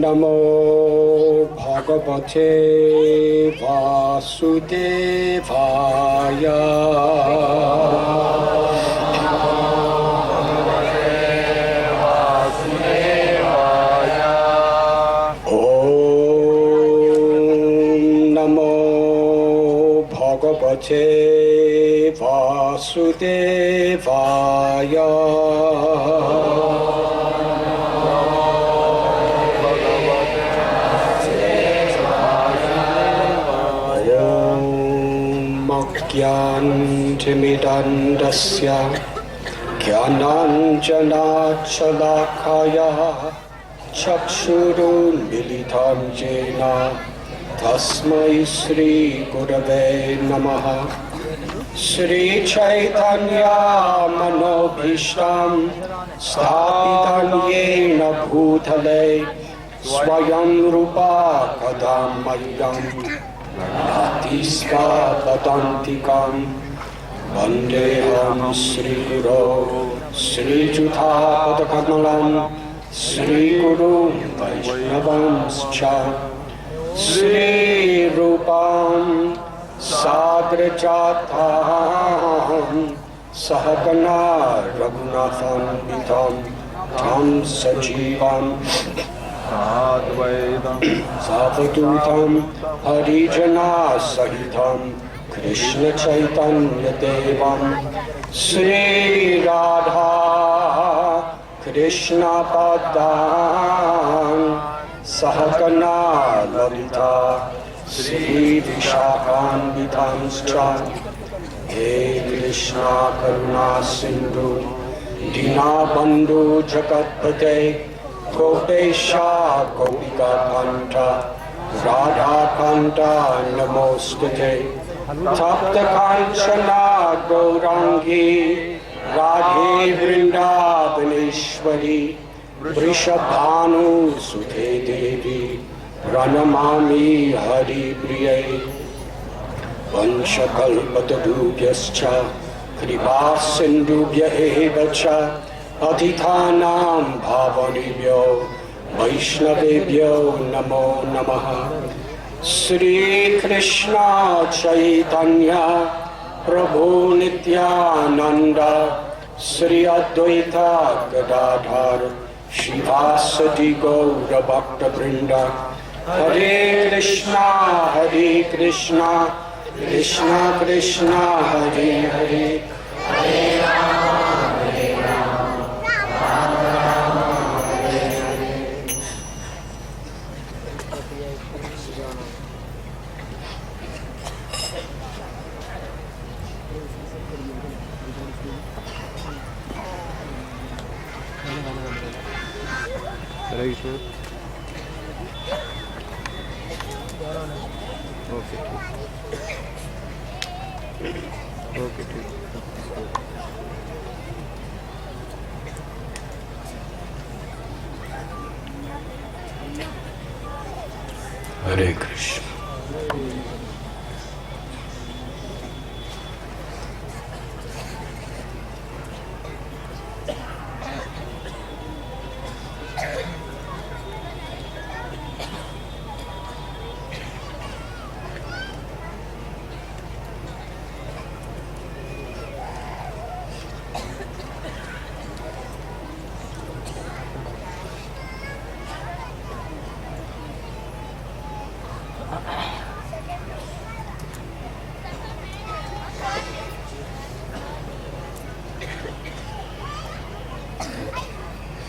Namo Bhagavate Vasudevaya. Om Namo Bhagavate Vasudevaya. Jnantimidandasya Jnananjanachalakaya Chakshurunmilitam jena Tasmai Sri Gurave Namaha. Sri Chaitanya Manobhishtam Sthapitam Yena Bhutale Swayam Rupa Kadam Mayam Bhaktisva Vadantikam Vandeham Sri Guru Sri Jutha Padakamalam Sri Guru Vaishnavam Scha Sri Rupam Sagrajatam Sahagana Raghunatham Vitam Tam Sajivam Savadutam Harijana Sahitam Krishna Chaitanya Devam Sri Radha Krishna Padan Sahagana Lalita Sri Vishakhan Vidhamscha He Krishna Karuna Sindhu Dinabandhu Jagatpate Gopesha Gopika Kanta Radha Kanta Namostate Tapta Kanchana Gaurangi Radhe Vrindavaneshwari Vrishabhanu Sute Devi Pranamami Hari Priye Vanchakalpatadubhyascha Kripa Sindhubhya Evacha Adhithanam Bhavanibhyo Vaishnavebhyo Namo Namaha. Sri Krishna Chaitanya Prabhu Nityananda Sri Advaita Gadadhar Shivasati Gaura Bhakta Vrinda. Hare Krishna Krishna Krishna Hare Hare Hare Hare Krishna.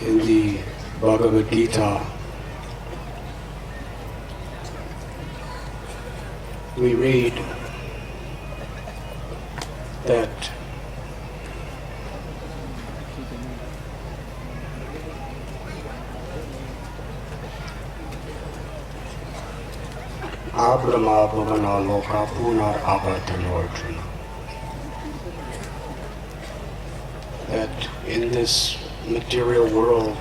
In the Bhagavad Gita, we read that Abrahma Bhavana Loka Punar Avartanarjuna, that in this material world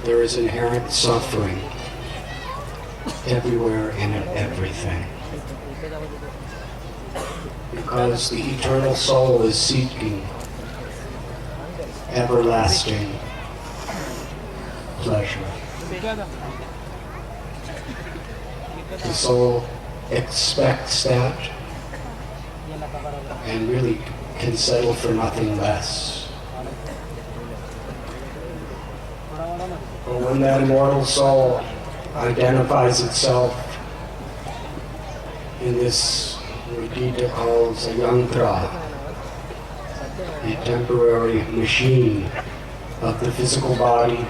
there is inherent suffering everywhere and in everything, because the eternal soul is seeking everlasting pleasure. The soul expects that and really can settle for nothing less. But when that immortal soul identifies itself in this Nigidi calls a yantra, a temporary machine of the physical body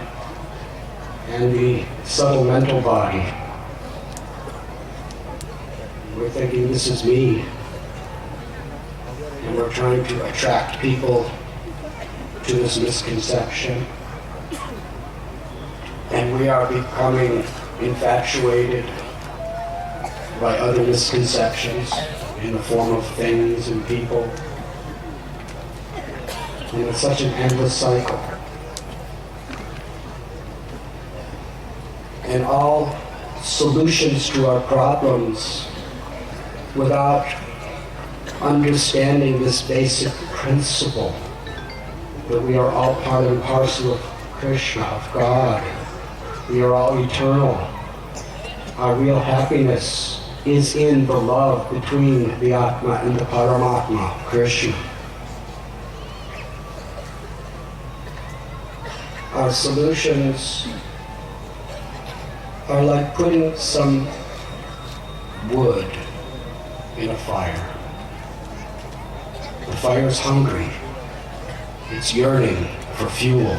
and the subtle mental body, we're thinking this is me, and we're trying to attract people to this misconception, and we are becoming infatuated by other misconceptions in the form of things and people. And it's such an endless cycle. And all solutions to our problems, without understanding this basic principle that we are all part and parcel of Krishna, of God. We are all eternal. Our real happiness is in the love between the Atma and the Paramatma, Krishna. Our solutions are like putting some wood in a fire. The fire is hungry. It's yearning for fuel.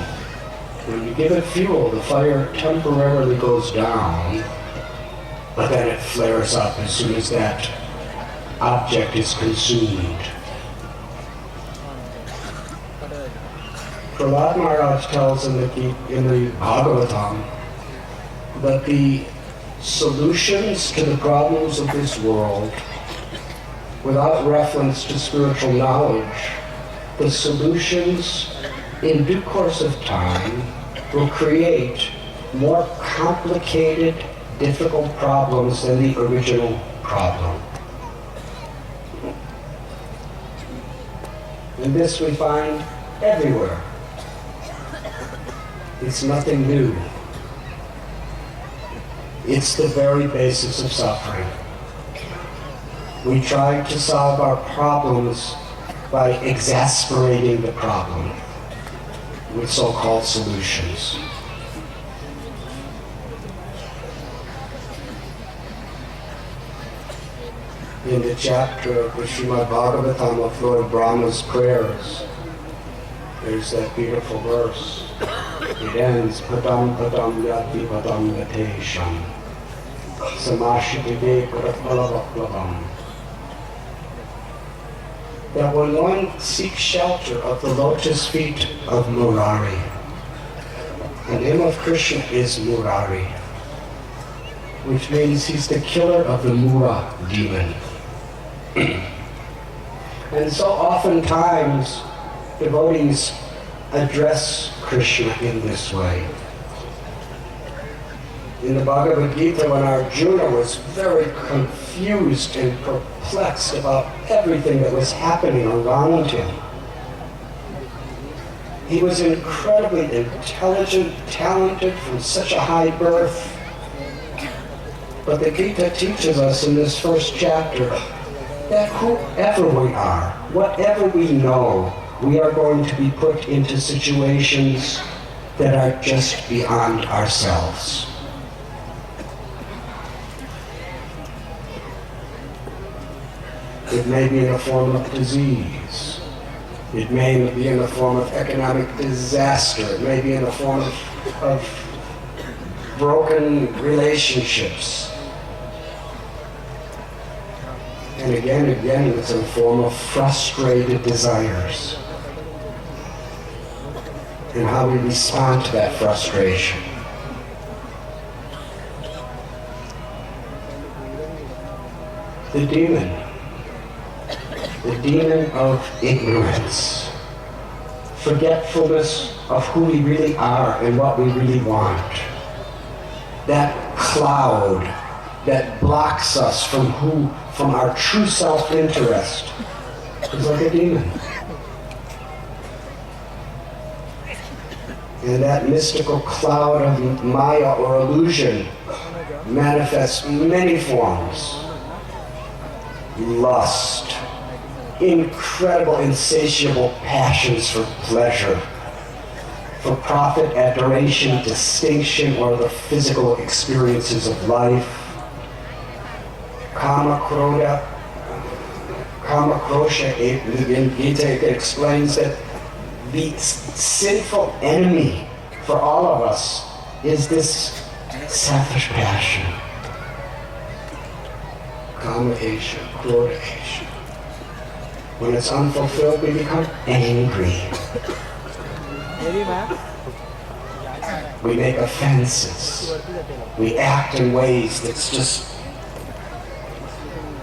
When you give it fuel, the fire temporarily goes down, but then it flares up as soon as that object is consumed. Prahlad Maharaj tells in the Bhagavatam that the solutions to the problems of this world, without reference to spiritual knowledge, the solutions in due course of time will create more complicated, difficult problems than the original problem. And this we find everywhere. It's nothing new. It's the very basis of suffering. We try to solve our problems by exasperating the problem with so-called solutions. In the chapter of the Srimad Bhagavatam of Lord Brahma's prayers, there's that beautiful verse. It ends, Padam Padam Yati Padam Yatesham Samashitide Paratmalavaklavam. That when one seeks shelter of the lotus feet of Murari, the name of Krishna is Murari, which means he's the killer of the Mura demon. And so oftentimes devotees address Krishna in this way. In the Bhagavad Gita, when Arjuna was very confused and perplexed about everything that was happening around him, he was incredibly intelligent, talented, from such a high birth. But the Gita teaches us in this first chapter that whoever we are, whatever we know, we are going to be put into situations that are just beyond ourselves. It may be in the form of disease. It may be in the form of economic disaster. It may be in the form of broken relationships. And again, it's in the form of frustrated desires. And how we respond to that frustration. The demon of ignorance, forgetfulness of who we really are and what we really want. That cloud that blocks us from our true self-interest is like a demon. And that mystical cloud of Maya or illusion manifests many forms. Lust, incredible, insatiable passions for pleasure, for profit, adoration, distinction, or the physical experiences of life. Kama Krosha in Gita explains that the sinful enemy for all of us is this selfish passion. Kama Esha, Krodha Esha. When it's unfulfilled, we become angry. We make offenses. We act in ways that's just,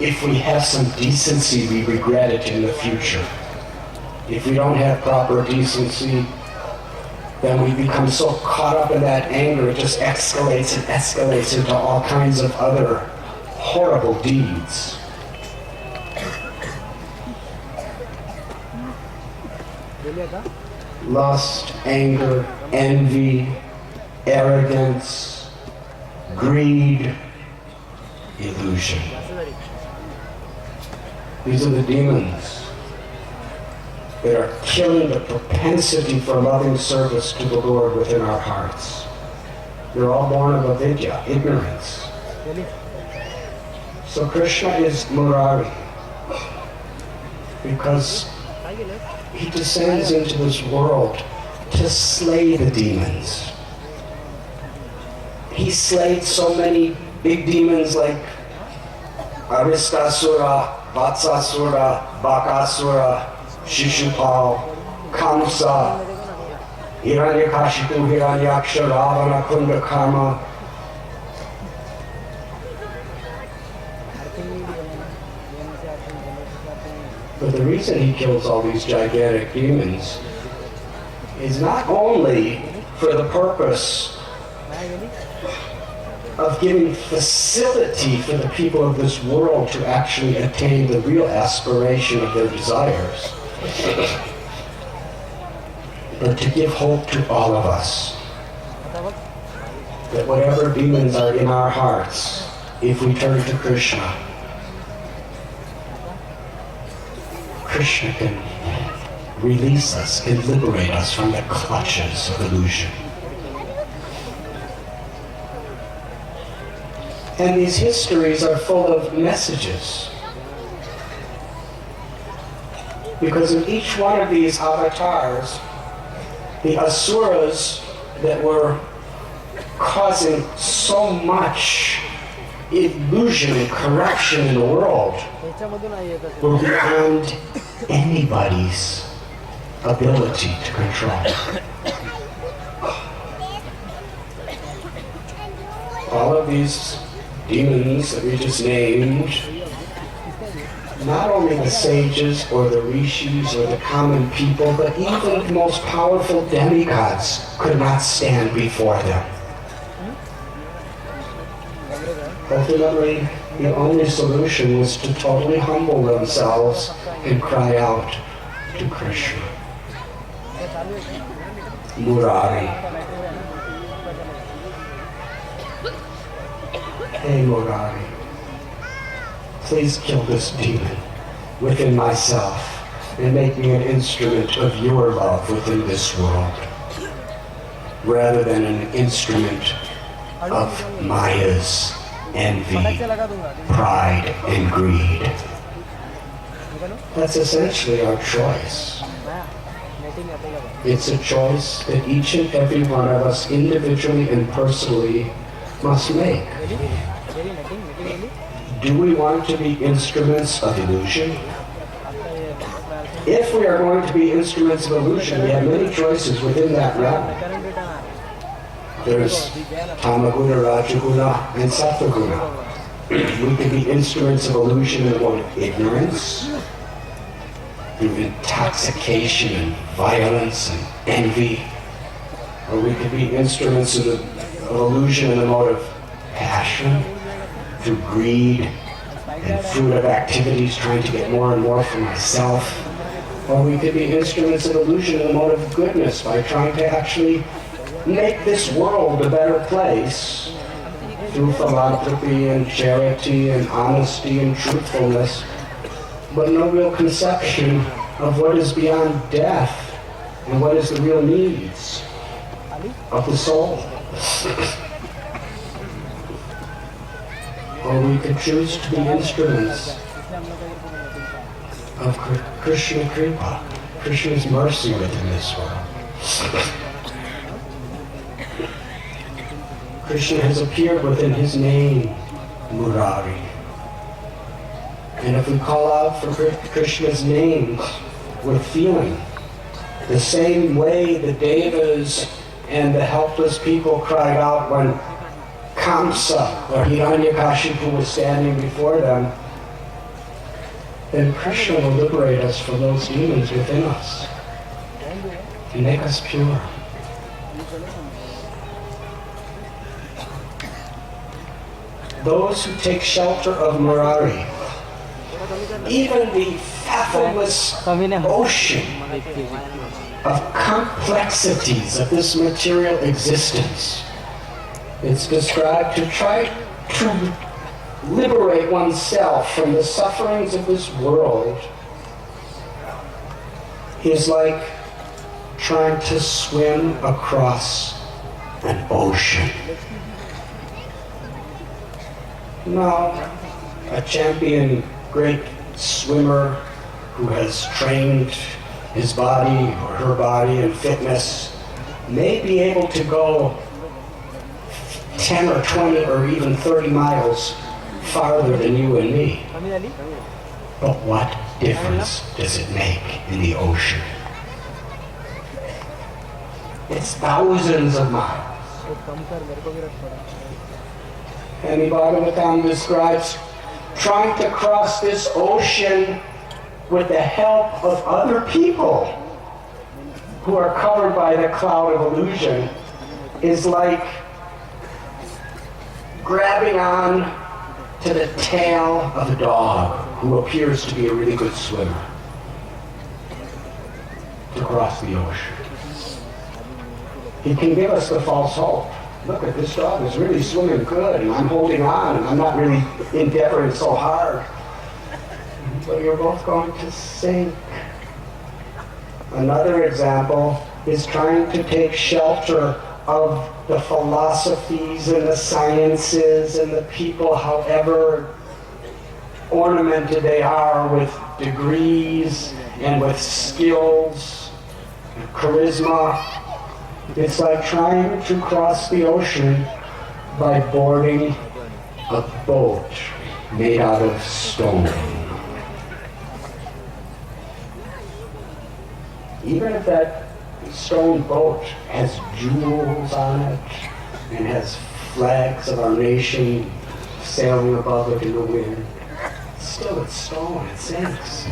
if we have some decency, we regret it in the future. If we don't have proper decency, then we become so caught up in that anger, it just escalates and escalates into all kinds of other horrible deeds. Lust, anger, envy, arrogance, greed, illusion. These are the demons that are killing the propensity for loving service to the Lord within our hearts. They're all born of avidya, ignorance. So Krishna is Murari because he descends into this world to slay the demons. He slayed so many big demons like Aristasura, Vatsasura, Bakasura, Shishupal, Kamsa, Hiranyakashipu, Hiranyaksha, Ravana, Kundakarma. But the reason he kills all these gigantic demons is not only for the purpose of giving facility for the people of this world to actually attain the real aspiration of their desires, but to give hope to all of us that whatever demons are in our hearts, if we turn to Krishna, Krishna can release us, can liberate us from the clutches of illusion. And these histories are full of messages. Because in each one of these avatars, the asuras that were causing so much illusion and corruption in the world were beyond anybody's ability to control. All of these demons that we just named, not only the sages or the rishis or the common people, but even the most powerful demigods could not stand before them. Ultimately, the only solution was to totally humble themselves and cry out to Krishna. Murari. Hey Murari, please kill this demon within myself and make me an instrument of your love within this world, rather than an instrument of Maya's envy, pride, and greed. That's essentially our choice. It's a choice that each and every one of us individually and personally must make. Do we want to be instruments of illusion? If we are going to be instruments of illusion, we have many choices within that realm. There's Tamaguna, Rajaguna, and Sattva-guna. We can be instruments of illusion in the mode of ignorance, through intoxication and violence and envy, or we could be instruments of illusion in the mode of passion, through greed and fruitive activities, trying to get more and more for myself. Or we could be instruments of illusion in the mode of goodness by trying to actually make this world a better place through philanthropy and charity and honesty and truthfulness, but no real conception of what is beyond death and what is the real needs of the soul. Or we could choose to be instruments of Krishna Kripa, Krishna's mercy within this world. Krishna has appeared within his name, Murari. And if we call out for Krishna's name with feeling, the same way the devas and the helpless people cried out when Kamsa or Hiranyakashipu was standing before them, then Krishna will liberate us from those demons within us and make us pure. Those who take shelter of Murari, even the fathomless ocean of complexities of this material existence, it's described to try to liberate oneself from the sufferings of this world is like trying to swim across an ocean. Now, a champion great swimmer who has trained his body or her body in fitness may be able to go 10 or 20 or even 30 miles farther than you and me. But what difference does it make in the ocean? It's thousands of miles. And the Bhagavatam describes trying to cross this ocean with the help of other people who are covered by the cloud of illusion is like grabbing on to the tail of a dog who appears to be a really good swimmer to cross the ocean. He can give us the false hope. Look at this dog is really swimming good and I'm holding on and I'm not really endeavoring so hard. But you're both going to sink. Another example is trying to take shelter of the philosophies and the sciences and the people, however ornamented they are with degrees and with skills and charisma. It's like trying to cross the ocean by boarding a boat made out of stone. Even if that stone boat has jewels on it and has flags of our nation sailing above it in the wind, still it's stone, it sinks.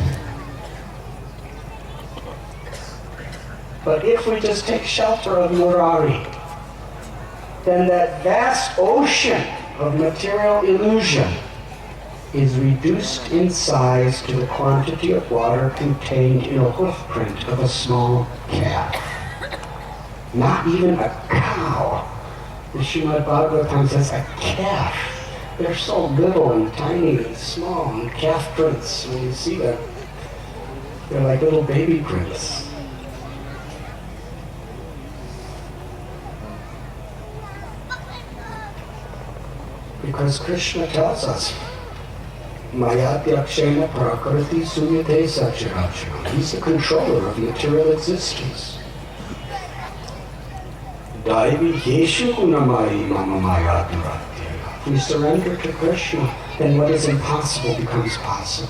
But if we just take shelter of Murari, then that vast ocean of material illusion is reduced in size to the quantity of water contained in a hoof print of a small calf. Not even a cow. The Srimad Bhagavatam says a calf. They're so little and tiny and small, and calf prints, when you see them, they're like little baby prints. Because Krishna tells us, Mayadhyakshena prakriti sunyate sachirachana. He's the controller of material existence. Daivi yeshu gunamai mama mayadhyakshena. If we surrender to Krishna, then what is impossible becomes possible.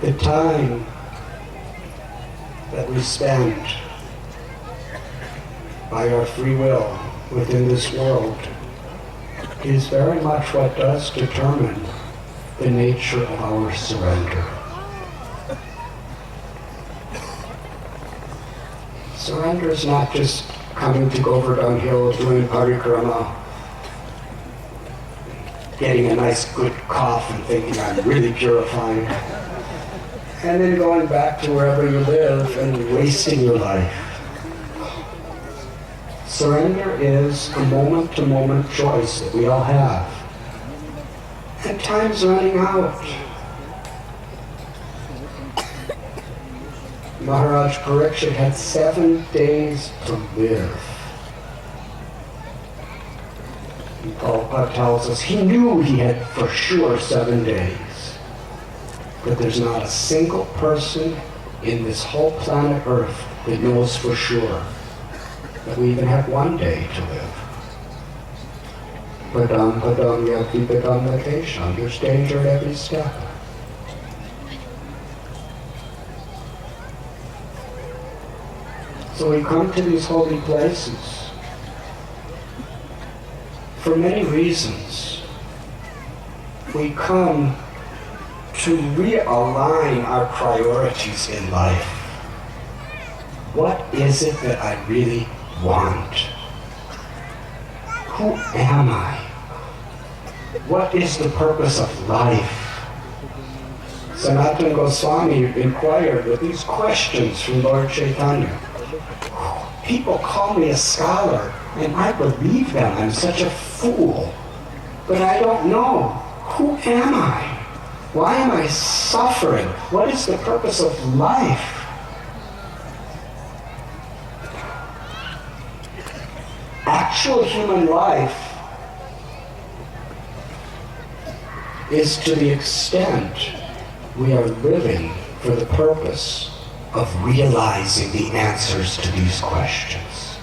The time that we spend by our free will within this world is very much what does determine the nature of our surrender. Surrender is not just coming to Govardhan Hill, doing Parikrama, getting a nice good cough and thinking I'm really purifying. And then going back to wherever you live and wasting your life. Surrender is a moment-to-moment choice that we all have. And time's running out. Maharaj Parikshit had 7 days to live. And Prabhupada tells us he knew he had for sure 7 days. But there's not a single person in this whole planet Earth that knows for sure that we even have 1 day to live. Padam padam yati padam vacation. There's danger at every step. So we come to these holy places for many reasons. We come to realign our priorities in life. What is it that I really want? Who am I? What is the purpose of life? Sanatana Goswami inquired with these questions from Lord Chaitanya. People call me a scholar, and I believe them. I'm such a fool. But I don't know. Who am I? Why am I suffering? What is the purpose of life? Actual human life is to the extent we are living for the purpose of realizing the answers to these questions.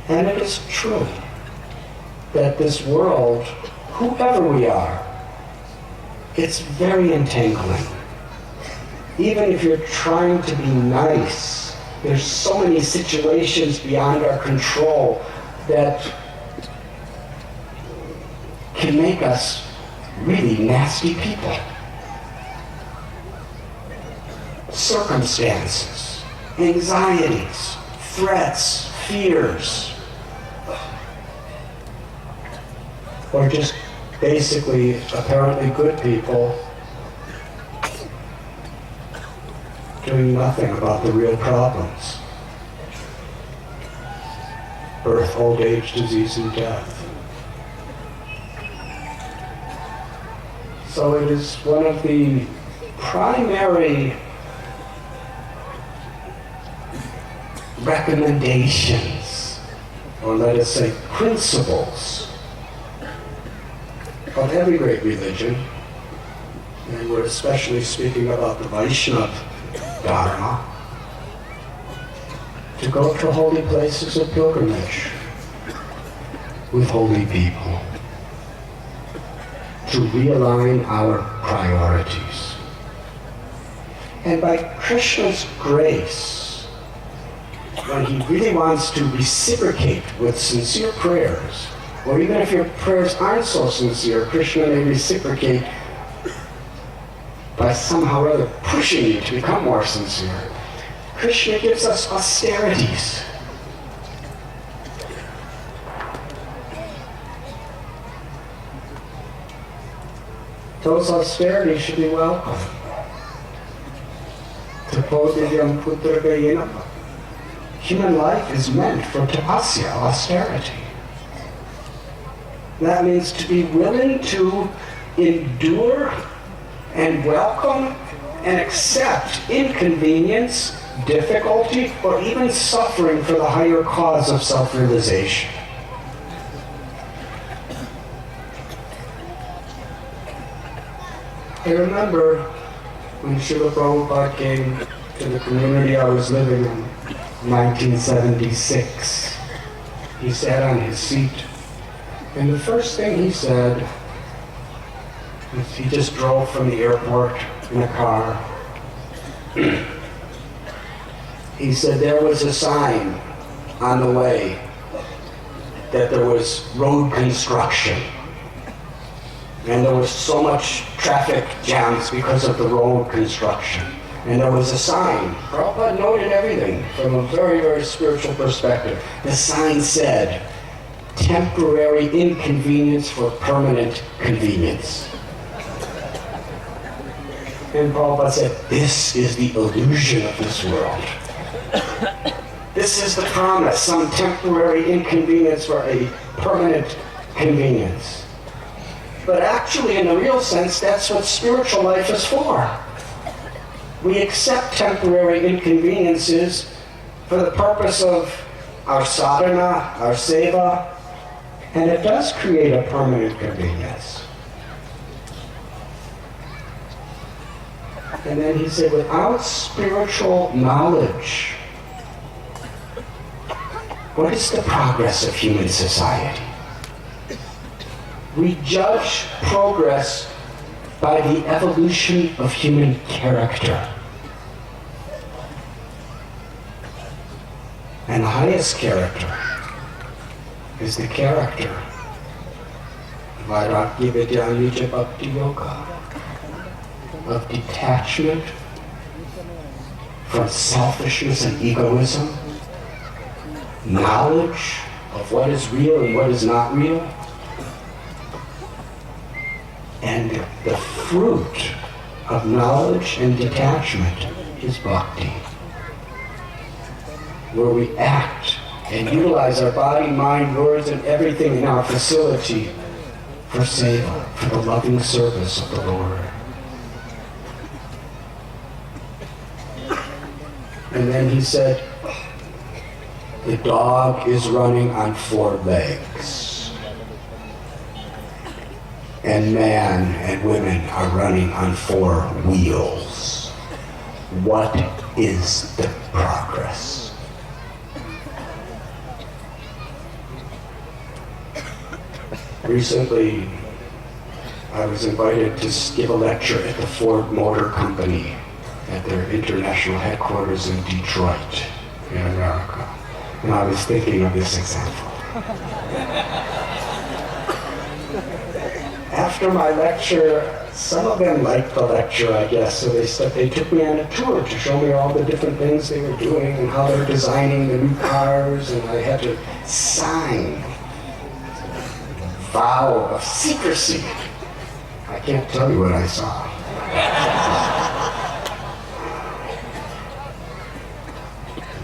And it is true that this world, whoever we are, it's very entangling. Even if you're trying to be nice, there's so many situations beyond our control that can make us really nasty people. Circumstances, anxieties, threats, fears, or just basically apparently good people doing nothing about the real problems. Birth, old age, disease, and death. So it is one of the primary recommendations, or let us say principles, of every great religion, and we're especially speaking about the Vaishnava Dharma, to go to holy places of pilgrimage with holy people, to realign our priorities. And by Krishna's grace, when he really wants to reciprocate with sincere prayers, or even if your prayers aren't so sincere, Krishna may reciprocate by somehow or other pushing you to become more sincere. Krishna gives us austerities. Those austerities should be welcome. Tapodidyam putra gayenam. Human life is meant for tapasya, austerity. That means to be willing to endure and welcome and accept inconvenience, difficulty, or even suffering for the higher cause of self-realization. I remember when Srila Prabhupada came to the community I was living in 1976. He sat on his seat, and the first thing he said was he just drove from the airport in a car. He said there was a sign on the way that there was road construction, and there was so much traffic jams because of the road construction. And there was a sign. Prabhupada noted everything from a very, very spiritual perspective. The sign said, temporary inconvenience for permanent convenience. And Prabhupada said, this is the illusion of this world. This is the promise, some temporary inconvenience for a permanent convenience. But actually, in the real sense, that's what spiritual life is for. We accept temporary inconveniences for the purpose of our sadhana, our seva, and it does create a permanent convenience. And then he said, without spiritual knowledge, what is the progress of human society? We judge progress by the evolution of human character. And the highest character is the character Vairagya Vidyanija Bhakti Yoga, of detachment from selfishness and egoism, knowledge of what is real and what is not real, and the fruit of knowledge and detachment is bhakti, where we act and utilize our body, mind, words, and everything in our facility for seva, for the loving service of the Lord. And then he said, the dog is running on 4 legs. And man and women are running on 4 wheels. What is the progress? Recently, I was invited to give a lecture at the Ford Motor Company at their international headquarters in Detroit, in America. And I was thinking of this example. After my lecture, some of them liked the lecture, I guess, so they took me on a tour to show me all the different things they were doing and how they're designing the new cars, and I had to sign a vow of secrecy. I can't tell you what I saw.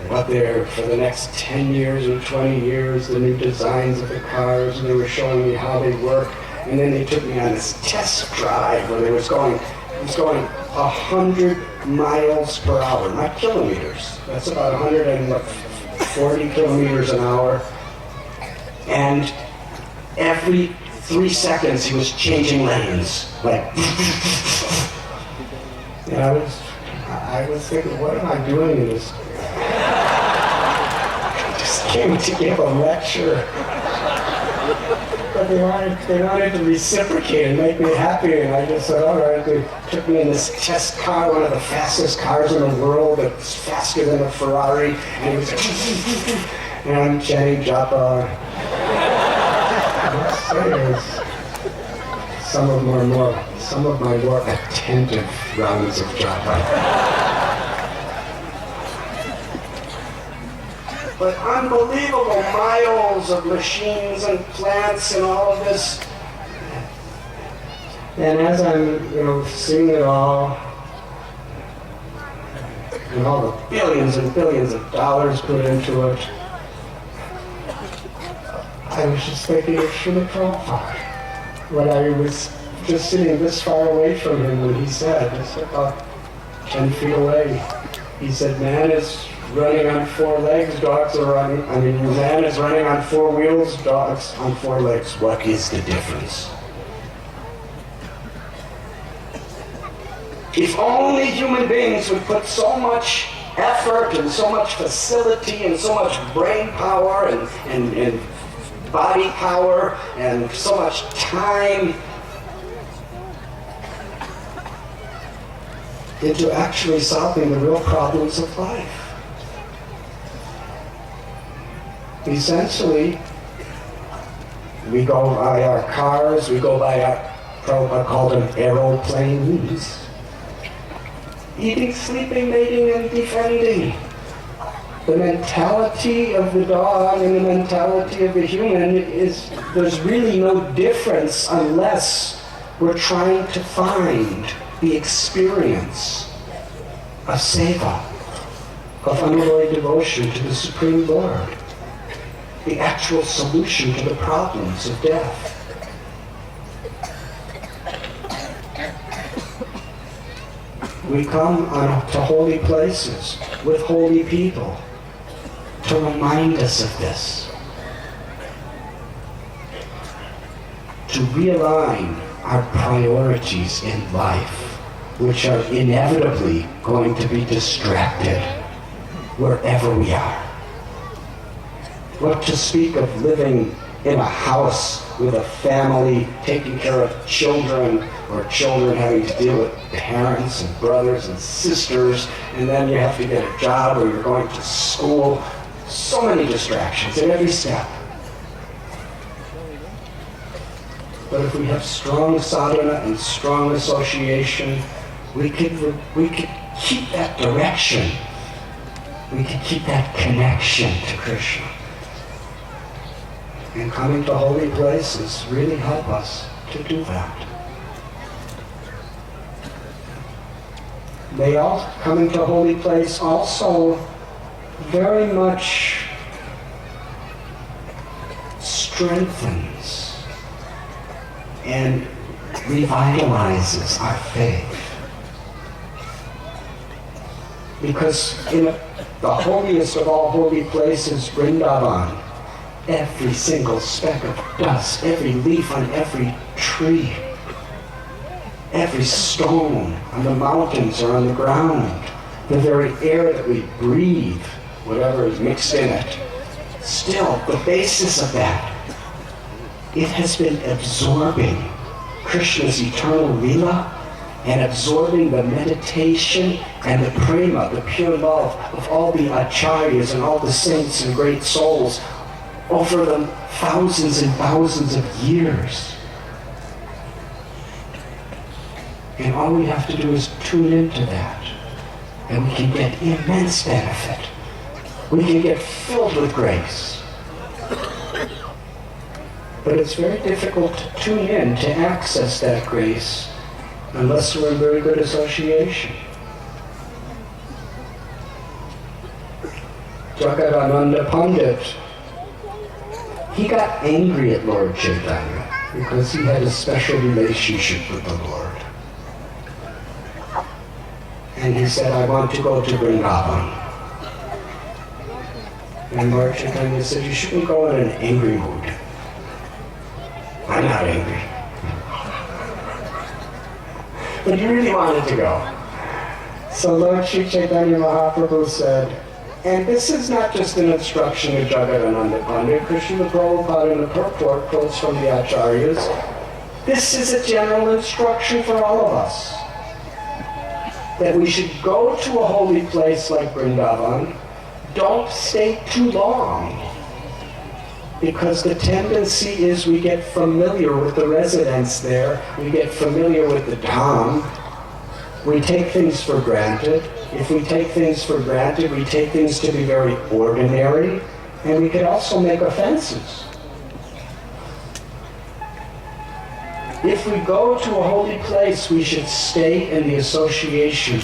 But there, for the next 10 years or 20 years, the new designs of the cars, and they were showing me how they work. And then they took me on this test drive where it was going 100 miles per hour, not kilometers. That's about 140 kilometers an hour. And every 3 seconds he was changing lanes, like. And I was thinking, what am I doing in this? I just came to give a lecture. But they wanted to reciprocate and make me happy, and I just said, all right. They took me in this test car, one of the fastest cars in the world, that's faster than a Ferrari, and it was and I'm chanting japa. Some of my more attentive rounds of japa. But unbelievable miles of machines and plants and all of this. And as I'm, seeing it all, and all the billions and billions of dollars put into it, I was just thinking of Srila Prabhupada. When I was just sitting this far away from him when he said, just about 10 feet away, he said, man is running on 4 legs, dogs are running, man is running on 4 wheels, dogs on 4 legs. What is the difference? If only human beings would put so much effort and so much facility and so much brain power and body power and so much time into actually solving the real problems of life. Essentially, we go by our cars, we go by our, Prabhupada called them aeroplanes. Eating, sleeping, mating, and defending. The mentality of the dog and the mentality of the human is, there's really no difference unless we're trying to find the experience of seva, of unalloyed devotion to the Supreme Lord, the actual solution to the problems of death. We come to holy places with holy people to remind us of this, to realign our priorities in life, which are inevitably going to be distracted wherever we are. What to speak of living in a house with a family, taking care of children, or children having to deal with parents and brothers and sisters, and then you have to get a job or you're going to school. So many distractions at every step. But if we have strong sadhana and strong association, we could keep that direction. We could keep that connection to Krishna. And coming to holy places really help us to do that. They all, coming to a holy place, also very much strengthens and revitalizes our faith. Because in the holiest of all holy places, Vrindavan, every single speck of dust, every leaf on every tree, every stone on the mountains or on the ground, the very air that we breathe, whatever is mixed in it, still, the basis of that, it has been absorbing Krishna's eternal Leela and absorbing the meditation and the prema, the pure love of all the acharyas and all the saints and great souls over the thousands and thousands of years. And all we have to do is tune into that, and we can get immense benefit. We can get filled with grace. But it's very difficult to tune in to access that grace unless we're in very good association. Jagadananda Pandit, he got angry at Lord Chaitanya because he had a special relationship with the Lord. And he said, I want to go to Vrindavan. And Lord Chaitanya said, you shouldn't go in an angry mood. I'm not angry. But he really wanted to go. So Lord Sri Chaitanya Mahaprabhu said, and this is not just an instruction to Jagadananda Pandit, Krishna Prabhupada in the purport quotes from the Acharyas. This is a general instruction for all of us, that we should go to a holy place like Vrindavan. Don't stay too long, because the tendency is we get familiar with the residents there, we get familiar with the dham, we take things for granted. If we take things for granted, we take things to be very ordinary, and we can also make offenses. If we go to a holy place, we should stay in the association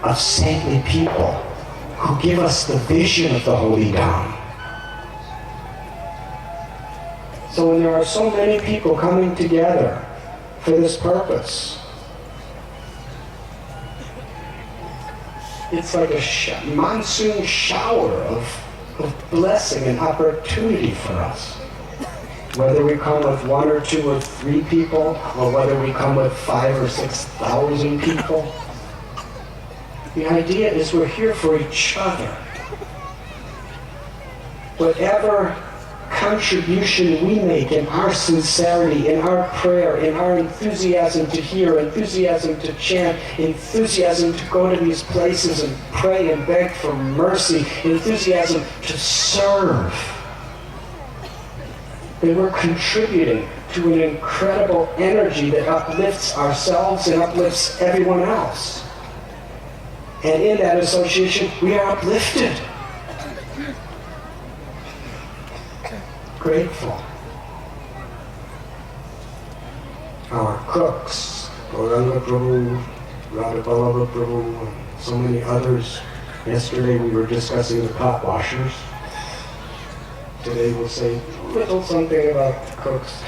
of saintly people who give us the vision of the holy dham. So when there are so many people coming together for this purpose, it's like a monsoon shower of blessing and opportunity for us. Whether we come with 1 or 2 or 3 people, or whether we come with 5,000 or 6,000 people, the idea is we're here for each other. Whatever contribution we make in our sincerity, in our prayer, in our enthusiasm to hear, enthusiasm to chant, enthusiasm to go to these places and pray and beg for mercy, enthusiasm to serve, that we're contributing to an incredible energy that uplifts ourselves and uplifts everyone else. And in that association, we are uplifted. grateful. Our cooks, Gauranga Prabhu, Radha Prabhu, and so many others. Yesterday we were discussing the pot washers. Today we'll say a little something about the cooks.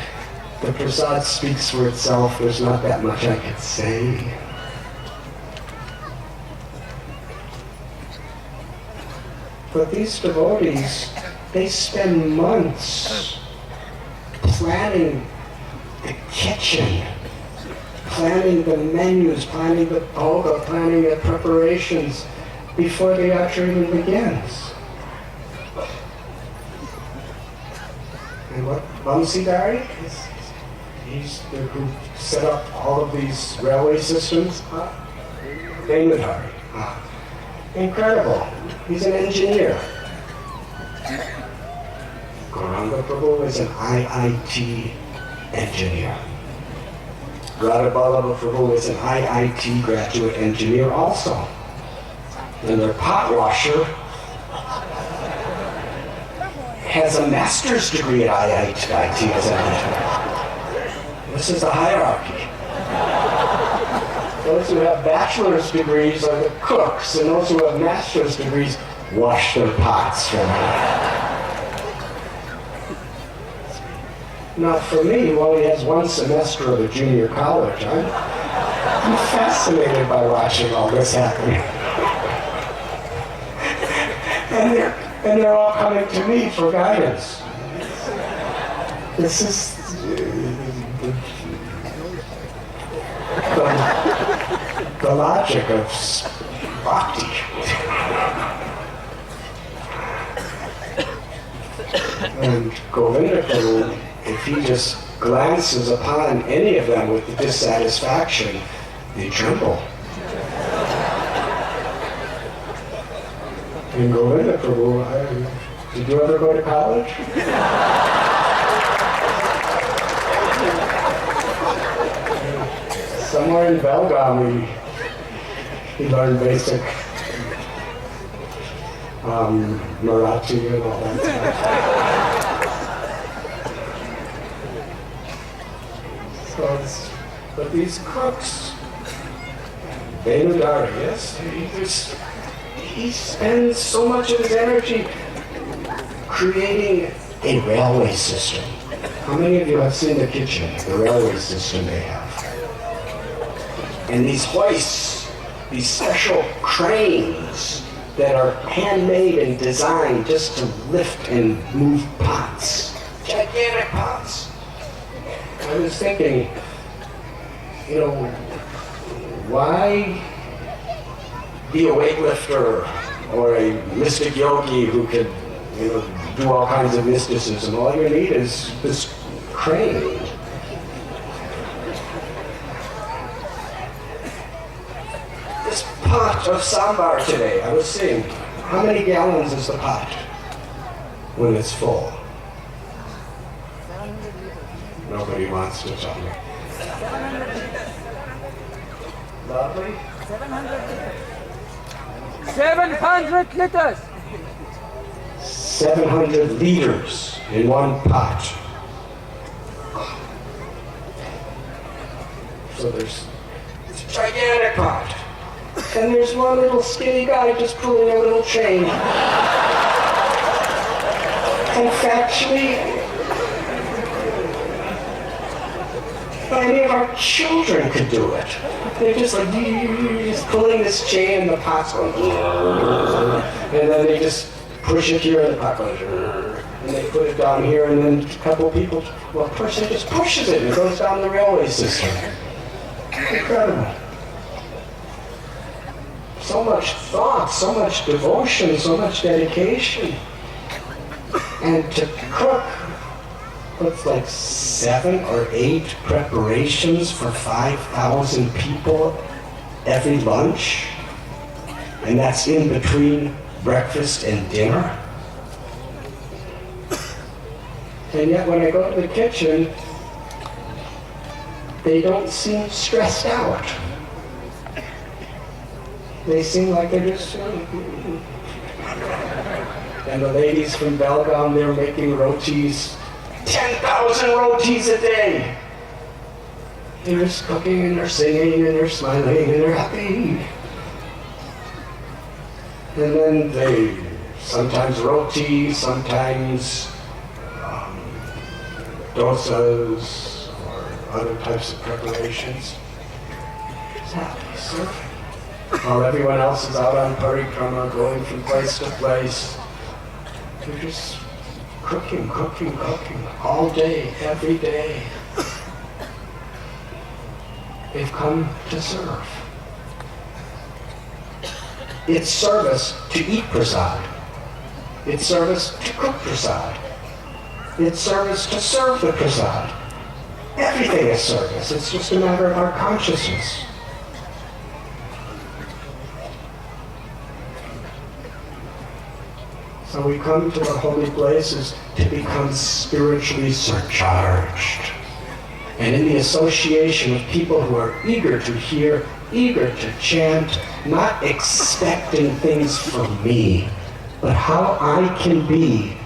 The prasad speaks for itself. There's not that much I could say. But these devotees, they spend months planning the kitchen, planning the menus, planning the bhoga, planning the preparations before the yatra even begins. And what Vamsidari, he's the who set up all of these railway systems. Damodari. Incredible. He's an engineer. Gauranga Prabhu is an IIT engineer. Radha Prabhu is an IIT graduate engineer also. And their pot washer has a master's degree at IIT as an engineer. This is the hierarchy. Those who have bachelor's degrees are the cooks, and those who have master's degrees wash their pots for me. Now for me, who only has one semester of a junior college, I'm fascinated by watching all this happen. And they're all coming to me for guidance. This is the logic of bhakti. And Govinda Prabhu, if he just glances upon any of them with dissatisfaction, they tremble. And Govinda Prabhu, did you ever go to college? Somewhere in Belgaum, he learned basic Marathi and all that stuff. But these crooks, Venudara, yes, he spends so much of his energy creating a railway system. How many of you have seen the kitchen, the railway system they have? And these hoists, these special cranes that are handmade and designed just to lift and move pots, gigantic pots. I was thinking, why be a weightlifter or a mystic yogi who could, do all kinds of mysticism? All you need is this crane. This pot of sambar today, I was seeing, how many gallons is the pot when it's full? Nobody wants to tell me. Lovely? 700 liters. 700 liters in one pot. So there's this gigantic pot. And there's one little skinny guy just pulling a little chain. And factually, any of our children could do it. They're just like, just pulling this chain and the pot's going, and then they just push it here and the pot goes, and they put it down here, and then a couple of people, well, a person just pushes it and it goes down the railway system. Incredible. So much thought, so much devotion, so much dedication. And to cook, it's like 7 or 8 preparations for 5,000 people every lunch. And that's in between breakfast and dinner. And yet when I go to the kitchen, they don't seem stressed out. They seem like they're just... And the ladies from Belgaum, they're making rotis 10,000 rotis a day. They're just cooking and they're singing and they're smiling and they're happy. And then they sometimes roti, sometimes dosas or other types of preparations. Just happy serving. While everyone else is out on parikrama, going from place to place, they're just cooking all day, every day. They've come to serve. It's service to eat prasad. It's service to cook prasad. It's service to serve the prasad. Everything is service. It's just a matter of our consciousness. So we come to the holy places to become spiritually surcharged. And in the association of people who are eager to hear, eager to chant, not expecting things from me, but how I can be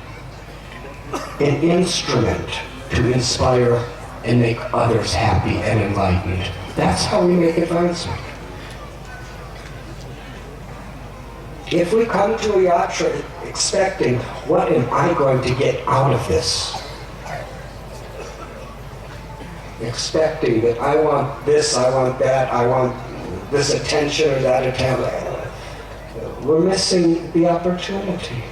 an instrument to inspire and make others happy and enlightened. That's how we make advancement. If we come to a yatra expecting, what am I going to get out of this? Expecting that I want this, I want that, I want this attention or that attention, we're missing the opportunity.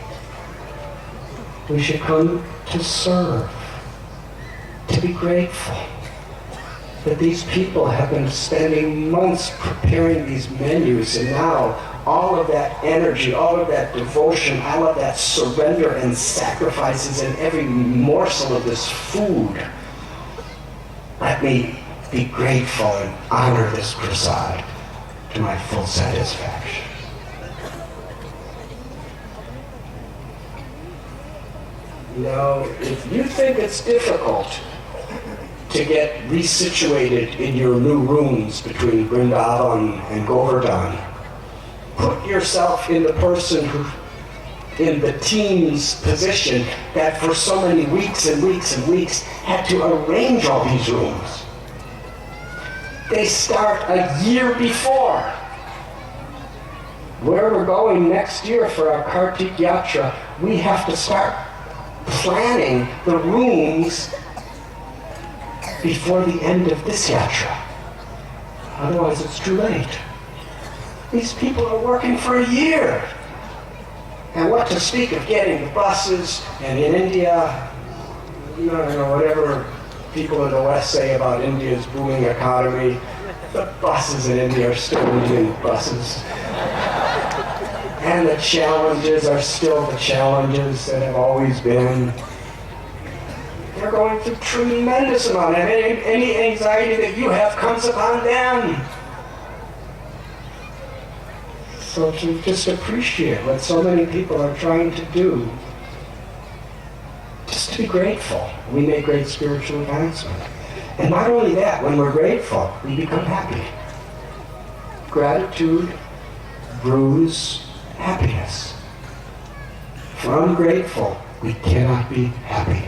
We should come to serve, to be grateful that these people have been spending months preparing these menus, and now all of that energy, all of that devotion, all of that surrender and sacrifices in every morsel of this food. Let me be grateful and honor this prasad to my full satisfaction. You know, if you think it's difficult to get resituated in your new rooms between Vrindavan and Govardhan, put yourself in the person who, in the team's position that for so many weeks and weeks and weeks had to arrange all these rooms. They start a year before. Where we're going next year for our Kartik Yatra, we have to start planning the rooms before the end of this yatra. Otherwise it's too late. These people are working for a year. And what to speak of getting the buses, and in India, you know, whatever people in the West say about India's booming economy, the buses in India are still needing buses. And the challenges are still the challenges that have always been. They're going through tremendous amount, and any anxiety that you have comes upon them. So to just appreciate what so many people are trying to do, just to be grateful, we make great spiritual advancement. And not only that, when we're grateful, we become happy. Gratitude brews happiness. If we're ungrateful, we cannot be happy.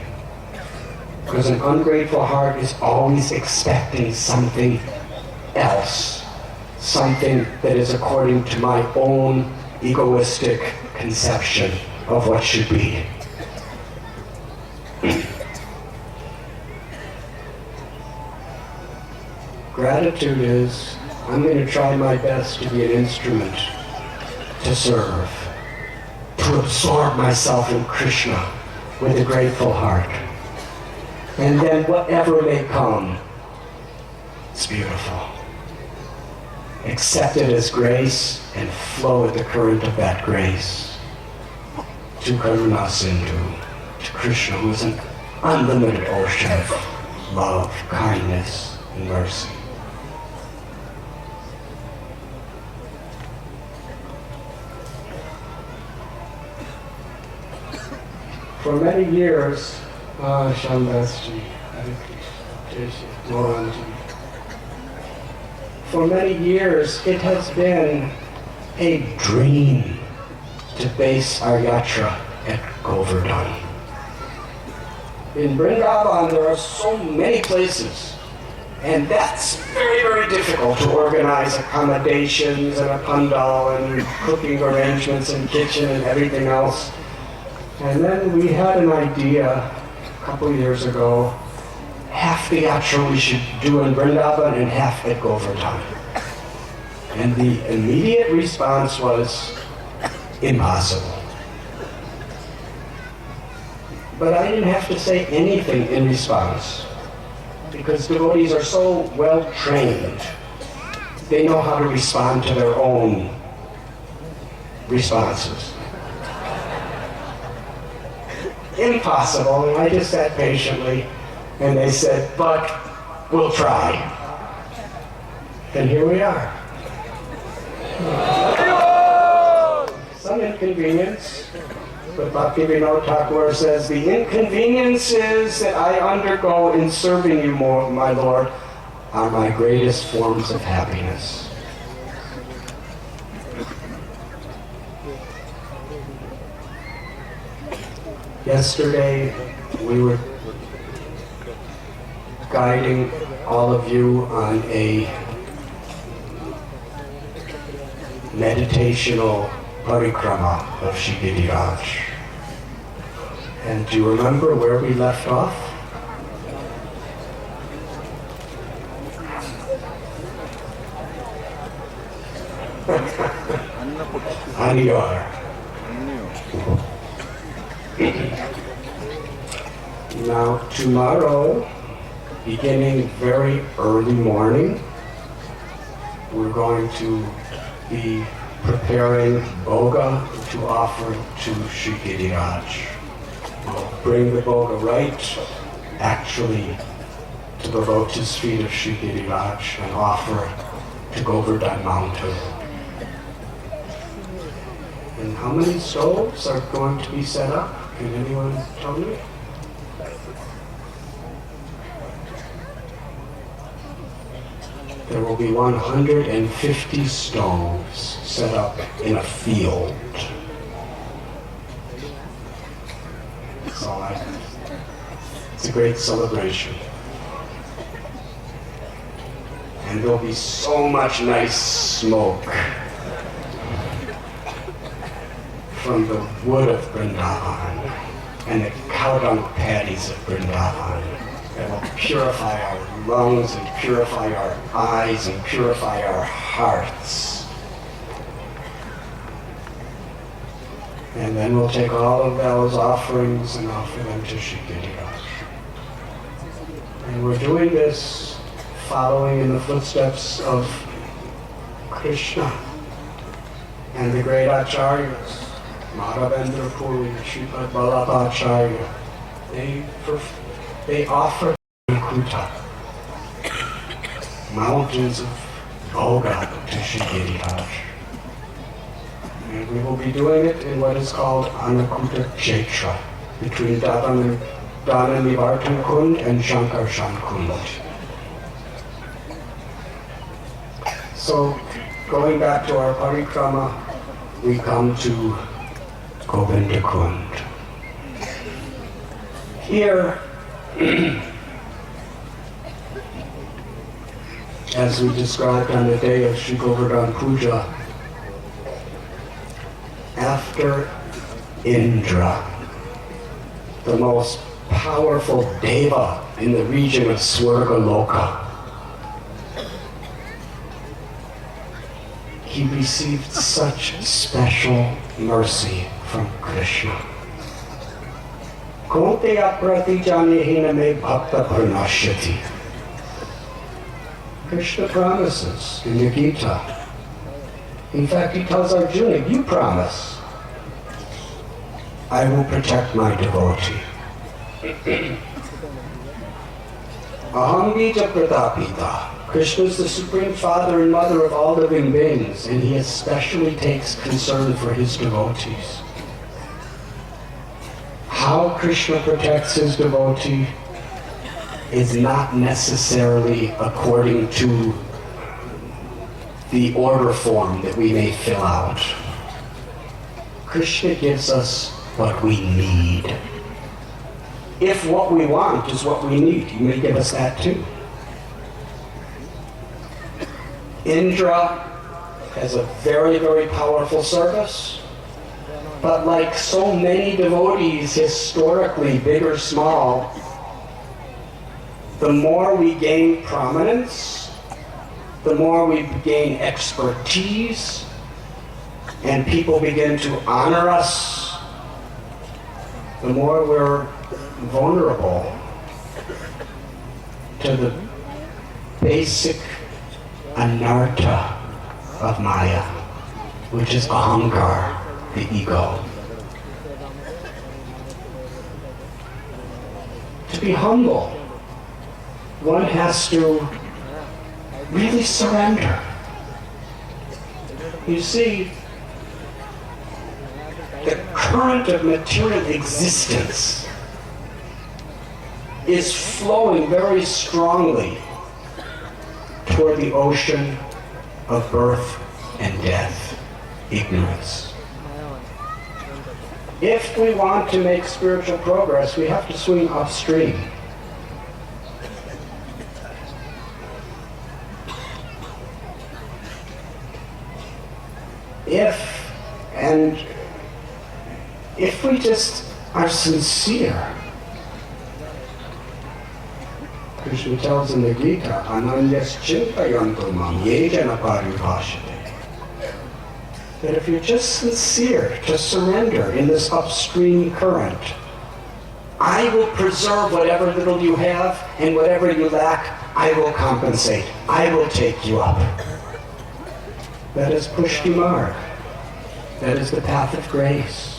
Because an ungrateful heart is always expecting something else. Something that is according to my own egoistic conception of what should be. Gratitude is, I'm going to try my best to be an instrument to serve, to absorb myself in Krishna with a grateful heart. And then whatever may come, it's beautiful. Accept it as grace and flow with the current of that grace to Karuna Sindhu, to Krishna, who is an unlimited ocean of love, kindness, and mercy. For many years, Shambhasji, Moranji. For many years, it has been a dream to base our yatra at Govardhan. In Vrindavan, there are so many places, and that's very, very difficult to organize accommodations and a pandal and cooking arrangements and kitchen and everything else. And then we had an idea a couple years ago, half the yatra we should do in Vrindavan and half at Govardhan. And the immediate response was impossible. But I didn't have to say anything in response, because devotees are so well trained. They know how to respond to their own responses. Impossible, and I just sat patiently, and they said, but we'll try. And here we are. Some inconvenience, but Bhaktivinoda Thakur says, the inconveniences that I undergo in serving you, my Lord, are my greatest forms of happiness. Yesterday, we were guiding all of you on a meditational parikrama of Nigidi. And do you remember where we left off? Aniyar. Now tomorrow, beginning very early morning, we're going to be preparing boga to offer to Nigidi. We'll bring the boga right, actually, to the lotus feet of Nigidi and offer to Govardhan Mountain. And how many stoves are going to be set up? Can anyone tell me? There will be 150 stoves set up in a field. So it's a great celebration. And there'll be so much nice smoke from the wood of Vrindavan and the cow dung patties of Vrindavan that will purify our lungs and purify our eyes and purify our hearts. And then we'll take all of those offerings and offer them to Nigidi. And we're doing this following in the footsteps of Krishna and the great acharyas. Madhavendra Puri, Sripad Vallabhacharya, they offer Kuta, mountains of boga to Nigidi. And we will be doing it in what is called Anakuta Kshetra, between Dana Nivartan Kund and Shankarshan Kund. So, going back to our parikrama, we come to Govinda Kund. Here, as we described on the day of Sri Govardhan Puja, after Indra, the most powerful deva in the region of Swarga Loka, he received such special mercy from Krishna. Konte aprati janehina me bhakta pranashyati. Krishna promises in the Gita. In fact, he tells Arjuna, you promise, I will protect my devotee. Aham bija pratapita. Krishna is the supreme father and mother of all living beings, and he especially takes concern for his devotees. How Krishna protects his devotee is not necessarily according to the order form that we may fill out. Krishna gives us what we need. if what we want is what we need, you may give us that too. Indra has a very, very powerful service, but like so many devotees historically, big or small, the more we gain prominence, the more we gain expertise, and people begin to honor us, the more we're vulnerable to the basic anartha of Maya, which is ahankar, the ego. To be humble, one has to really surrender. You see, the current of material existence is flowing very strongly toward the ocean of birth and death, ignorance. If we want to make spiritual progress, we have to swim upstream. If we just are sincere, Krishna tells in the Gita, Ananyas chintayanto mam yejana paribhashate, that if you're just sincere to surrender in this upstream current, I will preserve whatever little you have, and whatever you lack, I will compensate. I will take you up. That is Pushti Marg. That is the path of grace.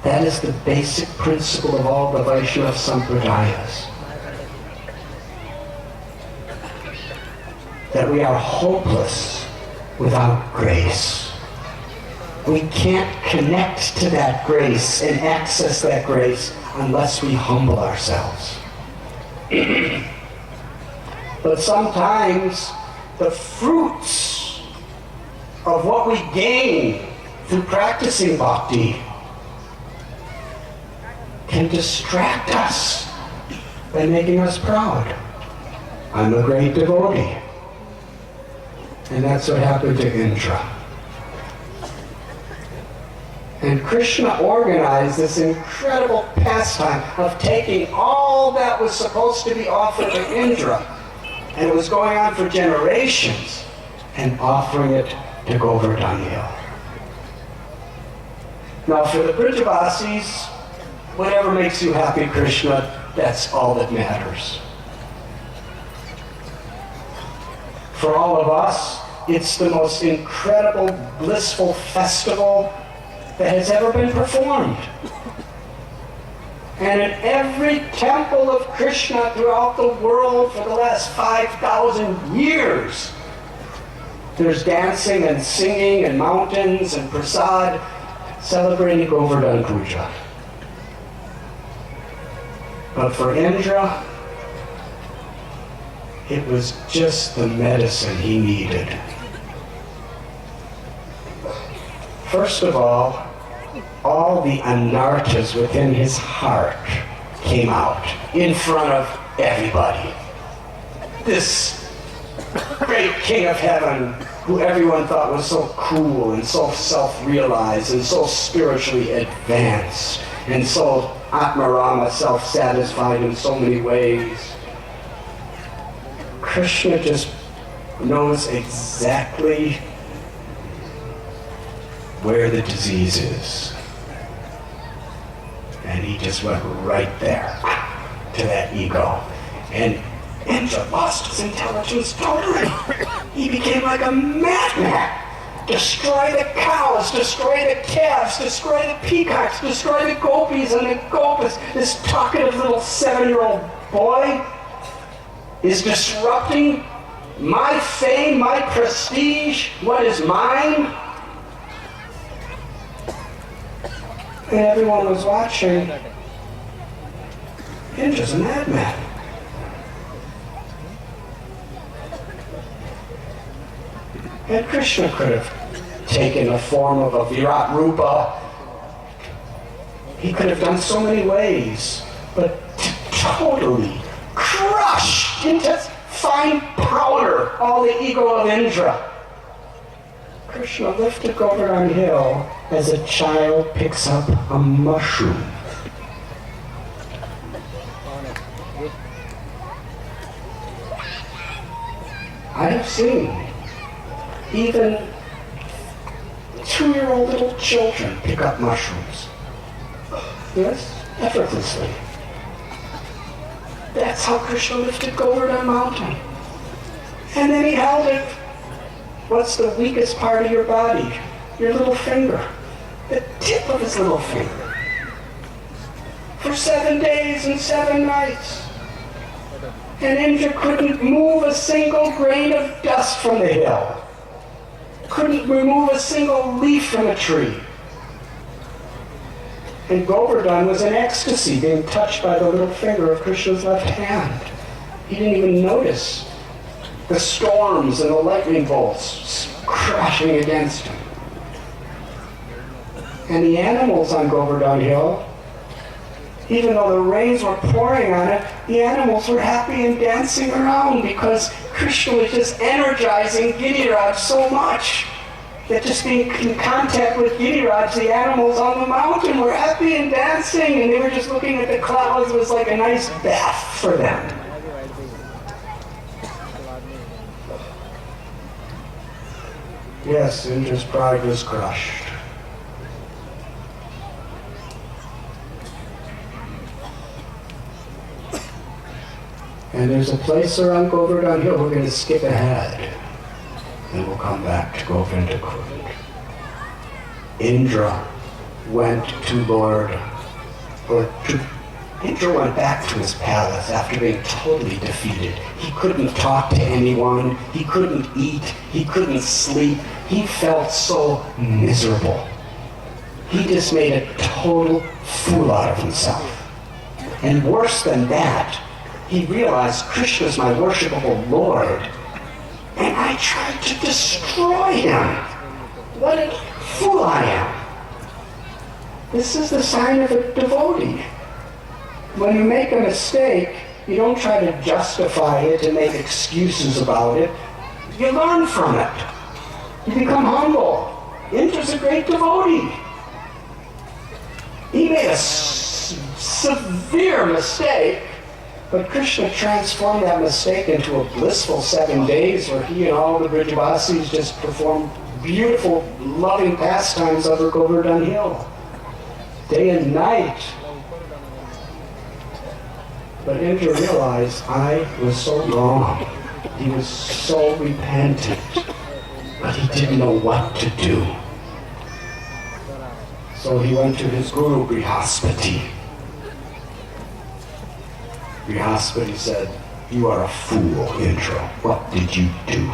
That is the basic principle of all the Vaishnava Sampradayas. That we are hopeless without grace. We can't connect to that grace and access that grace unless we humble ourselves. But sometimes the fruits of what we gain through practicing bhakti can distract us by making us proud. I'm a great devotee. And that's what happened to Indra. And Krishna organized this incredible pastime of taking all that was supposed to be offered to Indra, and it was going on for generations, and offering it to Govardhan Hill. Now for the Brajavasis, whatever makes you happy, Krishna, that's all that matters. For all of us, it's the most incredible, blissful festival that has ever been performed. And in every temple of Krishna throughout the world for the last 5,000 years, there's dancing and singing and mountains and prasad celebrating Govardhan Puja. But for Indra, it was just the medicine he needed. First of all the anarthas within his heart came out in front of everybody. This great king of heaven, who everyone thought was so cool and so self-realized and so spiritually advanced and so Atmarama, self-satisfied in so many ways. Krishna just knows exactly where the disease is. And he just went right there to that ego. And Indra lost his intelligence totally. He became like a madman. Destroy the cows, destroy the calves, destroy the peacocks, destroy the gopis and the gopas. This talkative little 7-year-old boy is disrupting my fame, my prestige, what is mine. And everyone was watching. Indra's a madman. And Krishna could have taken the form of a Virat Rupa. He could have done so many ways but totally crushed into fine powder all the ego of Indra. Krishna lifted Govardhan Hill as a child picks up a mushroom. I have seen even 2-year-old little children pick up mushrooms. Yes, effortlessly. That's how Krishna lifted Govardhan Mountain. And then he held it. What's the weakest part of your body? Your little finger. The tip of his little finger. For 7 days and 7 nights. And Indra couldn't move a single grain of dust from the hill. Couldn't remove a single leaf from a tree. And Govardhan was in ecstasy, being touched by the little finger of Krishna's left hand. He didn't even notice the storms and the lightning bolts crashing against him. And the animals on Govardhan Hill, even though the rains were pouring on it, the animals were happy and dancing around because Krishna was just energizing Giriraj so much that just being in contact with Giriraj, the animals on the mountain were happy and dancing, and they were just looking at the clouds. It was like a nice bath for them. Yes, Indra's pride was crushed. And there's a place around Govardhan Hill, we're going to skip ahead, and we'll come back to Govindakund. Indra went went back to his palace after being totally defeated. He couldn't talk to anyone, he couldn't eat, he couldn't sleep. He felt so miserable. He just made a total fool out of himself. And worse than that, he realized Krishna's my worshipable Lord, and I tried to destroy him. What a fool I am. This is the sign of a devotee. When you make a mistake, you don't try to justify it and make excuses about it. You learn from it. You become humble. Indra's a great devotee. He made a severe mistake, but Krishna transformed that mistake into a blissful 7 days where he and all the Brijabasis just performed beautiful, loving pastimes over Govardhan Hill. Day and night. But Indra realized I was so wrong. He was so repentant, but he didn't know what to do. So he went to his guru, Brihaspati. Brihaspati said, "You are a fool, Indra. What did you do?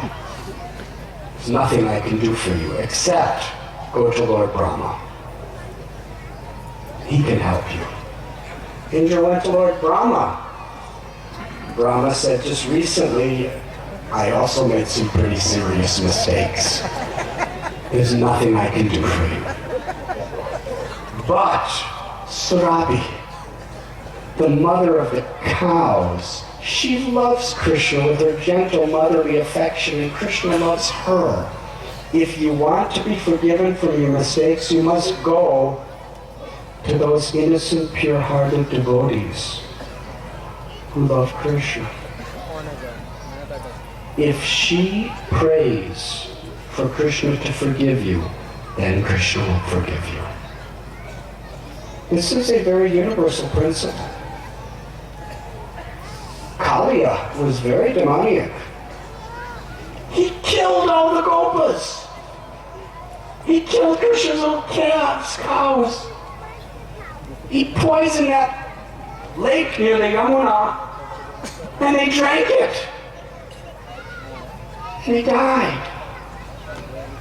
There's nothing I can do for you except go to Lord Brahma. He can help you." Indra went to Lord Brahma. Brahma said, "Just recently, I also made some pretty serious mistakes. There's nothing I can do for you. But Surabi, the mother of the cows, she loves Krishna with her gentle motherly affection, and Krishna loves her. If you want to be forgiven from your mistakes, you must go to those innocent, pure-hearted devotees who love Krishna. If she prays for Krishna to forgive you, then Krishna will forgive you." This is a very universal principle. Kaliya was very demoniac. He killed all the gopas. He killed Krishna's little calves, cows. He poisoned that lake near the Yamuna, and they drank it. And he died.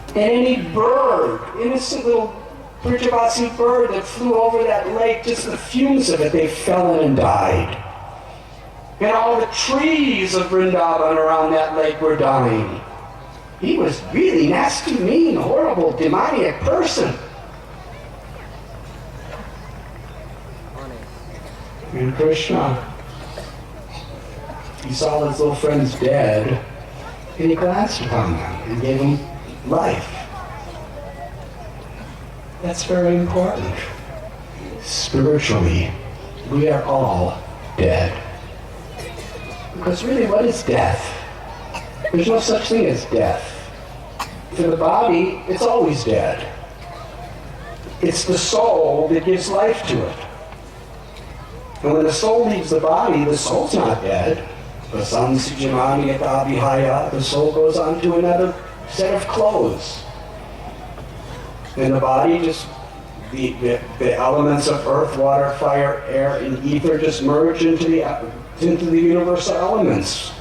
And any bird, innocent little Brijavasi bird that flew over that lake, just the fumes of it, they fell in and died. And all the trees of Vrindavan around that lake were dying. He was really nasty, mean, horrible, demoniac person. And Krishna, he saw his little friends dead, and he glanced upon them and gave them life. That's very important. Spiritually, we are all dead. Because really, what is death? There's no such thing as death. For the body, it's always dead. It's the soul that gives life to it. And when the soul leaves the body, the soul's not dead. The soul goes on to another set of clothes. And the body just, the elements of earth, water, fire, air, and ether just merge into the universal elements.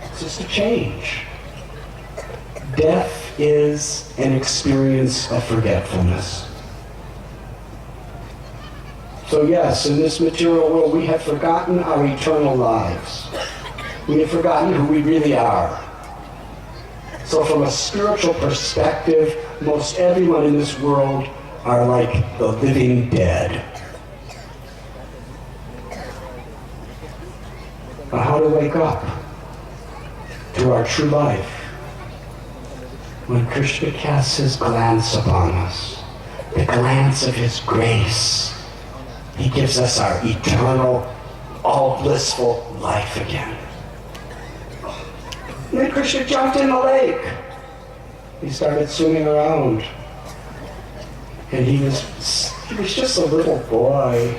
It's just a change. Death is an experience of forgetfulness. So yes, in this material world, we have forgotten our eternal lives. We have forgotten who we really are. So from a spiritual perspective, most everyone in this world are like the living dead. But how to wake up to our true life? When Krishna casts his glance upon us, the glance of his grace, he gives us our eternal, all blissful life again. And then Krishna jumped in the lake. He started swimming around. And he was just a little boy,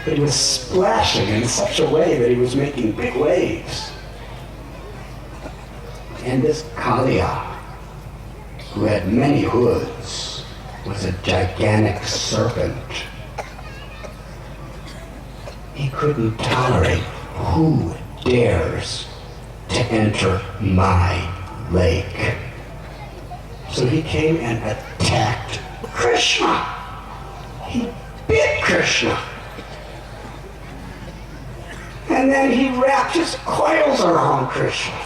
but he was splashing in such a way that he was making big waves. And this Kaliya, who had many hoods, was a gigantic serpent. He couldn't tolerate who dares to enter my lake. So he came and attacked Krishna. He bit Krishna. And then he wrapped his coils around Krishna.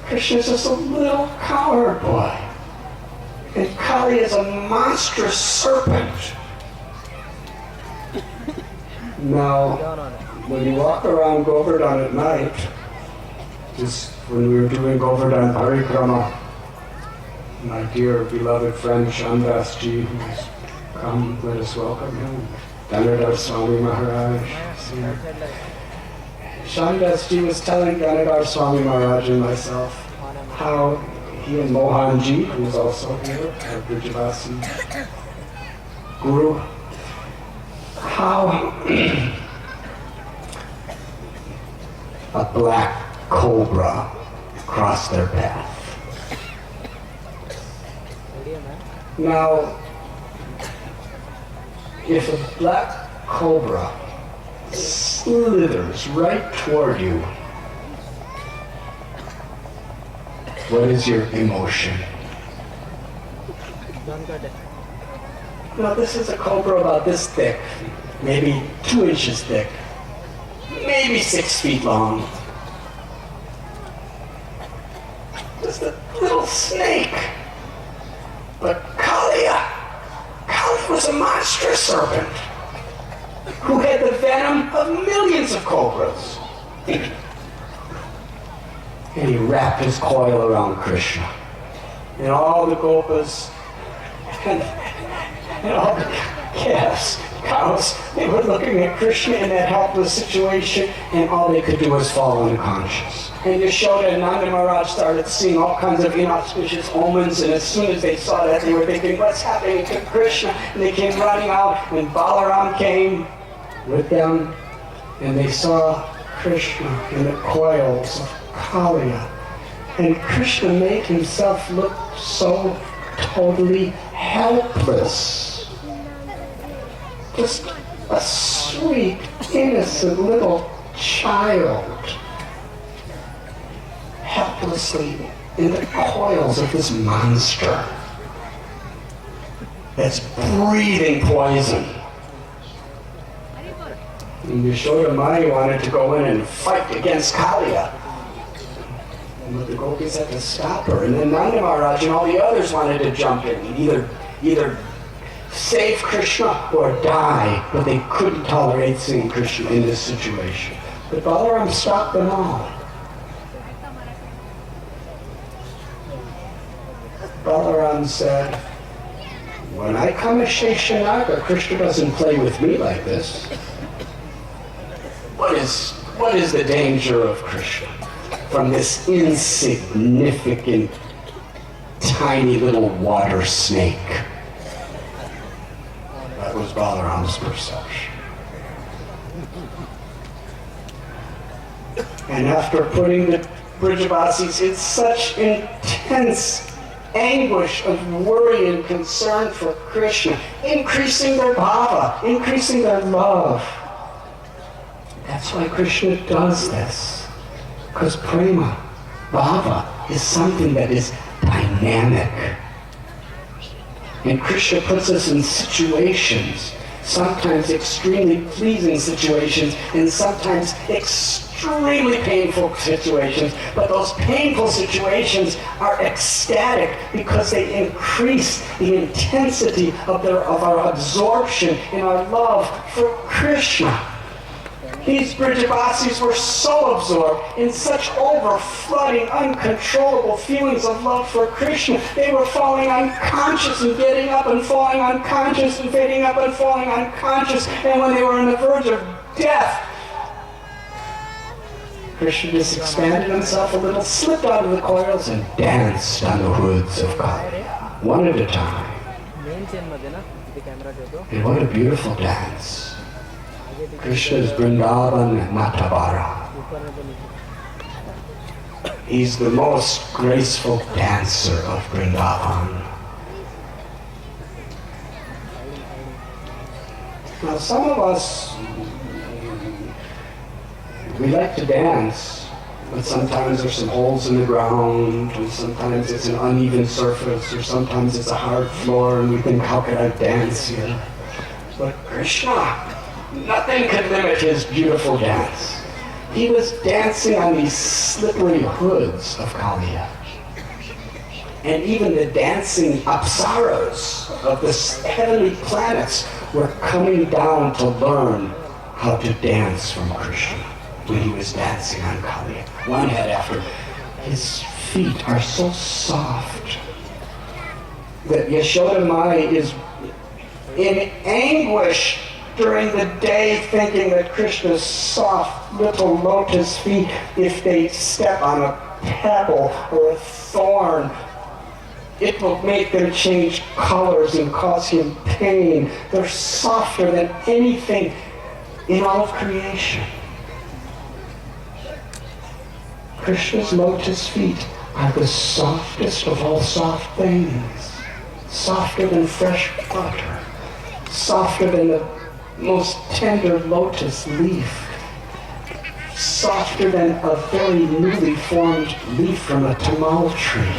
Krishna's just a little cowherd boy. And Kali is a monstrous serpent. Now, when you walk around Govardhan at night, just when we were doing Govardhan Parikrama, my dear beloved friend Shandas Ji, who has come, let us welcome him. Radhanath Swami Maharaj. Shandas Ji was telling Radhanath Swami Maharaj and myself how he and Mohan Ji, who is also here, our Brijavasi guru, how a black cobra crossed their path. Now, if a black cobra slithers right toward you, what is your emotion? Now, this is a cobra about this thick, maybe 2 inches thick, maybe 6 feet long. Just a little snake. But Kali was a monstrous serpent who had the venom of millions of cobras. And he wrapped his coil around Krishna. And all the gopas and all the calves, cows, they were looking at Krishna in that helpless situation, and all they could do was fall unconscious. And Yashoda and Nanda Maharaj started seeing all kinds of inauspicious omens, and as soon as they saw that, they were thinking, what's happening to Krishna? And they came running out, and Balaram came with them, and they saw Krishna in the coils of Kaliya. And Krishna made himself look so totally helpless. Just a sweet, innocent little child, helplessly in the coils of this monster that's breathing poison. And Yashoda Mai wanted to go in and fight against Kaliya. But the gopis had to stop her. And then Nanda Maharaj and all the others wanted to jump in and either save Krishna or die, but they couldn't tolerate seeing Krishna in this situation. But Balaram stopped them all. Balaram said, when I come as Sheshanaga, Krishna doesn't play with me like this. What is the danger of Krishna from this insignificant, tiny little water snake? That was Balaram's perception. And after putting the Brajavasis in such intense anguish of worry and concern for Krishna, increasing their bhava, increasing their love. That's why Krishna does this. Because prema, bhava, is something that is dynamic. And Krishna puts us in situations, sometimes extremely pleasing situations, and sometimes extremely painful situations. But those painful situations are ecstatic because they increase the intensity of our absorption in our love for Krishna. These Brajavasis were so absorbed in such overflooding, uncontrollable feelings of love for Krishna. They were falling unconscious and getting up and falling unconscious and getting up and falling unconscious. And when they were on the verge of death, Krishna just expanded himself a little, slipped out of the coils, and danced on the hoods of Kali, one at a time. And what a beautiful dance. Krishna's Vrindavan Natabara. He's the most graceful dancer of Vrindavan. Now some of us, we like to dance, but sometimes there's some holes in the ground, and sometimes it's an uneven surface, or sometimes it's a hard floor, and we think, how could I dance here? But Krishna, nothing could limit his beautiful dance. He was dancing on these slippery hoods of Kaliya. And even the dancing apsaras of the heavenly planets were coming down to learn how to dance from Krishna when he was dancing on Kaliya. One head after. His feet are so soft that Yashoda Mai is in anguish during the day, thinking that Krishna's soft little lotus feet, if they step on a pebble or a thorn, it will make them change colors and cause him pain. They're softer than anything in all of creation. Krishna's lotus feet are the softest of all soft things. Softer than fresh butter. Softer than the most tender lotus leaf, softer than a very newly formed leaf from a tamal tree,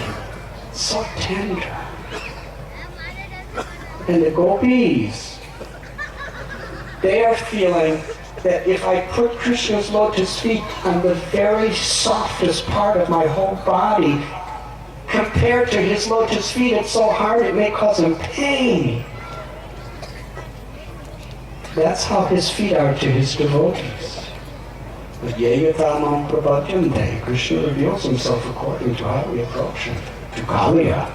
so tender. And the gopis, they are feeling that if I put Krishna's lotus feet on the very softest part of my whole body, compared to his lotus feet, it's so hard it may cause him pain. That's how his feet are to his devotees. But yeyatamam prabhadyante, Krishna reveals himself according to how we approach him. To Kaliya,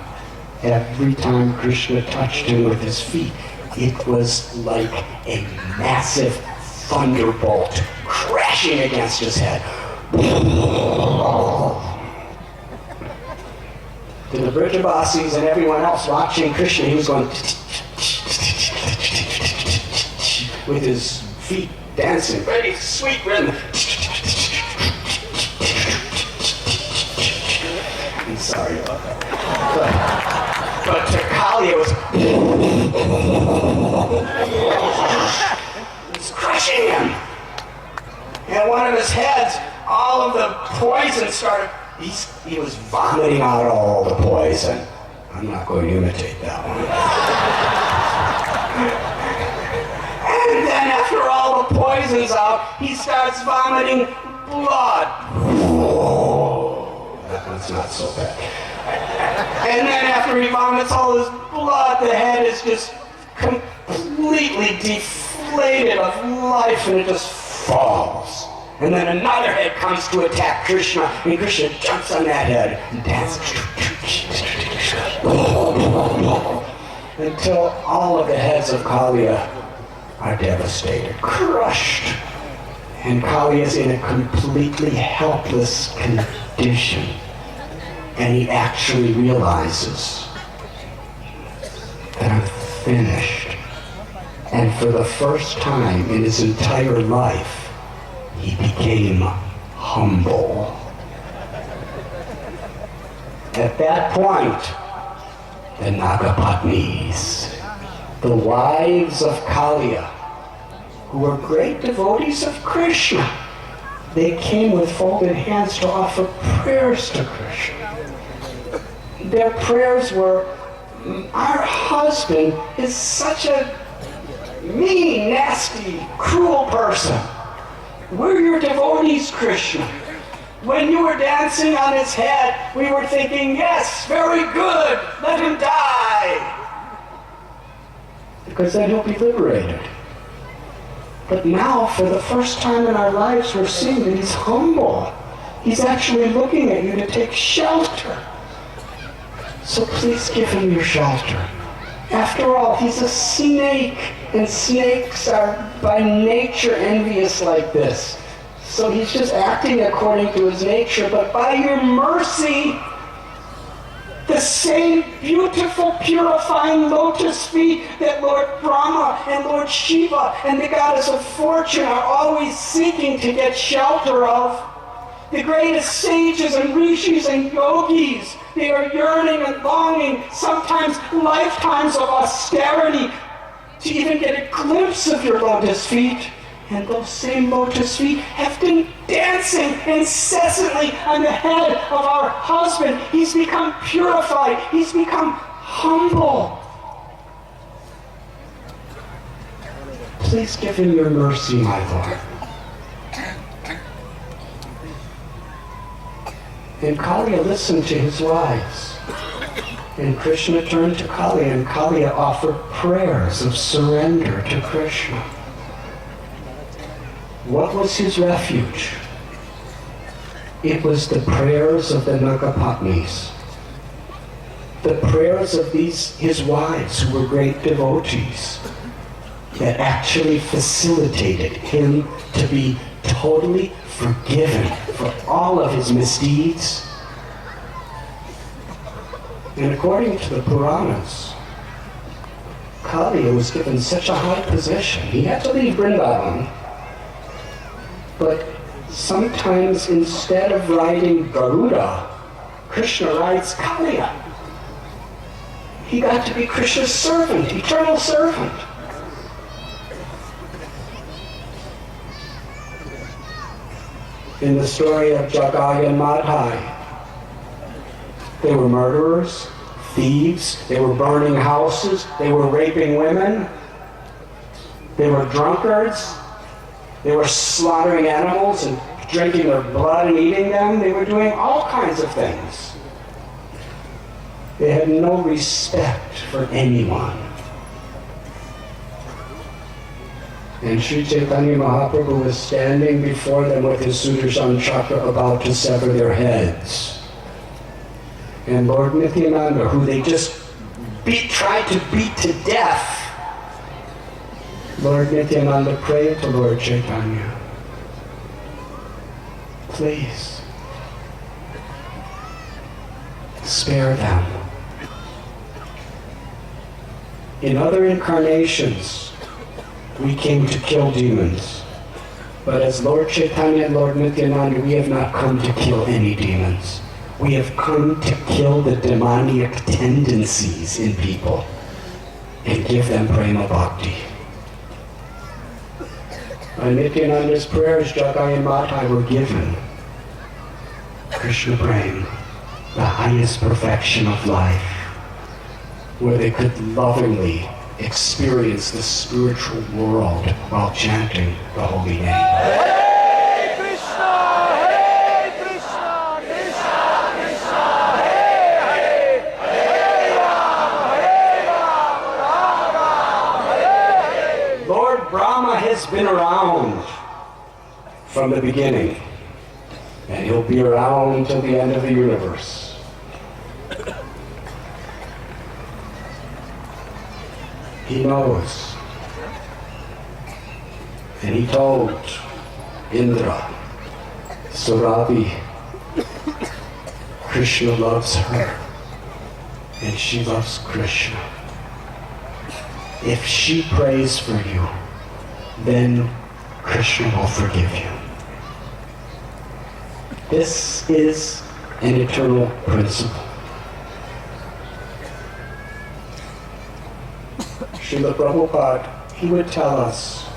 every time Krishna touched him with his feet, it was like a massive thunderbolt crashing against his head. To the Brajavasis and everyone else watching Krishna, he was going with his feet dancing, very sweet rhythm. I'm sorry about that. But to Kali it was crushing him. And one of his heads, all of the poison started, he was vomiting out all the poison. I'm not going to imitate that one. And then after all the poison's out, he starts vomiting blood. Whoa, that one's not so bad. And then after he vomits all his blood, the head is just completely deflated of life, and it just falls. And then another head comes to attack Krishna, and Krishna jumps on that head and dances. Until all of the heads of Kaliya are devastated, crushed. And Kali is in a completely helpless condition. And he actually realizes that I'm finished. And for the first time in his entire life, he became humble. At that point, the Nagapatnis, the wives of Kaliya, who were great devotees of Krishna, they came with folded hands to offer prayers to Krishna. Their prayers were, our husband is such a mean, nasty, cruel person. We're your devotees, Krishna. When you were dancing on his head, we were thinking, yes, very good, let him die. Because then he'll be liberated. But now, for the first time in our lives, we're seeing that he's humble. He's actually looking at you to take shelter. So please give him your shelter. After all, he's a snake, and snakes are by nature envious like this. So he's just acting according to his nature, but by your mercy, the same beautiful, purifying lotus feet that Lord Brahma and Lord Shiva and the goddess of fortune are always seeking to get shelter of. The greatest sages and rishis and yogis, they are yearning and longing, sometimes lifetimes of austerity, to even get a glimpse of your lotus feet. And those same lotus feet have been dancing incessantly on the head of our husband. He's become purified. He's become humble. Please give him your mercy, my Lord. And Kaliya listened to his wives. And Krishna turned to Kaliya, and Kaliya offered prayers of surrender to Krishna. What was his refuge? It was the prayers of the Nagapatnis. The prayers of his wives, who were great devotees, that actually facilitated him to be totally forgiven for all of his misdeeds. And according to the Puranas, Kaliya was given such a high position. He had to leave Vrindavan, but sometimes instead of riding Garuda, Krishna rides Kaliya. He got to be Krishna's servant, eternal servant. In the story of Jagai and Madhai, they were murderers, thieves, they were burning houses, they were raping women, they were drunkards, they were slaughtering animals and drinking their blood and eating them. They were doing all kinds of things. They had no respect for anyone. And Sri Chaitanya Mahaprabhu was standing before them with his Sudarshan Chakra about to sever their heads. And Lord Nityananda, who they just tried to beat to death, Lord Nityananda prayed to Lord Chaitanya, please, spare them. In other incarnations, we came to kill demons. But as Lord Chaitanya and Lord Nityananda, we have not come to kill any demons. We have come to kill the demoniac tendencies in people and give them prema bhakti. By Nityananda's prayers, Jagai and Madhai were given Krishna prema, the highest perfection of life, where they could lovingly experience the spiritual world while chanting the holy name. Hare Krishna, Krishna Krishna, Hare Hare, Hare Rama, Rama Rama, from the beginning, and he'll be around till the end of the universe. He knows. And he told Indra, Surabhi, Krishna loves her, and she loves Krishna. If she prays for you, then Krishna will forgive you. This is an eternal principle. Srila Prabhupada, he would tell us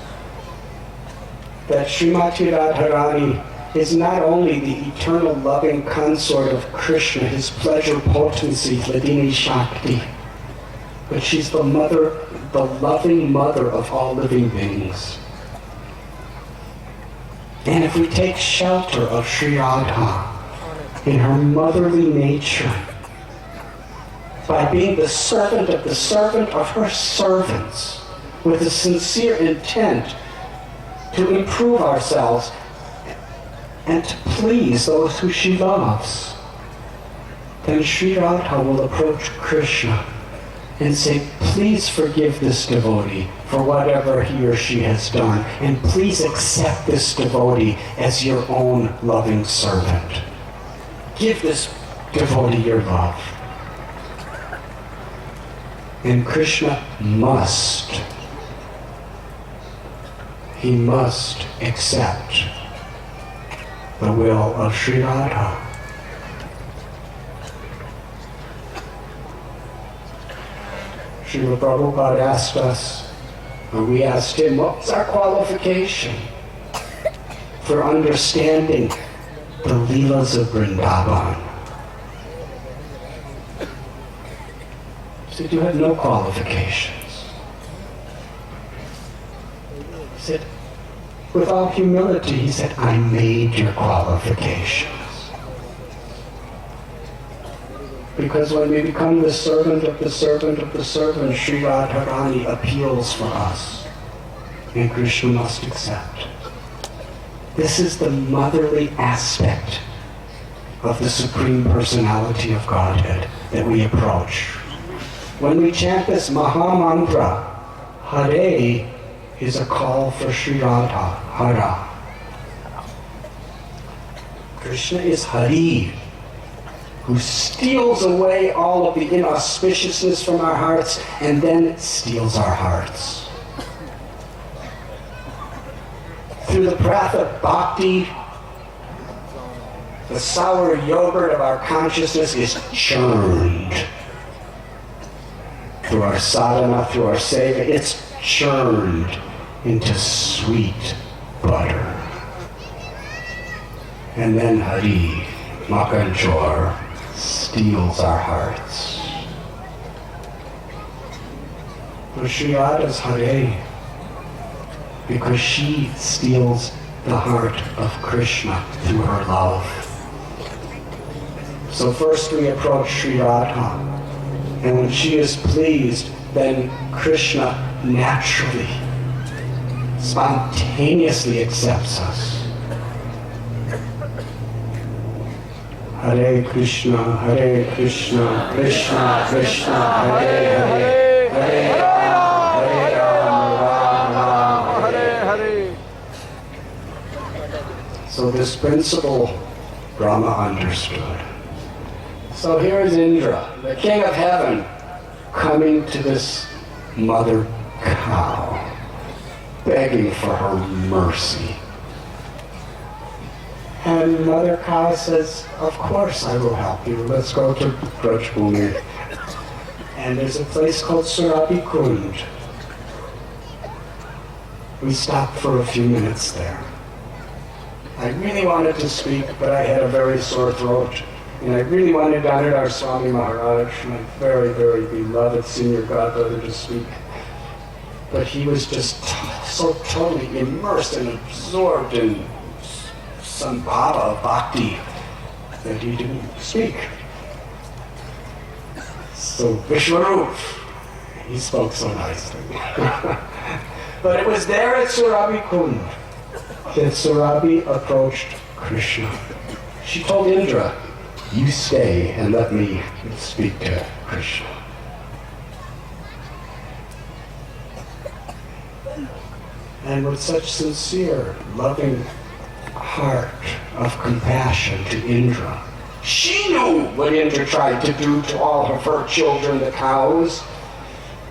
that Srimati Radharani is not only the eternal loving consort of Krishna, his pleasure potency, Hladini Shakti, but she's the mother, the loving mother of all living beings. And if we take shelter of Sri Radha in her motherly nature, by being the servant of her servants, with a sincere intent to improve ourselves and to please those who she loves, then Sri Radha will approach Krishna and say, please forgive this devotee for whatever he or she has done, and please accept this devotee as your own loving servant. Give this devotee your love. And Krishna must accept the will of Sri Radha. Srila Prabhupada asked us, and we asked him, what was our qualification for understanding the Leelas of Vrindavan? He said, you had no qualifications. He said, with all humility, he said, I made your qualifications. Because when we become the servant of the servant of the servant, Sri Radharani appeals for us, and Krishna must accept. This is the motherly aspect of the Supreme Personality of Godhead that we approach. When we chant this Maha Mantra, Hare is a call for Sri Radha, Hara. Krishna is Hari, who steals away all of the inauspiciousness from our hearts and then steals our hearts. Through the path of bhakti, the sour yogurt of our consciousness is churned. Through our sadhana, through our seva, it's churned into sweet butter. And then Hari, Makanchor, steals our hearts. But Sri Radha's Hare, because she steals the heart of Krishna through her love. So first we approach Sri Radha, and when she is pleased, then Krishna naturally, spontaneously accepts us. Hare Krishna, Krishna Krishna, Hare Hare, Hare Rama, Hare Hare. So this principle Brahma understood. So here is Indra, the king of heaven, coming to this mother cow, begging for her mercy. And Mother Cow says, of course I will help you. Let's go to Brajbhumi. And there's a place called Surabhi Kund. We stopped for a few minutes there. I really wanted to speak, but I had a very sore throat. And I really wanted Radhanatha Swami Maharaj, my very, very beloved senior godbrother, to speak. But he was just so totally immersed and absorbed in some bhava of bhakti that he didn't speak. So Vishwarup, he spoke so nicely. But it was there at Surabhi Kund that Surabhi approached Krishna. She told Indra, "You stay and let me speak to Krishna." And with such sincere, loving heart of compassion to Indra, she knew what Indra tried to do to all of her children, the cows.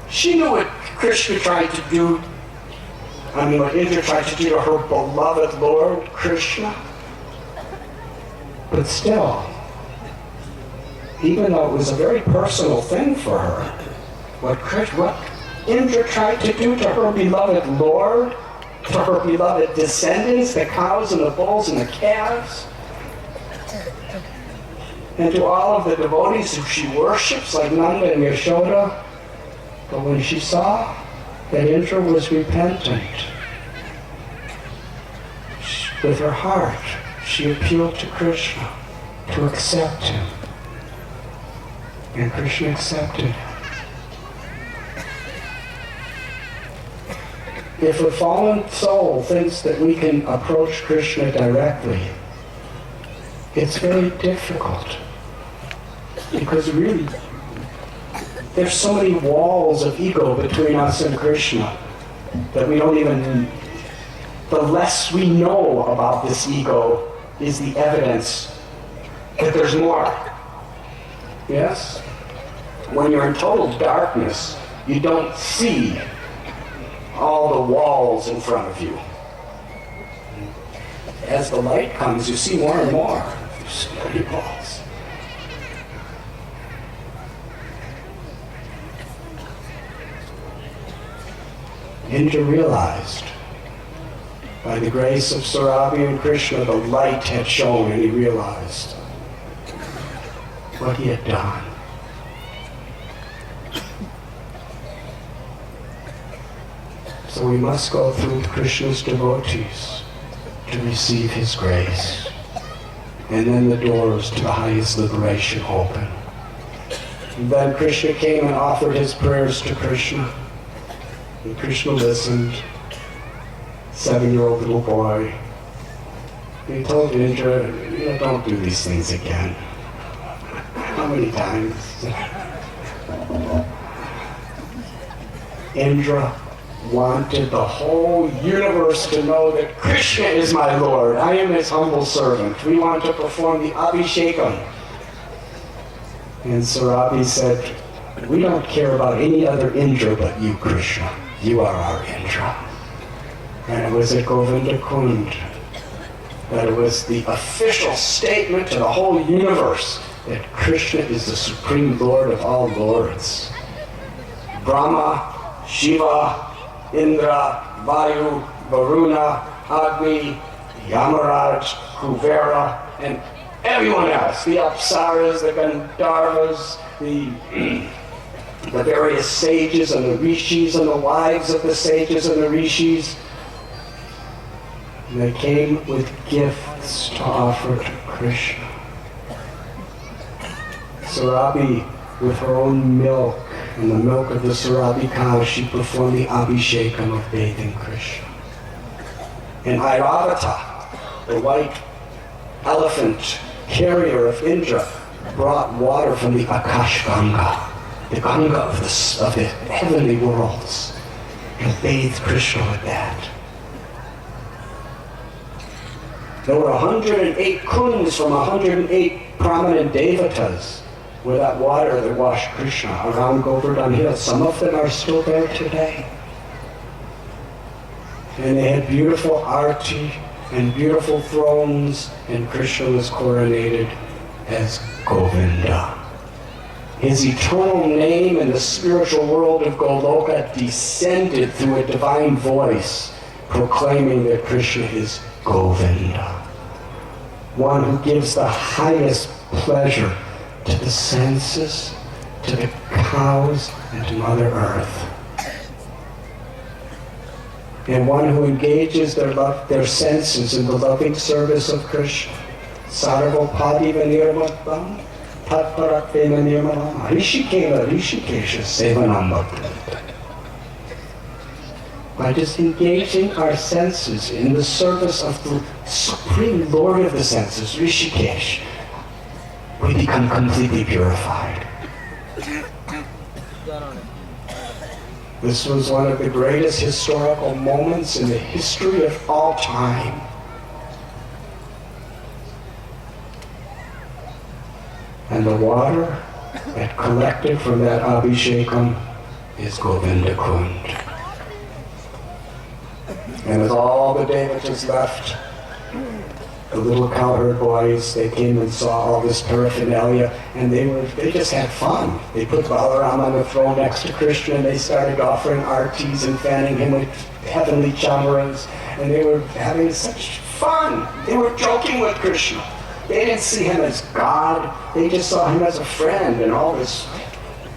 She knew what Krishna tried to do, what Indra tried to do to her beloved Lord, Krishna. But still, even though it was a very personal thing for her, what Indra tried to do to her beloved Lord, to her beloved descendants, the cows and the bulls and the calves, and to all of the devotees who she worships, like Nanda and Yashoda. But when she saw that Indra was repentant, with her heart, she appealed to Krishna to accept him. And Krishna accepted. If a fallen soul thinks that we can approach Krishna directly, it's very difficult. Because really, there's so many walls of ego between us and Krishna that we don't even... The less we know about this ego is the evidence that there's more. Yes? When you're in total darkness, you don't see all the walls in front of you. As the light comes, you see more and more. There's so many walls. Indra realized, by the grace of Surabhi and Krishna, the light had shone, and he realized what he had done. So we must go through Krishna's devotees to receive his grace. And then the doors to the highest liberation open. And then Krishna came and offered his prayers to Krishna. And Krishna listened. 7-year-old little boy. He told Indra, don't do these things again. How many times? Indra wanted the whole universe to know that Krishna is my Lord. I am his humble servant. We want to perform the Abhishekam. And Surabhi said, we don't care about any other Indra but you, Krishna. You are our Indra. And it was at Govinda Kund that it was the official statement to the whole universe that Krishna is the supreme Lord of all lords. Brahma, Shiva, Indra, Vayu, Varuna, Agni, Yamaraj, Kuvera, and everyone else, the Apsaras, the Gandharvas, the various sages and the rishis and the wives of the sages and the rishis. And they came with gifts to offer to Krishna. Surabhi, with her own milk and the milk of the Surabhi cow, she performed the Abhishekam of bathing Krishna. And Airavata, the white elephant carrier of Indra, brought water from the Akash Ganga, the Ganga of the heavenly worlds, and bathed Krishna with that. There were 108 kunds from 108 prominent devatas where that water that washed Krishna around Govardhan Hill. Some of them are still there today. And they had beautiful arti and beautiful thrones, and Krishna was coronated as Govinda. His eternal name in the spiritual world of Goloka descended through a divine voice proclaiming that Krishna is Govinda, one who gives the highest pleasure to the senses, to the cows, and to Mother Earth. And one who engages their senses in the loving service of Krishna. Sarvopadiva nirmatvam tatparakvena nirmalam rishikela rishikesha sevanam bhakti. by just engaging our senses in the service of the Supreme Lord of the senses, Rishikesh, we become completely purified. This was one of the greatest historical moments in the history of all time. And the water that collected from that Abhishekam is Govinda Kund. And as all the devotees left, the little cowherd boys, they came and saw all this paraphernalia, and they just had fun. They put Balaram on the throne next to Krishna, and they started offering artis and fanning him with heavenly chamaras, and they were having such fun. They were joking with Krishna. They didn't see him as God, they just saw him as a friend, and all this,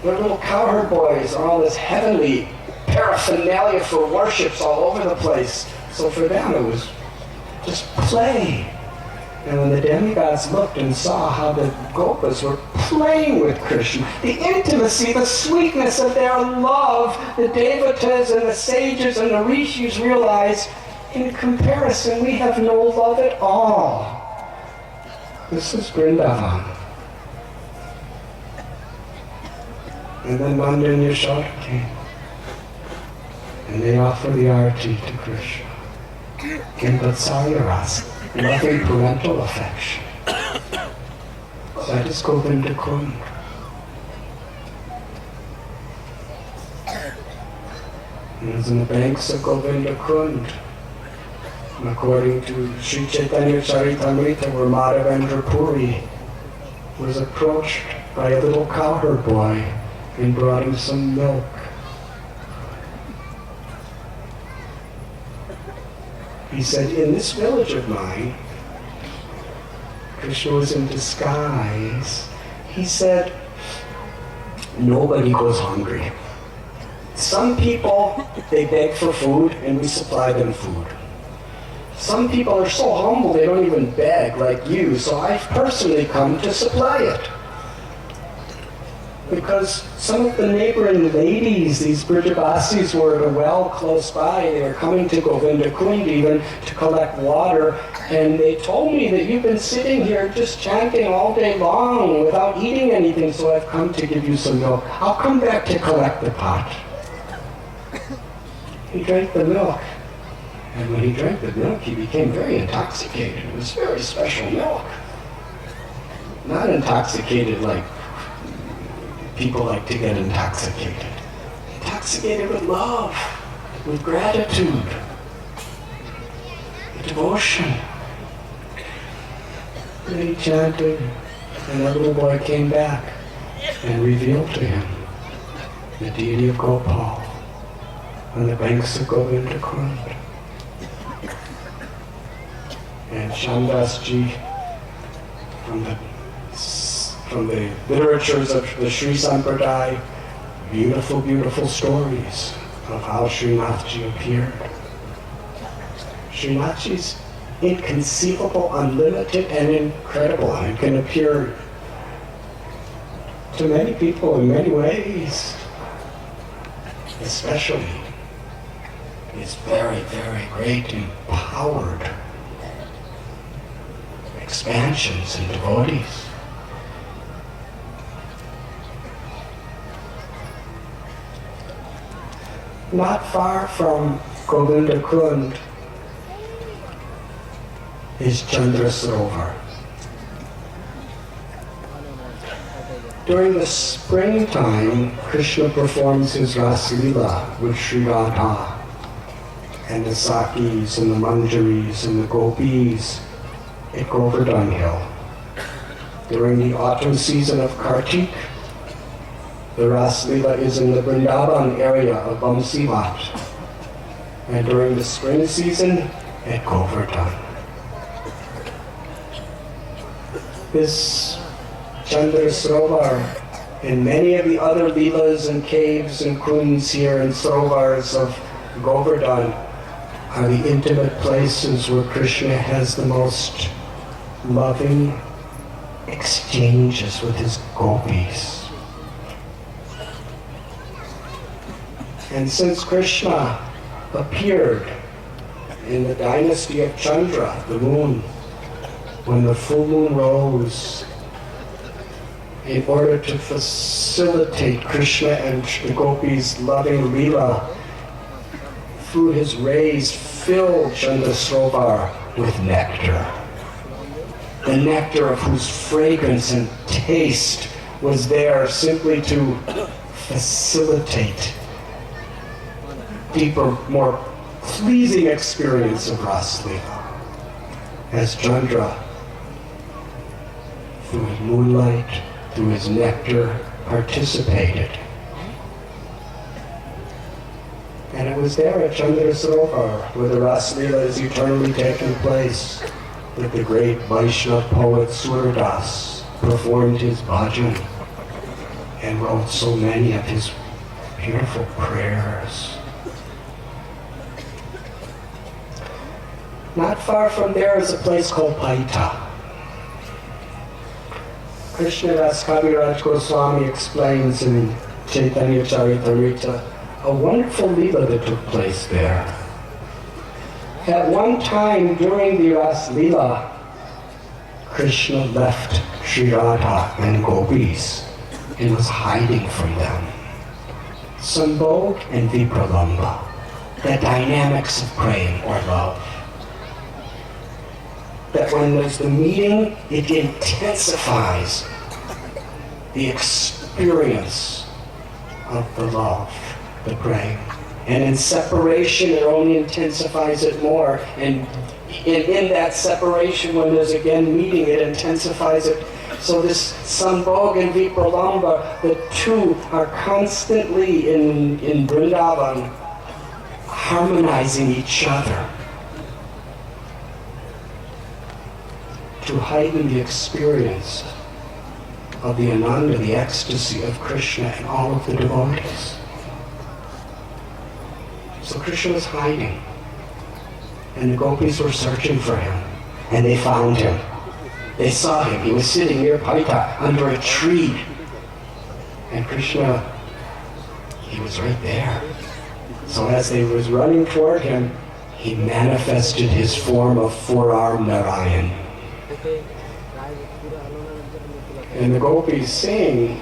their little cowherd boys, and all this heavenly paraphernalia for worships all over the place. So for them it was just play. And when the demigods looked and saw how the gopas were playing with Krishna, the intimacy, the sweetness of their love, the devatas and the sages and the rishis realized, in comparison, we have no love at all. This is Vrindavan. And then Mandir and Yashoda came. And they offered the arati to Krishna. In Vatsalya Rasa, loving parental affection. That is Govinda Kund. And it's in the banks of Govinda Kund, and according to Sri Chaitanya Charitamrita, where Madhavendra Puri was approached by a little cowherd boy and brought him some milk. He said, in this village of mine, Krishna was in disguise. He said, nobody goes hungry. Some people, they beg for food and we supply them food. Some people are so humble they don't even beg like you, so I've personally come to supply it. Because some of the neighboring ladies, these Brijavasis, were at a well close by. They were coming to Govinda Kund even to collect water, and they told me that you've been sitting here just chanting all day long without eating anything, so I've come to give you some milk. I'll come back to collect the pot. He drank the milk, and when he drank the milk, he became very intoxicated. It was very special milk. Not intoxicated like people like to get intoxicated. Intoxicated with love, with gratitude, with devotion. And he chanted, and that little boy came back and revealed to him the deity of Gopal on the banks of Govinda Kund. And Shandasji, from the literatures of the Sri Sampradaya, beautiful, beautiful stories of how Srinathji appeared. Srinathji's inconceivable, unlimited, and incredible. It can appear to many people in many ways. Especially, his very, very great, empowered expansions and devotees. Not far from Govinda Kund is Chandra Sarovar. During the springtime, Krishna performs his Ras Leela with Sri Radha and the Sakis and the Manjaris and the Gopis at Govardhan Hill. During the autumn season of Kartik, the Ras Leela is in the Vrindavan area of Bamsivat, and during the spring season at Govardhan. This Chandra Sarovar and many of the other Leelas and caves and kunds here and Sarovars of Govardhan are the intimate places where Krishna has the most loving exchanges with his gopis. And since Krishna appeared in the dynasty of Chandra, the moon, when the full moon rose, in order to facilitate Krishna and the gopis' loving Leela. Through his rays, filled Chandrasarovar with nectar. The nectar of whose fragrance and taste was there simply to facilitate deeper, more pleasing experience of Ras Leela. As Chandra, through his moonlight, through his nectar, participated. And it was there at Chandrasarovar where the Ras Leela is eternally taking place, that the great Vaishnava poet Surdas performed his bhajan and wrote so many of his beautiful prayers. Not far from there is a place called Paita. Krishnadas Kaviraj Goswami explains in Chaitanya Charitamrita a wonderful Leela that took place there. At one time during the Ras Leela, Krishna left Sri Radha and gopis and was hiding from them. Sambhog and Vipralamba, the dynamics of praying or love. That when there's the meeting, it intensifies the experience of the love, the praying. And in separation, it only intensifies it more. And in that separation, when there's again meeting, it intensifies it. So this Sambhog and Vipralamba, the two are constantly in Vrindavan harmonizing each other to heighten the experience of the ananda, the ecstasy of Krishna and all of the devotees. So Krishna was hiding, and the gopis were searching for him, and they found him. They saw him. He was sitting near Paita under a tree, and Krishna, he was right there. So as they was running toward him, he manifested his form of four-armed Narayan. And the gopis sing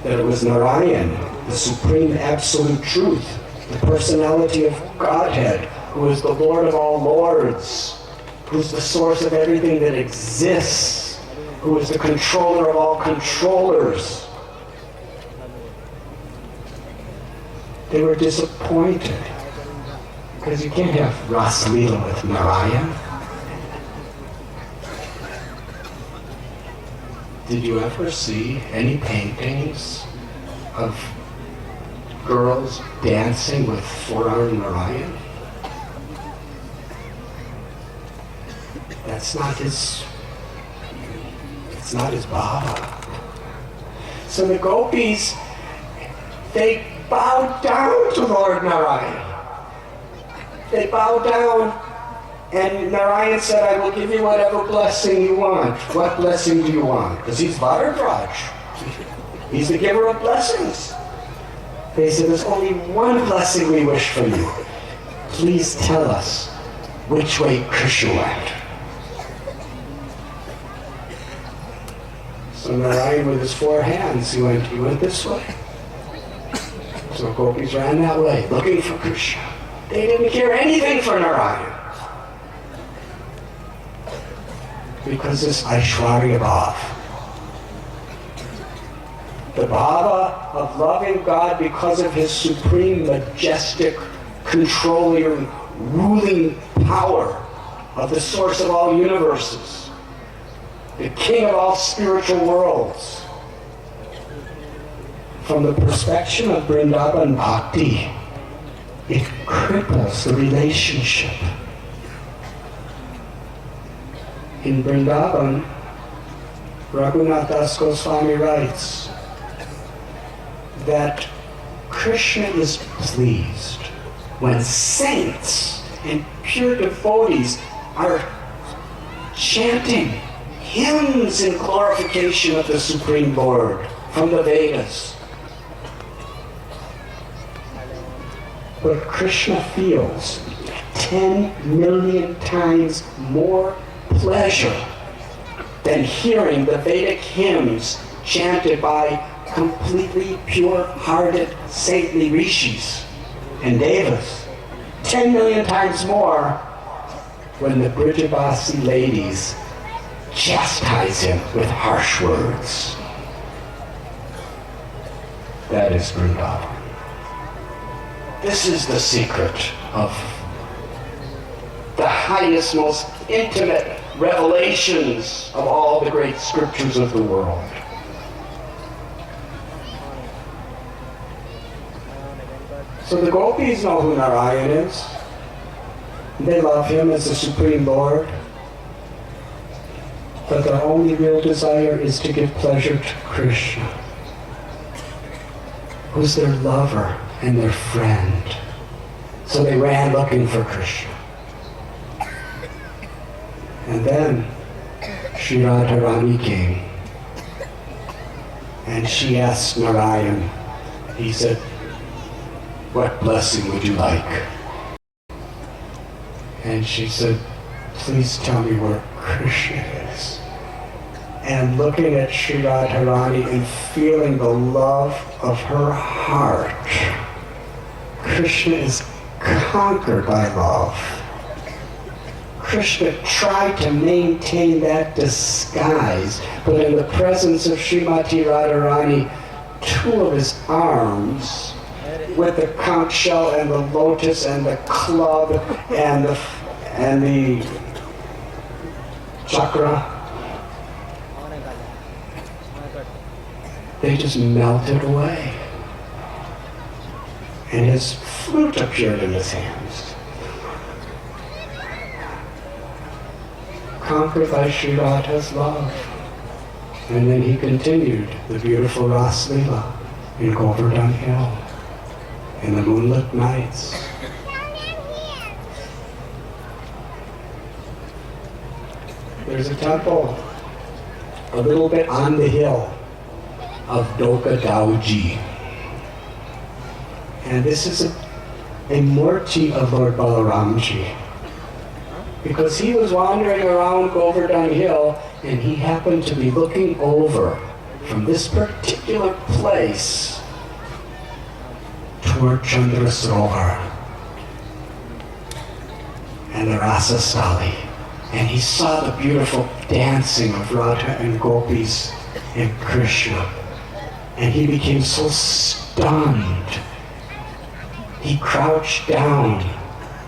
that it was Narayan, the supreme absolute truth, the personality of Godhead, who is the Lord of all lords, who's the source of everything that exists, who is the controller of all controllers. They were disappointed because you can't have Ras Leela with Narayan. Did you ever see any paintings of girls dancing with four-armed Narayan? It's not his bhava. So the gopis, they bowed down to Lord Narayan. They bowed down, and Narayan said, I will give you whatever blessing you want. What blessing do you want? Because he's Varadraj. He's the giver of blessings. They said, there's only one blessing we wish from you. Please tell us which way Krishna went. So Narayan, with his four hands, he went this way. So gopis ran that way, looking for Krishna. They didn't care anything for Narayan. Because this Aishwarya Bhav, the bhava of loving God because of his supreme, majestic, controlling, ruling power of the source of all universes, the king of all spiritual worlds. From the perspective of Vrindavan Bhakti, it cripples the relationship. In Vrindavan, Raghunath Das Goswami writes that Krishna is pleased when saints and pure devotees are chanting hymns in glorification of the Supreme Lord from the Vedas. But Krishna feels 10 million times more pleasure than hearing the Vedic hymns chanted by completely pure-hearted saintly rishis and devas. 10 million times more when the Brijavasi ladies chastise him with harsh words. That is Vrindavan. This is the secret of the highest, most intimate revelations of all the great scriptures of the world. So the gopis know who Narayan is. They love him as the Supreme Lord. But their only real desire is to give pleasure to Krishna, who's their lover and their friend. So they ran looking for Krishna. And then Sri Radharani came. And she asked Narayan, he said, "What blessing would you like?" And she said, "Please tell me where Krishna is." And looking at Sri Radharani and feeling the love of her heart, Krishna is conquered by love. Krishna tried to maintain that disguise, but in the presence of Srimati Radharani, two of his arms, with the conch shell and the lotus and the club and the chakra, they just melted away. And his flute appeared in his hands. Conquered by Sri Radha's love. And then he continued the beautiful Ras Leela in Govardhan Hill, in the moonlit nights. There's a temple a little bit on the hill of Doka Dauji. And this is a murti of Lord Balaramji. Because he was wandering around Govardhan Hill and he happened to be looking over from this particular place toward Chandra Sarovar and the Rasasthali. And he saw the beautiful dancing of Radha and Gopis and Krishna. And he became so stunned. He crouched down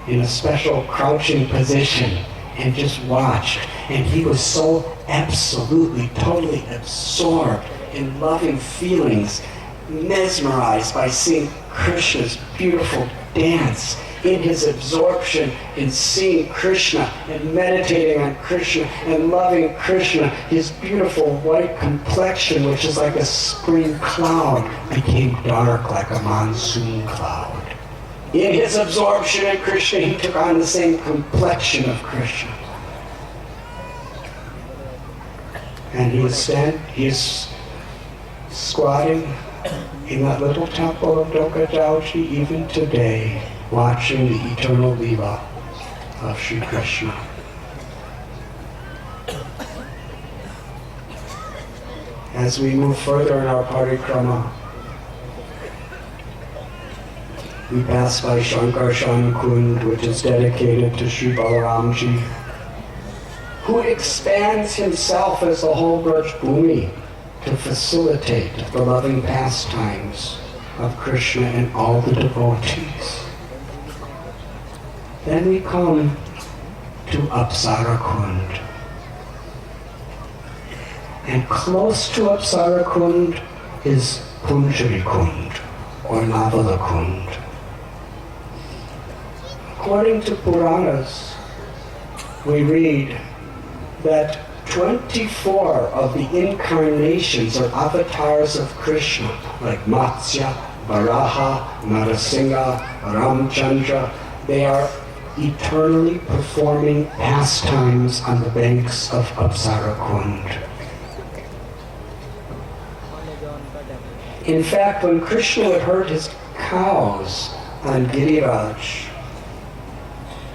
in a special crouching position and just watched. And he was so absolutely, totally absorbed in loving feelings, mesmerized by seeing Krishna's beautiful dance, in his absorption in seeing Krishna and meditating on Krishna and loving Krishna. His beautiful white complexion, which is like a spring cloud, became dark like a monsoon cloud. In his absorption in Krishna, he took on the same complexion of Krishna. And he is squatting in that little temple of Doka Dauji even today, watching the eternal Leela of Sri Krishna. As we move further in our parikrama, we pass by Shankarshan Kund, which is dedicated to Sri Balaramji, who expands himself as the whole Braj Bhumi to facilitate the loving pastimes of Krishna and all the devotees. Then we come to Apsara Kund. And close to Apsara Kund is Punjari Kund, or Navala Kund. According to Puranas, we read that 24 of the incarnations or avatars of Krishna, like Matsya, Varaha, Narasingha, Ramchandra, they are eternally performing pastimes on the banks of Apsara Kund. In fact, when Krishna would herd his cows on Giriraj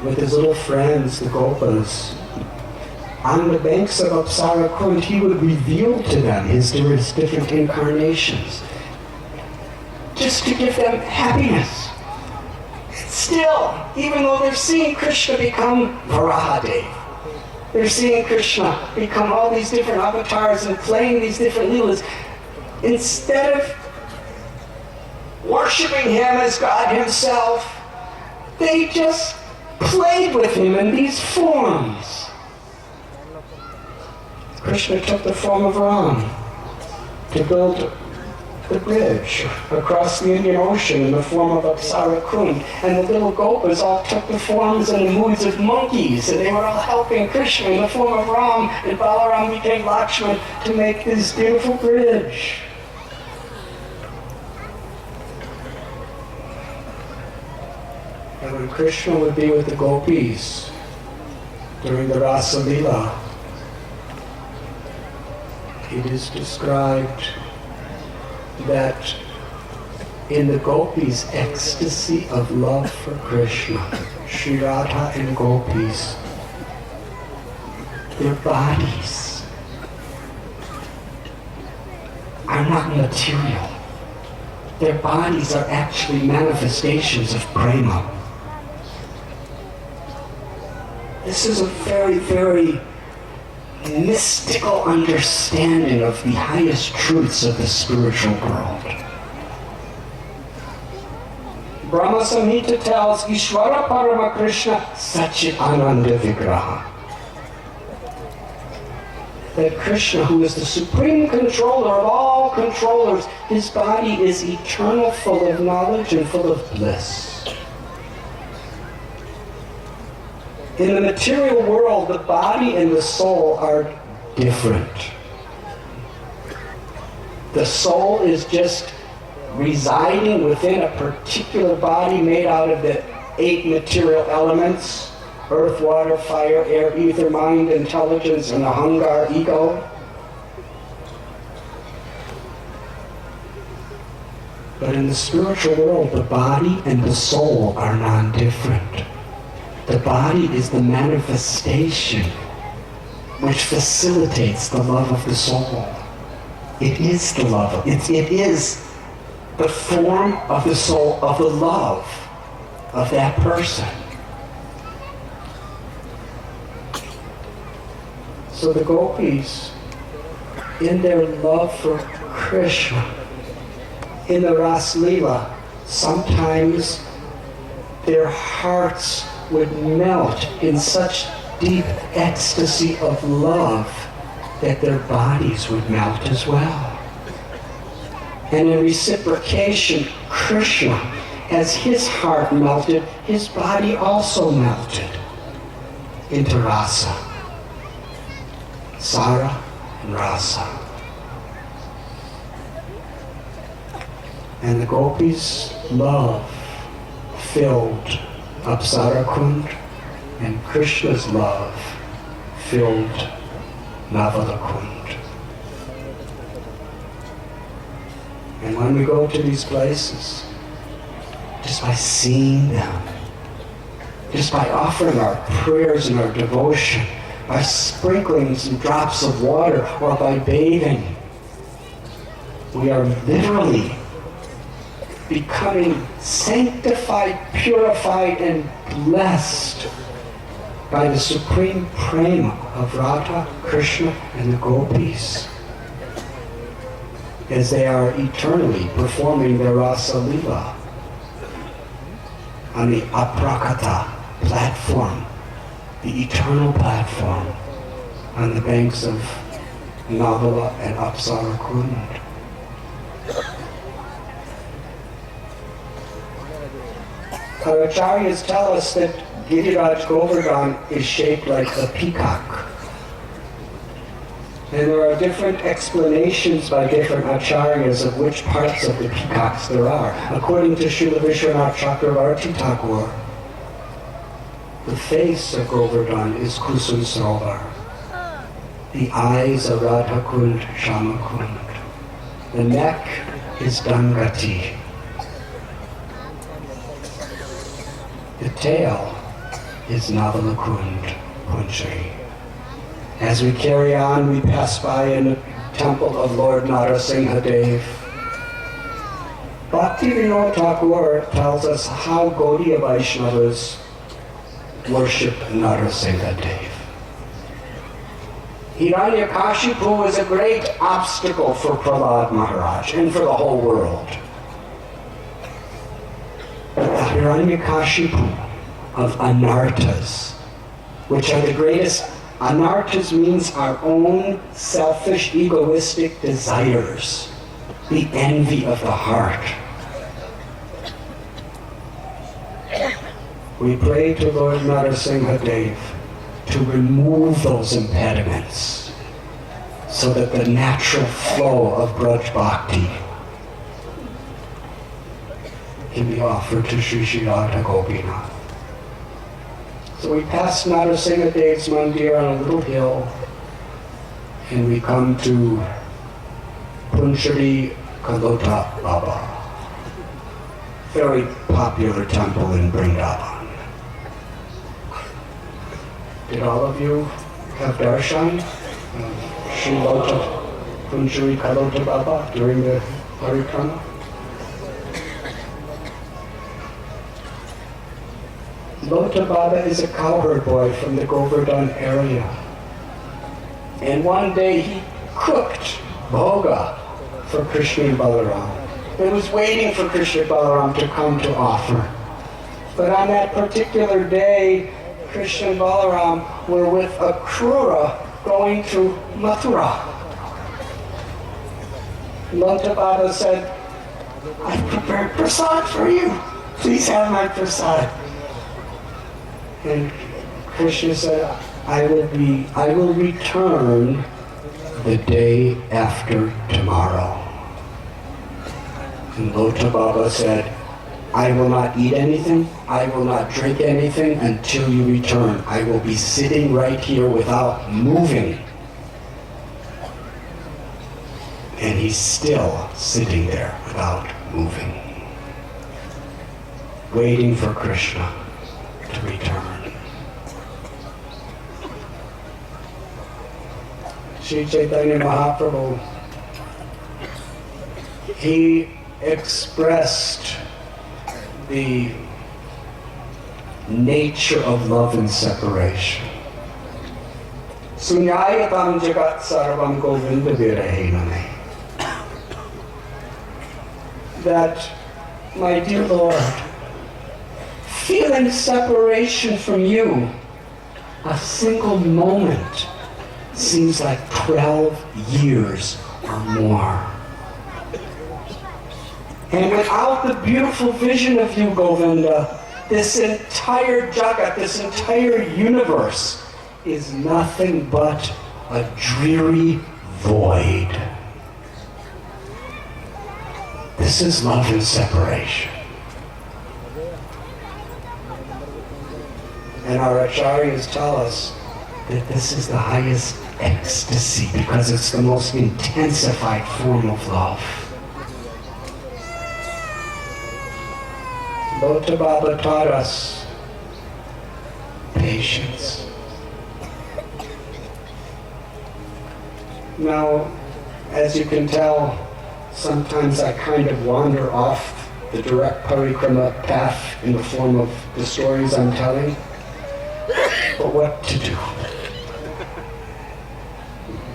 with his little friends, the Gopas. On the banks of Apsara Kund, he would reveal to them his different incarnations, just to give them happiness. Still, even though they're seeing Krishna become Varahadev, they're seeing Krishna become all these different avatars and playing these different leelas, instead of worshipping him as God himself, they just played with him in these forms. Krishna took the form of Ram to build the bridge across the Indian Ocean in the form of Apsara Kund, and the little Gopas all took the forms and the moods of monkeys, and they were all helping Krishna in the form of Ram, and Balaram became Lakshman to make this beautiful bridge. And when Krishna would be with the Gopis during the Rasa Leela, it is described that in the Gopis' ecstasy of love for Krishna, Sri Radha and Gopis, their bodies are not material. Their bodies are actually manifestations of prema. This is a very, very mystical understanding of the highest truths of the spiritual world. Brahma Samhita tells Ishvara Parama Krishna Sachit Ananda Vigraha, that Krishna, who is the supreme controller of all controllers, his body is eternal, full of knowledge and full of bliss. In the material world, the body and the soul are different. The soul is just residing within a particular body made out of the 8 material elements: earth, water, fire, air, ether, mind, intelligence, and ahangar, ego. But in the spiritual world, the body and the soul are non-different. The body is the manifestation which facilitates the love of the soul. It is the love. It is the form of the soul, of the love of that person. So the Gopis, in their love for Krishna, in the Ras Leela, sometimes their hearts would melt in such deep ecstasy of love that their bodies would melt as well. And in reciprocation, Krishna, as his heart melted, his body also melted into rasa, sara and rasa. And the Gopis' love filled Apsara Kund, and Krishna's love filled Navala Kund. And when we go to these places, just by seeing them, just by offering our prayers and our devotion, by sprinkling some drops of water or by bathing, we are literally becoming sanctified, purified, and blessed by the supreme prema of Radha, Krishna, and the Gopis, as they are eternally performing their Rasa Leela on the Aprakata platform, the eternal platform, on the banks of Navala and Apsara Kund. Our acharyas tell us that Giriraj Govardhan is shaped like a peacock. And there are different explanations by different acharyas of which parts of the peacocks there are. According to Srila Vishwanath Chakravarti Thakur, the face of Govardhan is Kusum Sarovar. The eyes are Radha Kund, Shama Kund. The neck is Dangati. The tail is Navalakund Punjari. As we carry on, we pass by in the temple of Lord Narasimhadev. Bhaktivinoda Thakur tells us how Gaudiya Vaishnavas worship Narasimhadev. Hiranyakashipu is a great obstacle for Prahlad Maharaj and for the whole world. But the Hiranyakashipu of Anarthas, which are the greatest, Anarthas means our own selfish, egoistic desires, the envy of the heart. We pray to Lord Narasimhadev to remove those impediments so that the natural flow of Braj Bhakti can be offered to Sri Sri Radha Gopinath. So we pass Narasimhadev's Mandir on a little hill and we come to Punjari Kalota Baba, very popular temple in Vrindavan. Did all of you have darshan Sri Lota Punjari Kalota Baba during the Parikrama? Lota Baba is a cowherd boy from the Govardhan area. And one day he cooked bhoga for Krishna and Balaram. He was waiting for Krishna and Balaram to come to offer. But on that particular day, Krishna and Balaram were with a Krura going to Mathura. Lota Baba said, "I've prepared prasad for you. Please have my prasad." And Krishna said, I will return the day after tomorrow. And Lota Baba said, I will not eat anything, I will not drink anything until you return. I will be sitting right here without moving. And he's still sitting there without moving, waiting for Krishna to return. Sri Chaitanya Mahaprabhu, he expressed the nature of love and separation. Sunyayatam jagat sarvam govinda virahemane. That, my dear Lord, feeling separation from you, a single moment seems like 12 years or more. And without the beautiful vision of you, Govinda, this entire jagat, this entire universe is nothing but a dreary void. This is love and separation. And our acharyas tell us that this is the highest ecstasy because it's the most intensified form of love. Lota Baba taught us patience. Now, as you can tell, sometimes I kind of wander off the direct parikrama path in the form of the stories I'm telling. But what to do?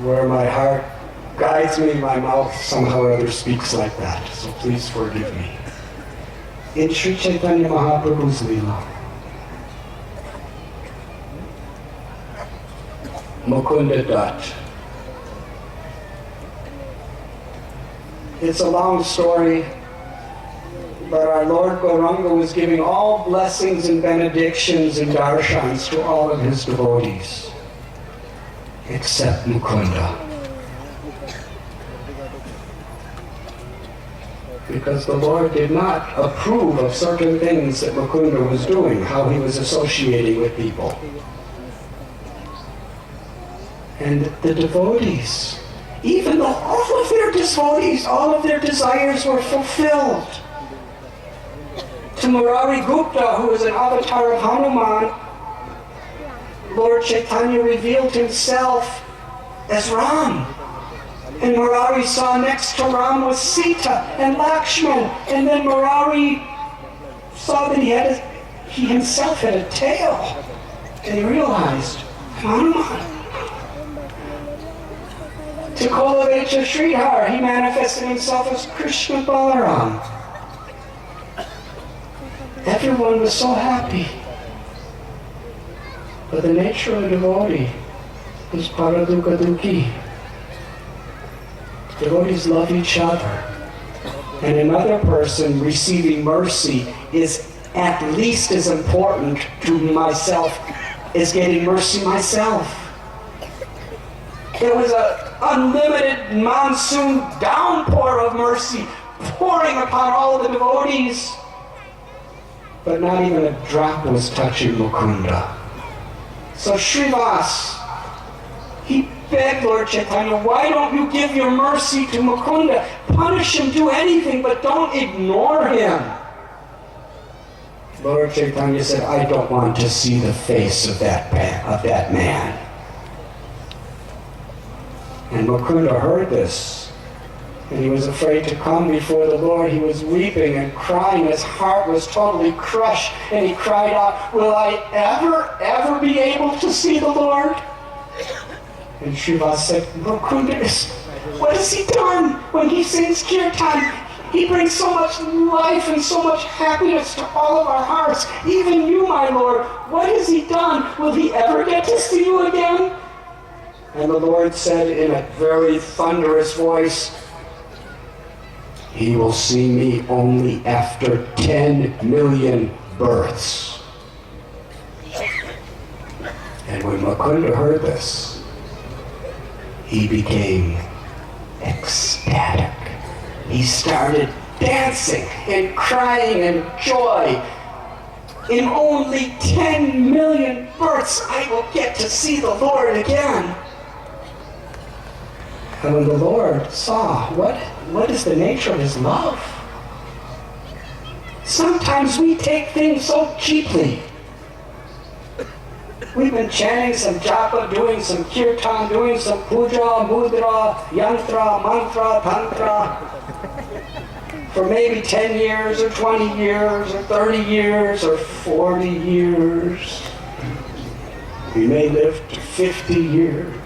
Where my heart guides me, my mouth somehow or other speaks like that. So please forgive me. In Sri Chaitanya Mahaprabhu's Leela, Mukunda Dutt. It's a long story, but our Lord Gauranga was giving all blessings and benedictions and darshans to all of his devotees, except Mukunda. Because the Lord did not approve of certain things that Mukunda was doing, how he was associating with people. And the devotees, even though all of their devotees, all of their desires were fulfilled, To Murari Gupta, who was an avatar of Hanuman, Lord Chaitanya revealed himself as Ram. And Murari saw next to Ram was Sita and Lakshman. And then Murari saw that he himself had a tail. And he realized, Hanuman. To Kolavecha Sridhar, he manifested himself as Krishna Balaram. Everyone was so happy. But the nature of a devotee is paradukkha dukhi. Devotees love each other. And another person receiving mercy is at least as important to myself as getting mercy myself. There was an unlimited monsoon downpour of mercy pouring upon all of the devotees. But not even a drop was touching Mukunda. So Srivas, he begged Lord Chaitanya, why don't you give your mercy to Mukunda? Punish him, do anything, but don't ignore him. Lord Chaitanya said, I don't want to see the face of that man. And Mukunda heard this, and he was afraid to come before the Lord. He was weeping and crying. His heart was totally crushed, and he cried out, will I ever be able to see the Lord? And Srivas said, Mukunda, what has he done? When he sings kirtan, he brings so much life and so much happiness to all of our hearts. Even you, my Lord, what has he done? Will he ever get to see you again? And the Lord said in a very thunderous voice, he will see me only after 10 million births. And when Mukunda heard this, he became ecstatic. He started dancing and crying in joy. In only 10 million births, I will get to see the Lord again. And when the Lord saw what is the nature of his love, sometimes we take things so cheaply. We've been chanting some japa, doing some kirtan, doing some puja, mudra, yantra, mantra, tantra for maybe 10 years or 20 years or 30 years or 40 years. We may live to 50 years.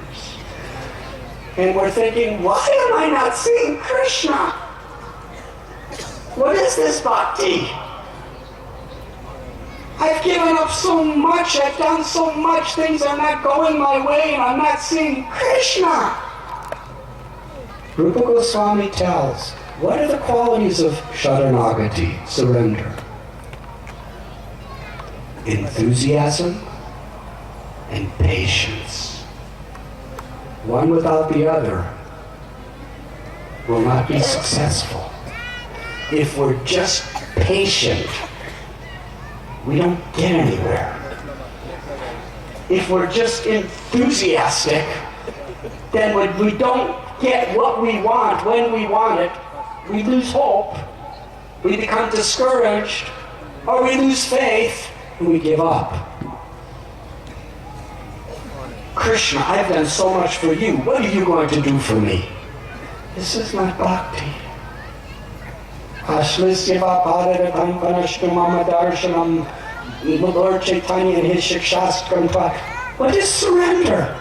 And we're thinking, why am I not seeing Krishna? What is this bhakti? I've given up so much, I've done so much, things are not going my way, and I'm not seeing Krishna. Rupa Goswami tells, what are the qualities of Sharanagati, surrender? Enthusiasm and patience. One without the other will not be successful. If we're just patient, we don't get anywhere. If we're just enthusiastic, then when we don't get what we want when we want it, we lose hope, we become discouraged, or we lose faith, and we give up. Krishna, I've done so much for you. What are you going to do for me? This is not bhakti. Lord Chaitanya in his Shikshastram taught, what is surrender?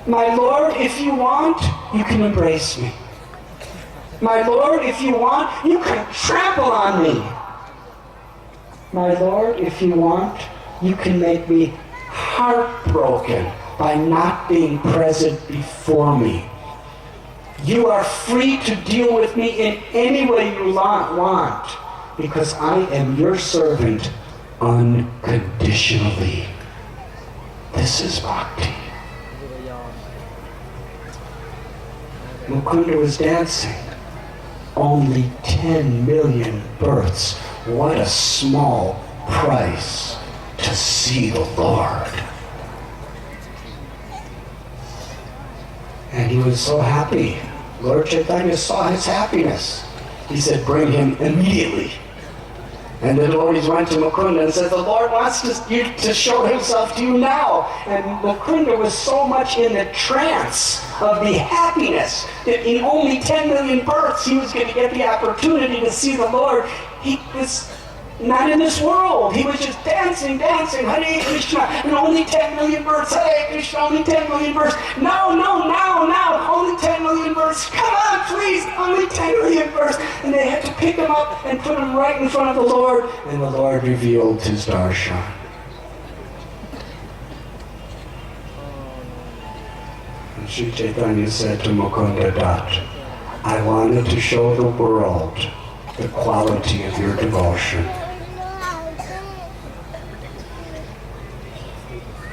My Lord, if you want, you can embrace me. My Lord, if you want, you can trample on me. My Lord, if you want, you can make me heartbroken by not being present before me. You are free to deal with me in any way you want, because I am your servant unconditionally. This is bhakti. Mukunda was dancing. Only 10 million births. What a small price to see the Lord. And he was so happy. Lord Chaitanya saw his happiness. He said, bring him immediately. And the devotees went to Mukunda and said, the Lord wants to show himself to you now. And Mukunda was so much in the trance of the happiness that in only 10 million births he was going to get the opportunity to see the Lord. He was not in this world. He was just dancing, Hare Krishna, and only 10 million births, Hare Krishna, only 10 million births. No, now, only 10 million births. Come on, please, only 10 million births. And they had to pick him up and put him right in front of the Lord, and the Lord revealed his darshan. And Sri Chaitanya said to Mukunda Dutt, I wanted to show the world the quality of your devotion.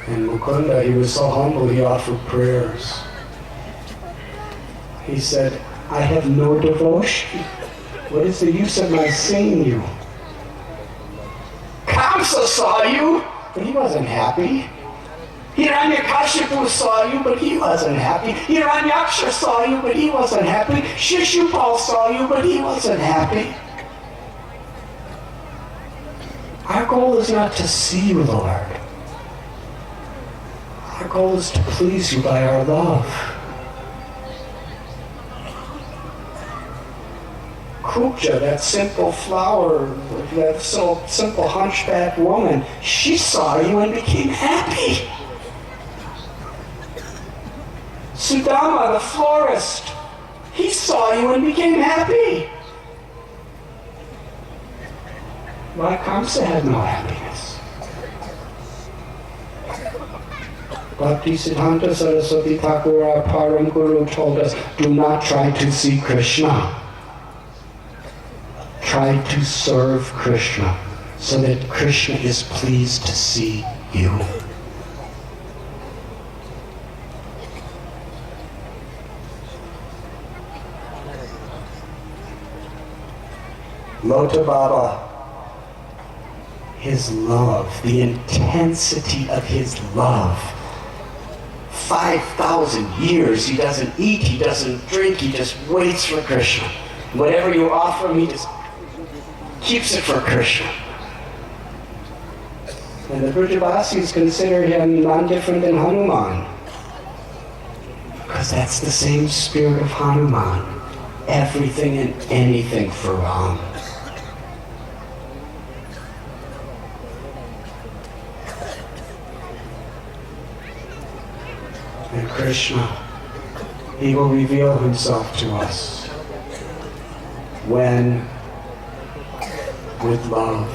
And Mukunda, he was so humble, he offered prayers. He said, I have no devotion. What is the use of my seeing you? Kamsa saw you, but he wasn't happy. Hiranyakashipu saw you, but he wasn't happy. Hiranyaksha saw you, but he wasn't happy. Shishupal saw you, but he wasn't happy. Our goal is not to see you, Lord. Our goal is to please you by our love. Kupja, that simple flower, that so simple hunchback woman, she saw you and became happy. Sudama, the florist, he saw you and became happy. Why Kamsa had no happiness? Bhaktisiddhanta Saraswati Thakur, our Param Guru, told us, do not try to see Krishna. Try to serve Krishna so that Krishna is pleased to see you. Lota Baba, his love, the intensity of his love. 5,000 years, he doesn't eat, he doesn't drink, he just waits for Krishna. Whatever you offer him, he just keeps it for Krishna. And the Brajavasis consider him none different than Hanuman. Because that's the same spirit of Hanuman. Everything and anything for Ram. And Krishna, he will reveal himself to us when, with love,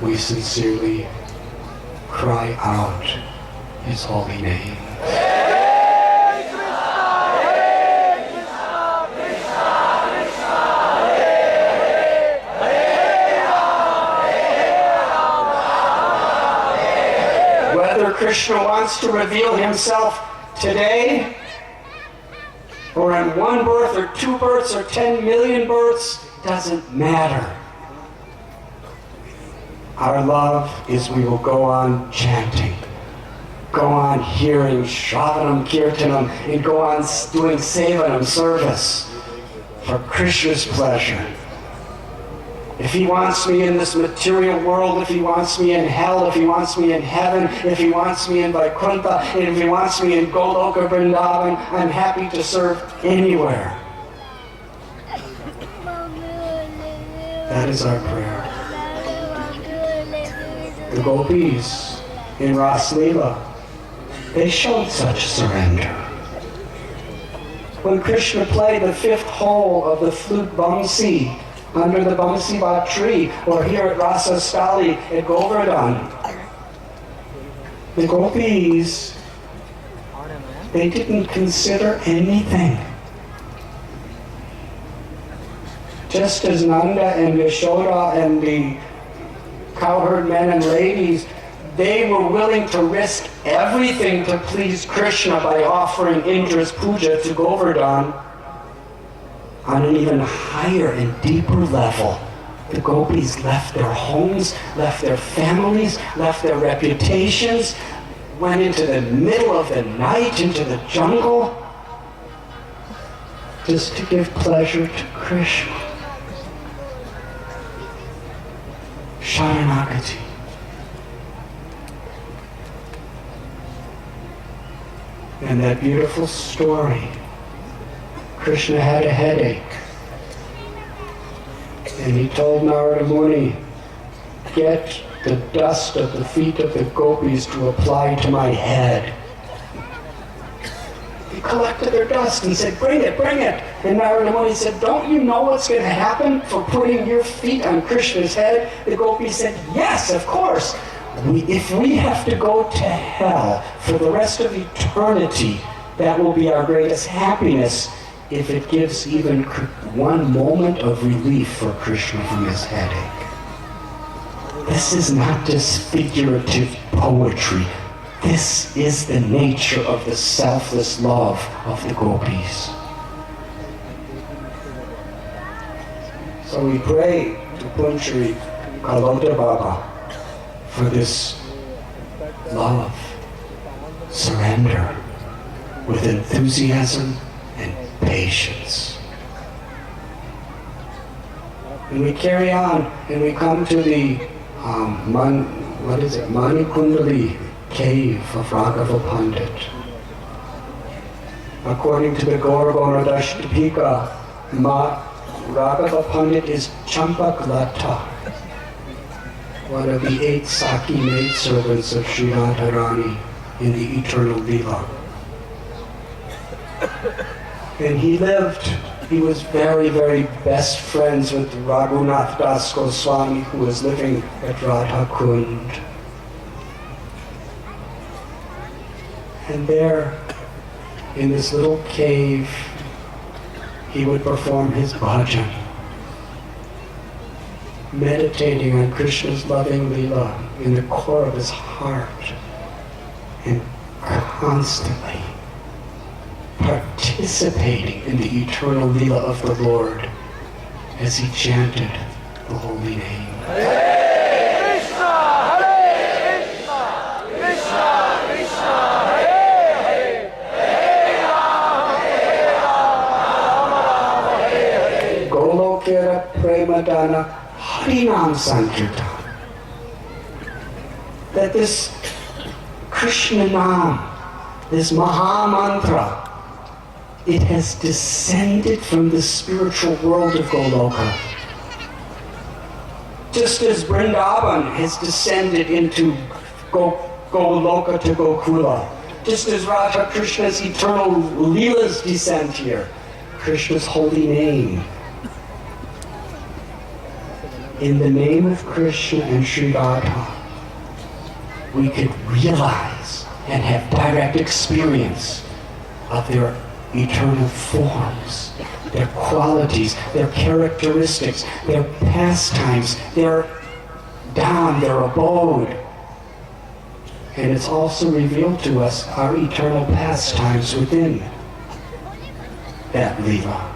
we sincerely cry out his holy name. Krishna wants to reveal himself today, or in one birth, or 2 births, or 10 million births, doesn't matter. Our love is we will go on chanting, go on hearing Shravanam Kirtanam, and go on doing Sevanam service for Krishna's pleasure. If he wants me in this material world, if he wants me in hell, if he wants me in heaven, if he wants me in Vaikuntha, and if he wants me in Goloka Vrindavan, I'm happy to serve anywhere. That is our prayer. The gopis in Ras Leela, they showed such surrender. When Krishna played the 5th hole of the flute Bamsi, under the Bamsivat tree, or here at Rasastali at Govardhan, the gopis, they didn't consider anything. Just as Nanda and Yashoda and the cowherd men and ladies, they were willing to risk everything to please Krishna by offering Indra's puja to Govardhan. On an even higher and deeper level, the gopis left their homes, left their families, left their reputations, went into the middle of the night, into the jungle, just to give pleasure to Krishna. Sharanagati. And that beautiful story, Krishna had a headache. And he told Narada Muni, get the dust of the feet of the gopis to apply to my head. He collected their dust and said, bring it, bring it. And Narada Muni said, don't you know what's going to happen for putting your feet on Krishna's head? The gopis said, yes, of course. If we have to go to hell for the rest of eternity, that will be our greatest happiness if it gives even one moment of relief for Krishna from his headache. This is not just figurative poetry. This is the nature of the selfless love of the gopis. So we pray to Punchari Kalota Baba for this love, surrender with enthusiasm and patience. And we carry on and we come to the Manikundali cave of Raghava Pandit. According to the Gauragonadashtapika, Raghava Pandit is Champaklata, one of the 8 Saki maidservants of Sri Radharani in the eternal Leela. And he was very, very best friends with Raghunath Das Goswami, who was living at Radha Kund. And there, in this little cave, he would perform his bhajan, meditating on Krishna's loving Leela in the core of his heart, and constantly participating in the eternal Leela of the Lord as he chanted the holy name. Hare Krishna, Hare Krishna, Krishna Krishna, Hare Hare, Hare Rama, Rama Rama, Hare Hare. Golokera Premadana Harinam Sankirtan. That this Krishna Nam, this Maha Mantra, it has descended from the spiritual world of Goloka. Just as Vrindavan has descended into Goloka to Gokula, just as Radha Krishna's eternal Leelas descend here, Krishna's holy name. In the name of Krishna and Sri Radha, we could realize and have direct experience of their eternal forms, their qualities, their characteristics, their pastimes, their dham, their abode. And it's also revealed to us our eternal pastimes within that Leela.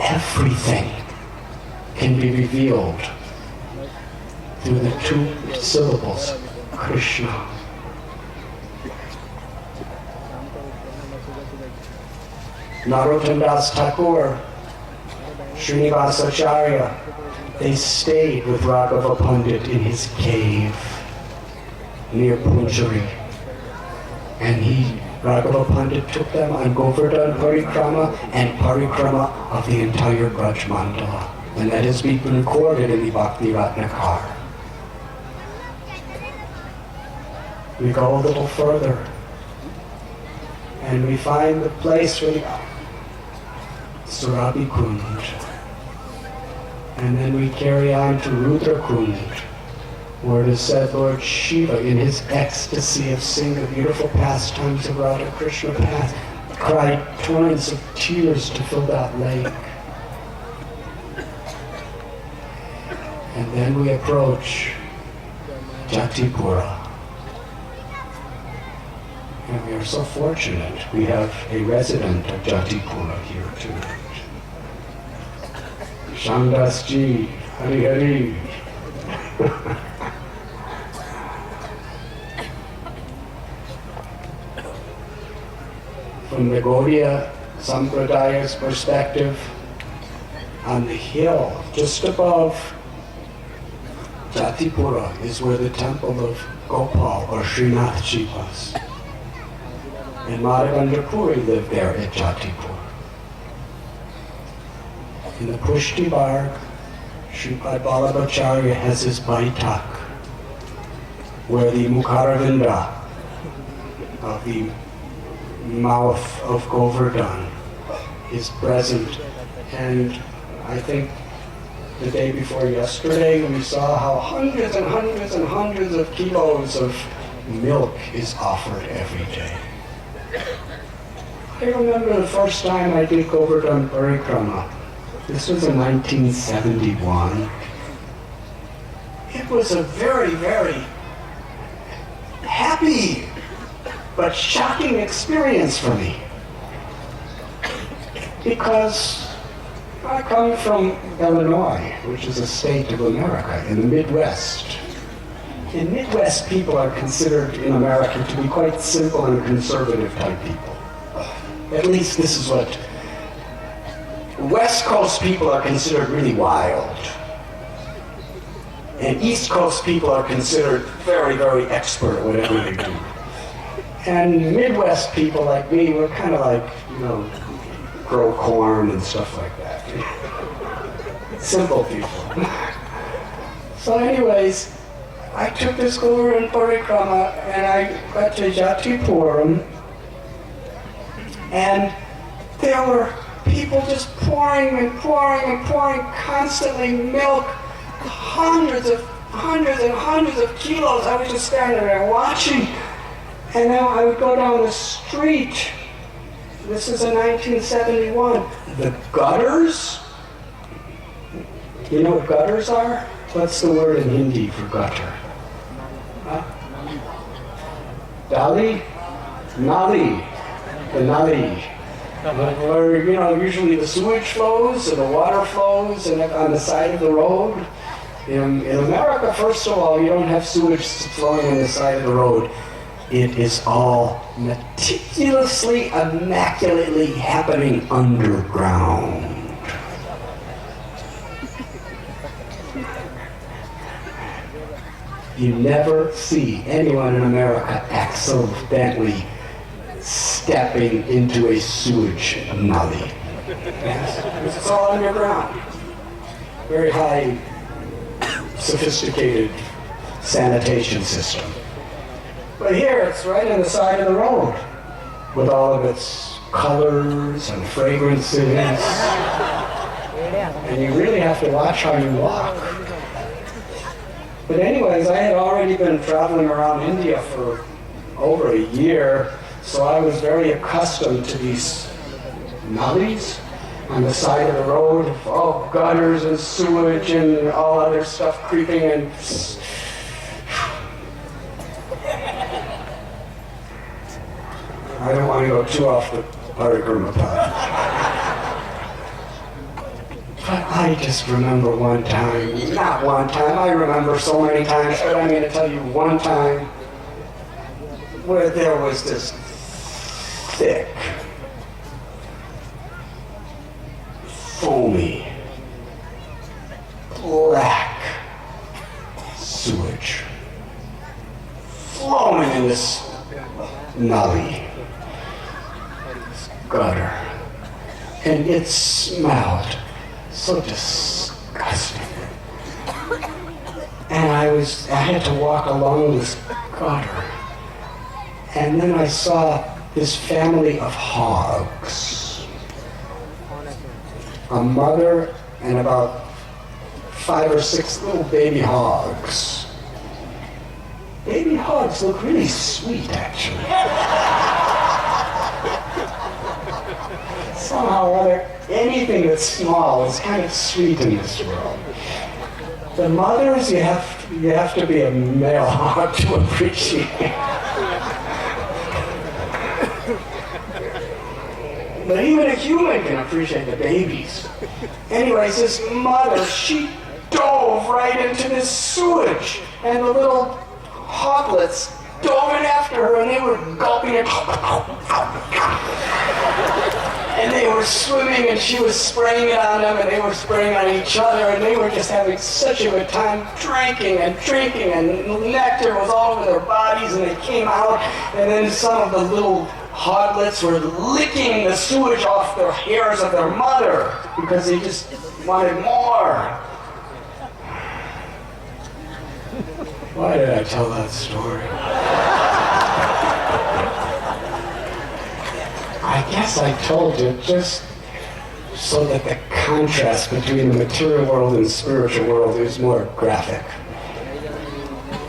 Everything can be revealed through the 2 syllables, Krishna. Narottam Das Thakur, Srinivasacharya, they stayed with Raghava Pandit in his cave near Punjari. And Raghava Pandit took them on Govardhan Parikrama and Parikrama of the entire Braj Mandala. And that has been recorded in the Bhakti Ratnakar. We go a little further and we find the place where the Surabi Kund. And then we carry on to Rudra Kund, where it is said Lord Shiva, in his ecstasy of singing the beautiful pastimes of Radha Krishna cried torrents of tears to fill that lake. And then we approach Jatipura. And we are so fortunate we have a resident of Jatipura here tonight. Shandas Ji, Hari Hari. From the Gaudiya Sampradaya's perspective, on the hill just above Jatipura is where the temple of Gopal or Srinath Ji was. And Madhavendra Puri lived there at Jatipur. In the Pushti Barg, Sripad Vallabhacharya has his Baitak, where the Mukharavinda of the mouth of Govardhan is present. And I think the day before yesterday we saw how hundreds and hundreds and hundreds of kilos of milk is offered every day. I remember the first time I did Govardhan Parikrama. This was in 1971. It was a very, very happy but shocking experience for me. Because I come from Illinois, which is a state of America in the Midwest. And Midwest people are considered in America to be quite simple and conservative type people. At least this is what West Coast people are considered really wild. And East Coast people are considered very, very expert at whatever they do. And Midwest people like me, we're kind of like, grow corn and stuff like that. Simple people. So anyways, I took this Govardhan Parikrama and I got to Jatipuram, and there were people just pouring and pouring and pouring constantly milk, hundreds and hundreds of kilos. I was just standing there watching, and now I would go down the street. This is in 1971. The gutters, you know what gutters are? What's the word in Hindi for gutter? Huh? Dali? Nali. The nali. Where, usually the sewage flows and the water flows and on the side of the road. In America, first of all, you don't have sewage flowing on the side of the road. It is all meticulously, immaculately happening underground. You never see anyone in America accidentally stepping into a sewage nully. Yes? It's all underground. Very high, sophisticated sanitation system. But here it's right on the side of the road with all of its colors and fragrances. And you really have to watch how you walk. But anyways, I had already been traveling around India for over a year, so I was very accustomed to these nullies on the side of the road, all gutters and sewage and all other stuff creeping in. I don't want to go too off the Parikrama path. But I just remember one time, not one time, I remember so many times, but I'm going to tell you one time where there was this thick, foamy, black sewage flowing in this nully, this gutter, and it smelled so disgusting. And I had to walk along this gutter, and then I saw this family of hogs. A mother and about 5 or 6 little baby hogs. Baby hogs look really sweet, actually. Somehow or other, anything that's small is kind of sweet in this world. The mothers, you have to be a male hog to appreciate. But even a human can appreciate the babies. Anyways, this mother, she dove right into this sewage, and the little hoglets dove in after her, and they were gulping it. And they were swimming and she was spraying it on them and they were spraying on each other and they were just having such a good time drinking and nectar was all over their bodies and they came out and then some of the little hoglets were licking the sewage off their hairs of their mother because they just wanted more. Why did I tell that story? I guess I told it just so that the contrast between the material world and the spiritual world is more graphic.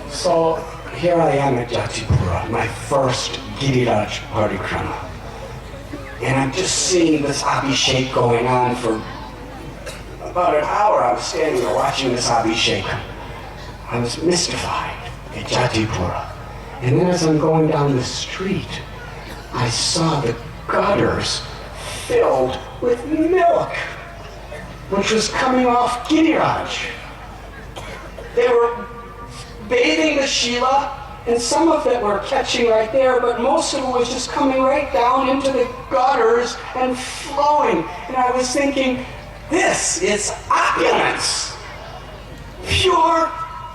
So here I am at Jatipura, my first Giriraj Parikrama. And I'm just seeing this Abhishek going on for about an hour. I was standing there watching this Abhishek. I was mystified at Jatipura. And then as I'm going down the street, I saw the gutters filled with milk, which was coming off Giriraj. They were bathing the Shila, and some of it were catching right there, but most of it was just coming right down into the gutters and flowing. And I was thinking, this is opulence. Pure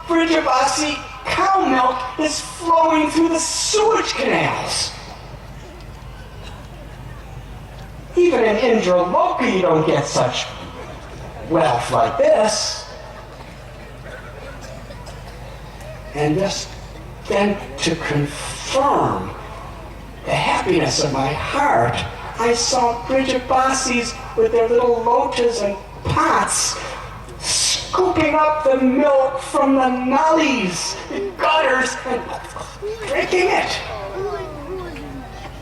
Vrindavasi cow milk is flowing through the sewage canals. Even in Indraloka you don't get such wealth like this. And just then to confirm the happiness of my heart, I saw Vrijabasis with their little lotas and pots scooping up the milk from the nalis, the gutters, and drinking it.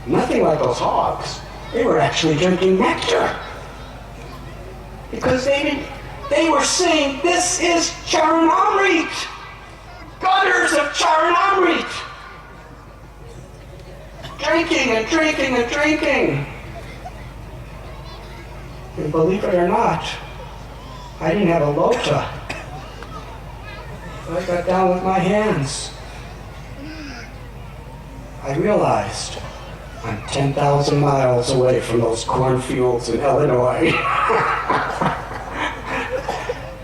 Nothing like those hogs. They were actually drinking nectar. Because they were saying, this is Charanamrit. Gutters of Charanamrit. Drinking and drinking and drinking. And believe it or not, I didn't have a lota. I got down with my hands. I realized I'm 10,000 miles away from those cornfields in Illinois.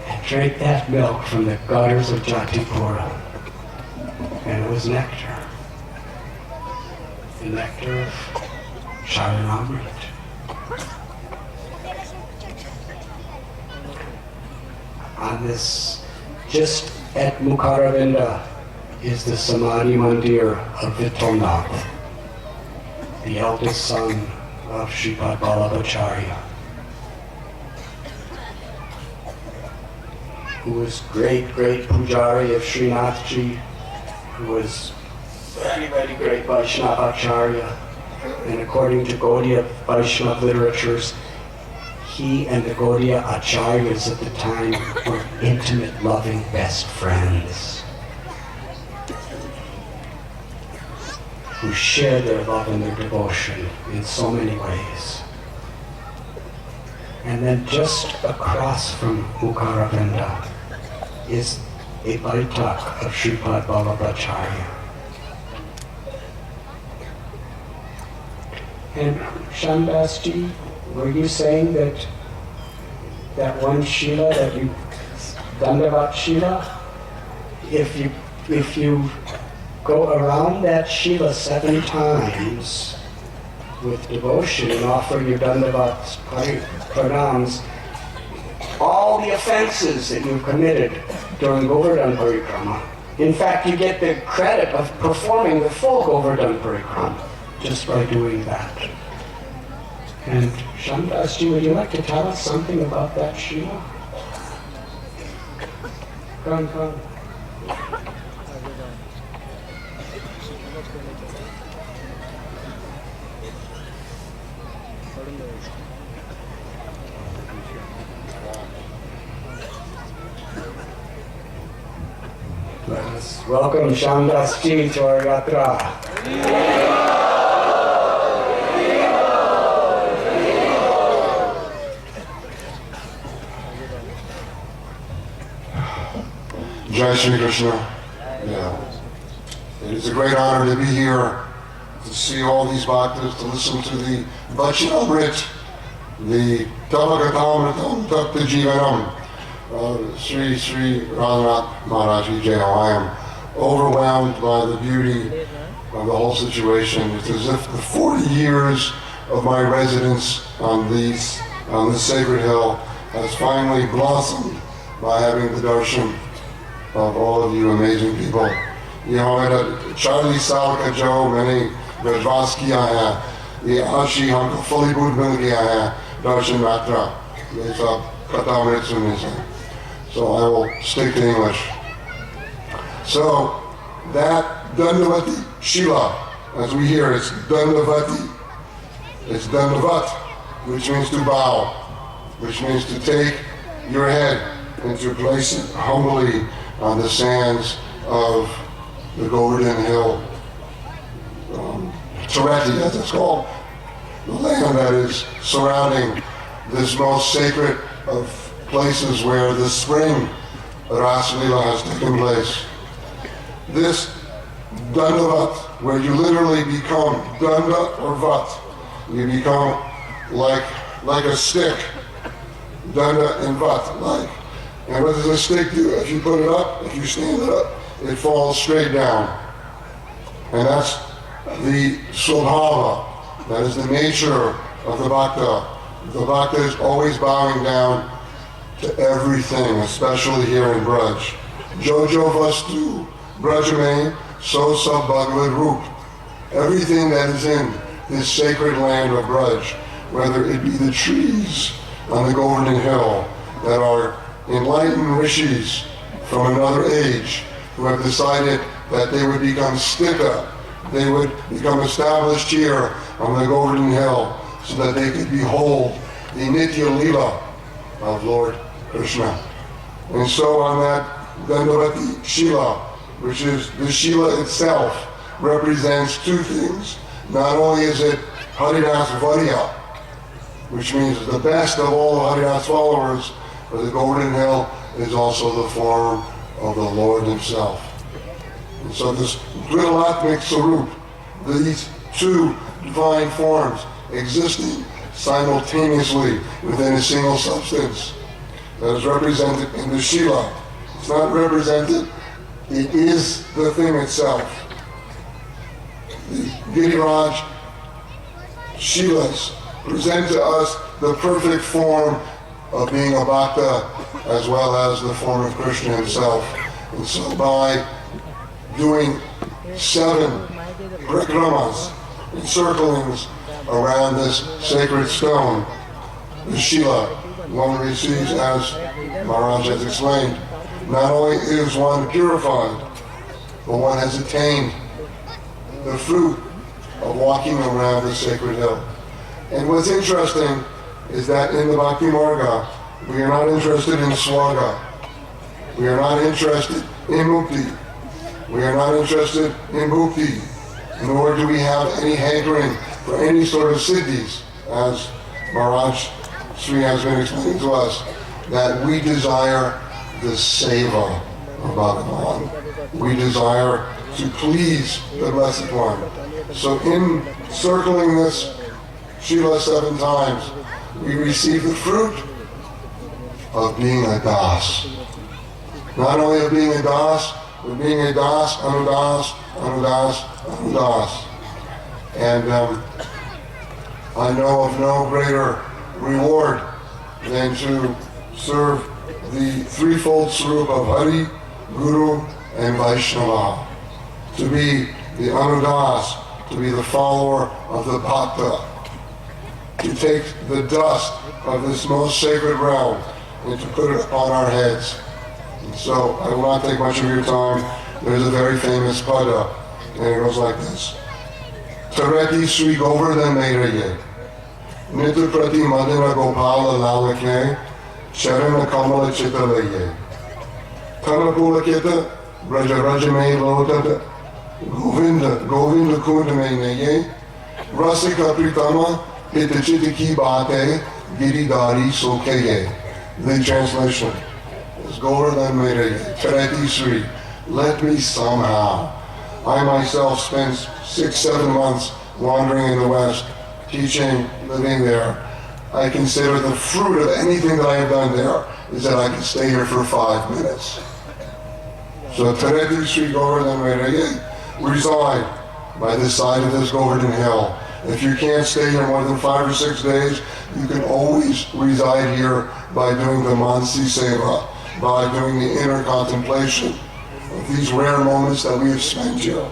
And drank that milk from the gutters of Jatipura. And it was nectar. The nectar of Charanamrit. On this, just at Mukharavinda, is the Samadhi Mandir of Vittalnath, the eldest son of Sripad Vallabhacharya, who was great Pujari of Srinathji, who was very great Vaishnavacharya, and according to Gaudiya Vaishnava literatures, he and the Gaudiya Acharyas at the time were intimate, loving, best friends who shared their love and their devotion in so many ways. And then just across from Mukharavinda is a Baitak of Sripad Vallabhacharya. And Shandasji, were you saying that one Shila, that you, Dandavat Shila, if you go around that Shila 7 times with devotion and offer your Dandavat pranams, all the offenses that you've committed during Govardhan Parikrama, in fact, you get the credit of performing the full Govardhan Parikrama just by doing that. And Shandasji, would you like to tell us something about that Shila? Come. Let's welcome Shandasji to our yatra. Jai Shri Krishna. Yeah. It is a great honor to be here, to see all these bhaktas, to listen to the Vaishnava Amrit, the Tavagatamritam Takta Jivanam, Sri Radhanath Maharaj Ki Jai. I am overwhelmed by the beauty of the whole situation. It's as if the 40 years of my residence on this sacred hill has finally blossomed by having the darshan of all of you amazing people. You know, Charlie Sal ka jo maine Brajvas kiya hai, ye Ashi humko fully boot mil gaya hai, darshan matra, ye sab kata amrit sunne se. So I will stick to English. So that Dandavati Shila, as we hear, it's Dandavati. It's Dandavat, which means to bow, which means to take your head and to place it humbly on the sands of the Govardhan Hill, Chowpatty, as it's called, the land that is surrounding this most sacred of places where the spring Ras Leela has taken place. This Dandavat, where you literally become Danda or Vat, you become like a stick, Danda and Vat, like. And what does a stick do? If you put it up, if you stand it up, it falls straight down. And that's the Swabhava, that is the nature of the Bhakta. The Bhakta is always bowing down to everything, especially here in Braj. Jojo Vastu, Brajame, So Sab Bhagavad Roop. Everything that is in this sacred land of Braj, whether it be the trees on the Govardhan Hill that are enlightened rishis from another age who have decided that they would become sthita, they would become established here on the Govardhan Hill so that they could behold the Nitya Leela of Lord Krishna. And so on that Dandavati Shila, which is the Shila itself, represents two things. Not only is it Haridas Varya, which means the best of all the Haridas followers, but the Govardhan Hill is also the form of the Lord himself. And so this Vridalatmik Sarup, these two divine forms existing simultaneously within a single substance, that is represented in the Shila. It's not represented, it is the thing itself. The Giriraj Shilas present to us the perfect form of being a Bhakta as well as the form of Krishna himself. And so by doing 7 parikramas, encirclings around this sacred stone, the Shila, one receives, as Maharaj has explained, not only is one purified, but one has attained the fruit of walking around the sacred hill. And what's interesting is that in the Bhakti Marga, we are not interested in Swaga. We are not interested in Mukti. We are not interested in Bhukti. Nor do we have any hankering for any sort of siddhis, as Maharaj Sri has been explaining to us, that we desire the seva of Bhagavan. We desire to please the Blessed One. So in circling this Shila 7 times, we receive the fruit of being a das. Not only of being a das, but being a das, anudas, anudas, anudas. And I know of no greater reward than to serve the threefold Swarup of Hari, Guru, and Vaishnava. To be the anudas, to be the follower of the Bhakta, to take the dust of this most sacred realm and to put it upon our heads. And so I will not take much of your time. There's a very famous pada, and it goes like this. Tareti Sri Govardhan Mairaye, Nitya Prati Madhina Gopala Lalake, Charana Kamala Chitalaye, Tanapula Kita, Braja Rajame Lotata, Govinda Kundame Naye, Rasika Pritama, Hitachitiki Bate, Giridari Sokeye. The translation is Govardhan Mairaye, Tareti Sri, let me somehow. I myself spent 6-7 months wandering in the West, teaching, living there. I consider the fruit of anything that I have done there is that I can stay here for 5 minutes. So Tareti Sri Govardhan reside by this side of this Govardhan Hill. If you can't stay here more than 5 or 6 days, you can always reside here by doing the Mansi Seva, by doing the inner contemplation of these rare moments that we have spent here.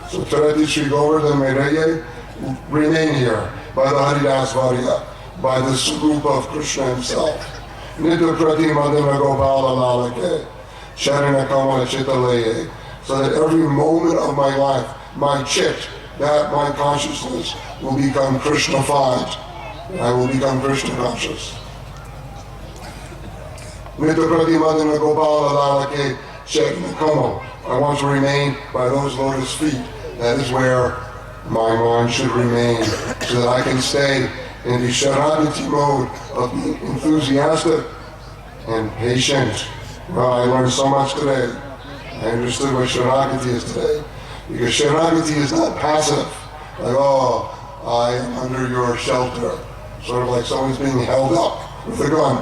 So Tareti Sri Govardhan remain here by the Haridas Varya, by the Swarupa of Krishna himself. Nitya Prati Madhana Gopala Lalake, Sharana Kamala Chitaleye, so that every moment of my life, my chit, that my consciousness will become Krishna-fied. I will become Krishna conscious. Nitya Prati Madhana Gopala Lalake, Sharana Kamala. I want to remain by those lotus feet. That is where my mind should remain, so that I can stay in the Sharanati mode of being enthusiastic and patient. Well, I learned so much today. I understood what Sharanati is today. Because Sharanati is not passive, like, oh, I am under your shelter. Sort of like someone's being held up with a gun.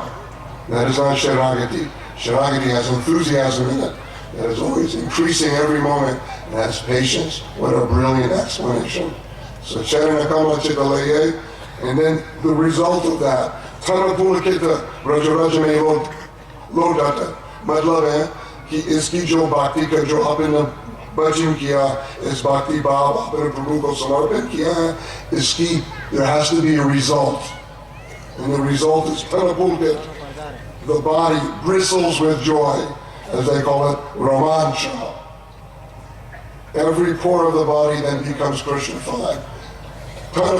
That is not Sharanati. Sharanati has enthusiasm in it. That is always increasing every moment. It has patience. What a brilliant explanation. So Charana Kama Chitaleye, and then the result of that, Tana Pulakita Rajaraja Mein Lodata. Matlab hai कि इसकी जो भक्ति का जो आपने भजन किया, इस भक्ति भाव आपने प्रभु को समर्पित किया है, इसकी there has to be a result, and the result is Tana Pulakit. The body bristles with joy, as they call it, Ramancha. Every pore of the body then becomes Krishna-fied. And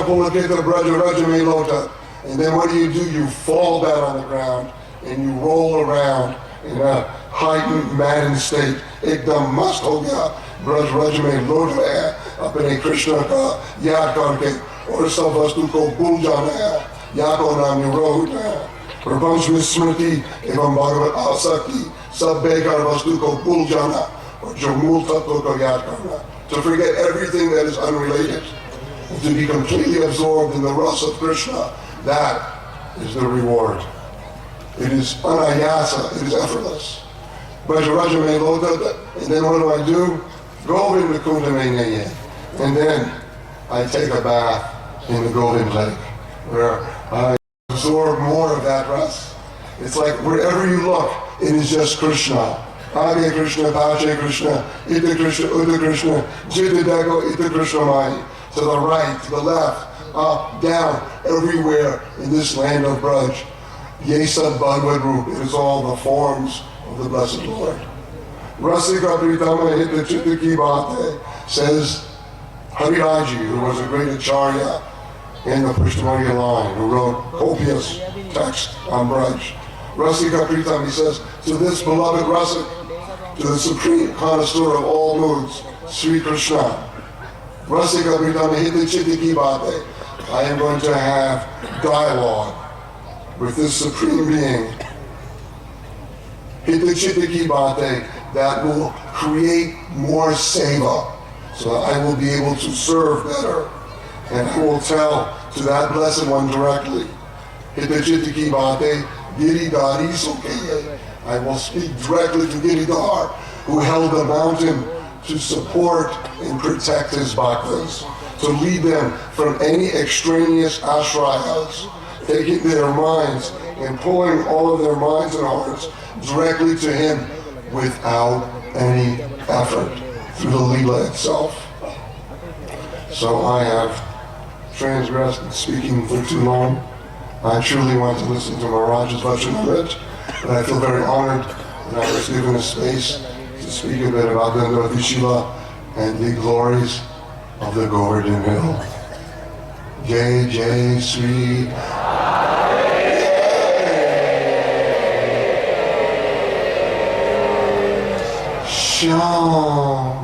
then what do? You fall down on the ground and you roll around in a heightened, maddened state. Ekdam mast ho gaya, Braj Raj mein lota hai, apne Krishna ka yaad karke, aur sab vastu ko bhul jana hai, yaad ko naam nirod hai. Prabhupada में स्मृति एवं भागवत आसक्ति सब बेकार वस्तु को भूल जाना और जो मूल तत्व को याद करना. To forget everything that is unrelated, and to be completely absorbed in the rasa of Krishna, that is the reward. It is anayasa, it is effortless. Brajaraja me lota, and then what do? Govinda kunda me. And then I take a bath in the Golden Lake, where I absorb more of that rasa. It's like wherever you look, it is just Krishna. Age Krishna, Pache Krishna, Ita Krishna, Uta Krishna, Jita Deko, Ita Krishna Mai. To the right, to the left, up, down, everywhere in this land of Braj. Yesa Bhagavad Rup, it is all the forms of the Blessed Lord. Rasika Pritama Hita Chitta Ki Bhate says Hariraji, who was a great acharya in the Prishnamurti line, who wrote copious text on Braj. Rasika Pritam, he says, to this beloved Rasik, to the supreme connoisseur of all moods, Sri Krishna, Rasika Pritam Hita Chitta Ki Bhate, I am going to have dialogue with this supreme being, Hita Chitta Ki Bhate, that will create more seva, so that I will be able to serve better. And I will tell to that Blessed One directly, Hita Chitta Ki Bhate, Giridhari Sokeye. I will speak directly to Giridhar, who held the mountain to support and protect his bhaktas, to lead them from any extraneous ashrayas, taking their minds and pulling all of their minds and hearts directly to him without any effort, through the Leela itself. So I have transgressed speaking for too long. I truly want to listen to Maharaj's Vachanamrit, but I feel very honored that I was given a space to speak a bit about the Shila and the glories of the Govardhan Hill. Jai Jai Sri Shyam.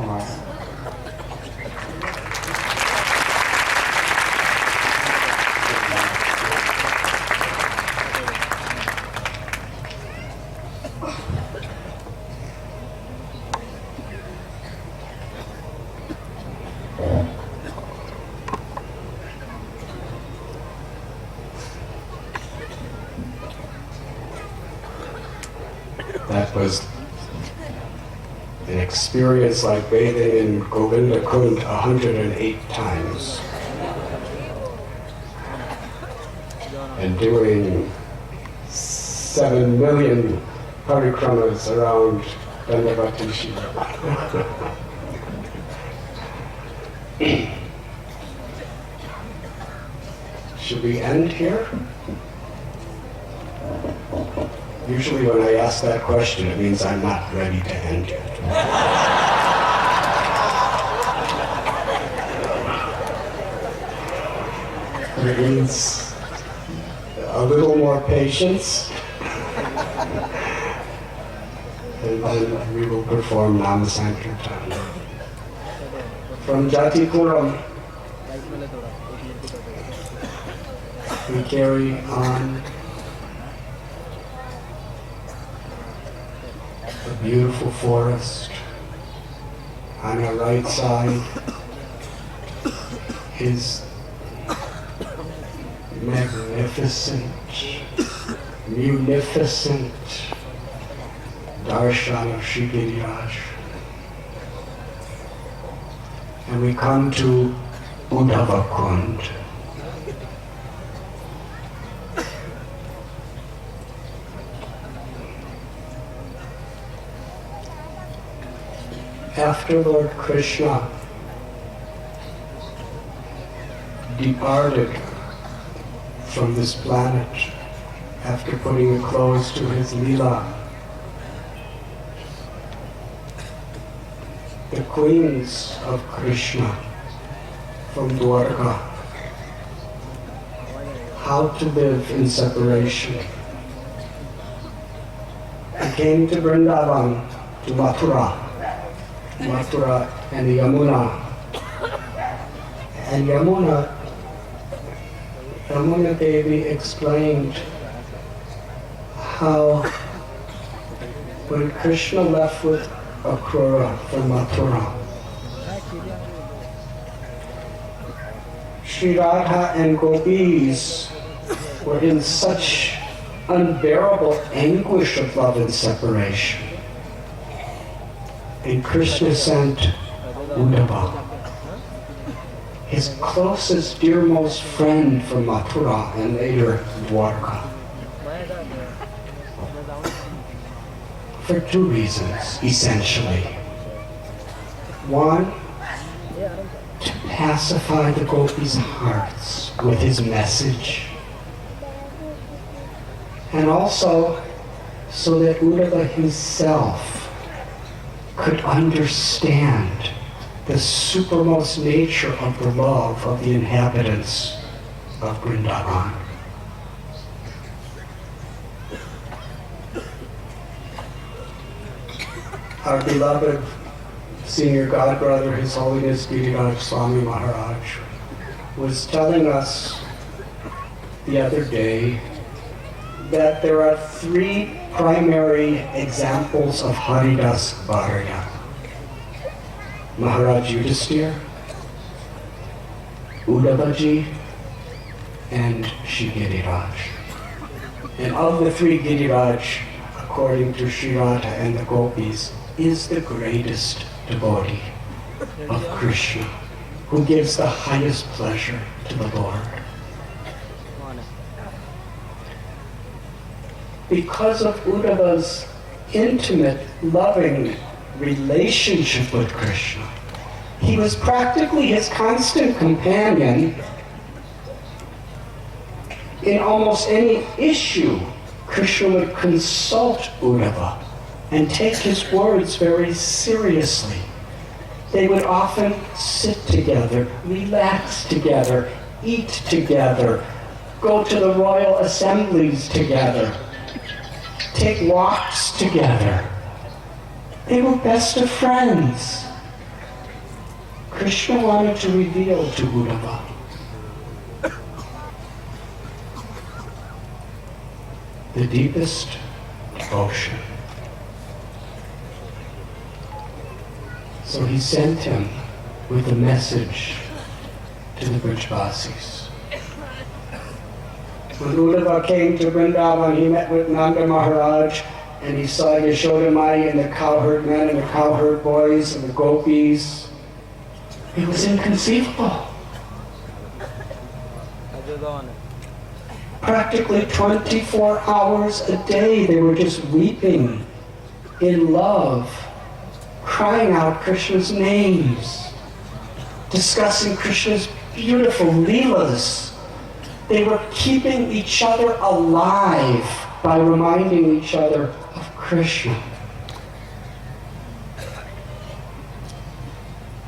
That was an experience like bathing in Govinda Kund 108 times. And doing 7 million parikramas around Vrindavan Shiva. Should we end here? Usually when I ask that question, it means I'm not ready to end yet. It means a little more patience, and then we will perform Nama Sankirtan. From Jatipuram, we carry on a beautiful forest. On our right side is magnificent, munificent darshan of Shri Giriraj. And we come to Uddhava Kund. After Lord Krishna departed from this planet, after putting a close to his Leela, the queens of Krishna from Dwarka, how to live in separation. They came to Vrindavan, to Mathura and the Yamuna. And Yamuna Devi explained how when Krishna left with Akrura from Mathura, Sri Radha and Gopis were in such unbearable anguish of love and separation. And Krishna sent Uddhava, his closest, dearmost friend from Mathura and later Dwarka, for 2 reasons, essentially. One, to pacify the gopis' hearts with his message, and also so that Uddhava himself could understand the supermost nature of the love of the inhabitants of Vrindavan. Our beloved senior godbrother, His Holiness Giriraj Swami Maharaj, was telling us the other day that there are 3 primary examples of Haridas Bharya. Maharaj Yudhisthira, Uddhavaji, and Shri Giriraj. And of the 3, Giriraj, according to Sri Radha and the gopis, is the greatest devotee of Krishna, who gives the highest pleasure to the Lord. Because of Uddhava's intimate, loving relationship with Krishna, he was practically his constant companion in almost any issue. Krishna would consult Uddhava and take his words very seriously. They would often sit together, relax together, eat together, go to the royal assemblies together, take walks together. They were best of friends. Krishna wanted to reveal to Uddhava the deepest devotion. So he sent him with a message to the Brajvasis. When Uddhava came to Vrindavan, he met with Nanda Maharaj and he saw Yashoda Mai and the cowherd men and the cowherd boys and the gopis. It was inconceivable. Practically 24 hours a day they were just weeping in love, crying out Krishna's names, discussing Krishna's beautiful leelas. They were keeping each other alive by reminding each other of Krishna.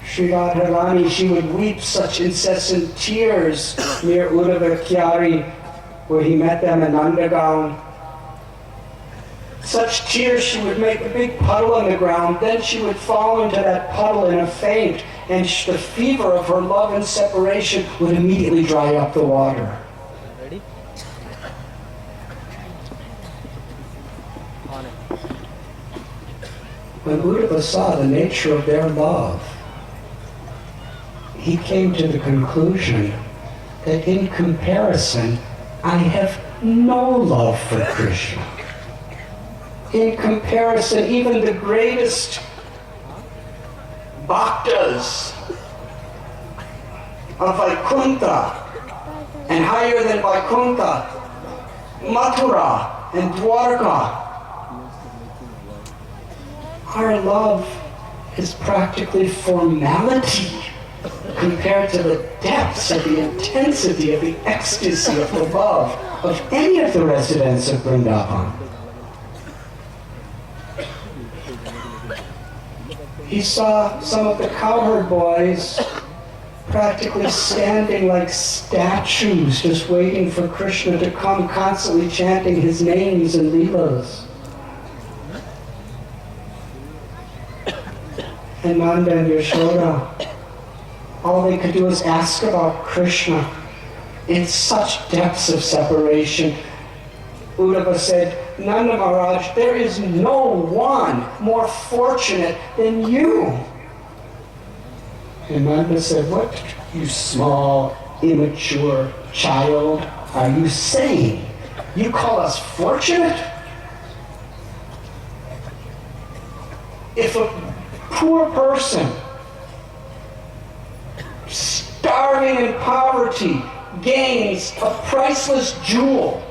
Sri Radharani, she would weep such incessant tears near Uddhava Kyari, where he met them in Nandagaon. Such tears, she would make a big puddle on the ground, then she would fall into that puddle in a faint, and the fever of her love and separation would immediately dry up the water. Ready? On it. When Uddhava saw the nature of their love, he came to the conclusion that in comparison, I have no love for Krishna. In comparison, even the greatest bhaktas of Vaikuntha and higher than Vaikuntha, Mathura and Dwarka, our love is practically formality compared to the depths of the intensity of the ecstasy of the love of any of the residents of Vrindavan. He saw some of the cowherd boys practically standing like statues, just waiting for Krishna to come, constantly chanting his names and leelas. And Nanda and Yashoda, all they could do was ask about Krishna in such depths of separation. Uddhava said, Nanda Maharaj, there is no one more fortunate than you. And Nanda said, what, you small, immature child, are you saying? You call us fortunate? If a poor person, starving in poverty, gains a priceless jewel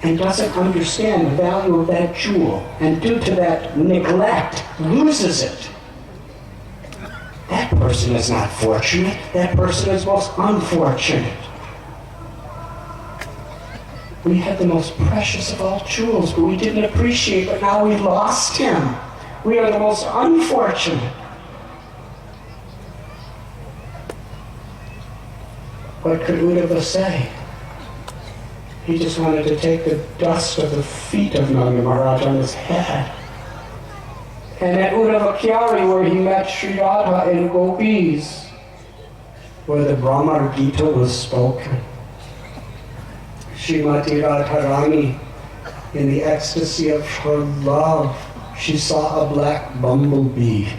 and doesn't understand the value of that jewel, and due to that neglect loses it, that person is not fortunate. That person is most unfortunate. We had the most precious of all jewels, but we didn't appreciate, but now we lost him. We are the most unfortunate. What could Uddhava say? He just wanted to take the dust of the feet of Nanda Maharaj on his head. And at Uddhava Kyari, where he met Sri Radha and gopis, where the Brahmar Gita was spoken, Srimati Radharani, in the ecstasy of her love, she saw a black bumblebee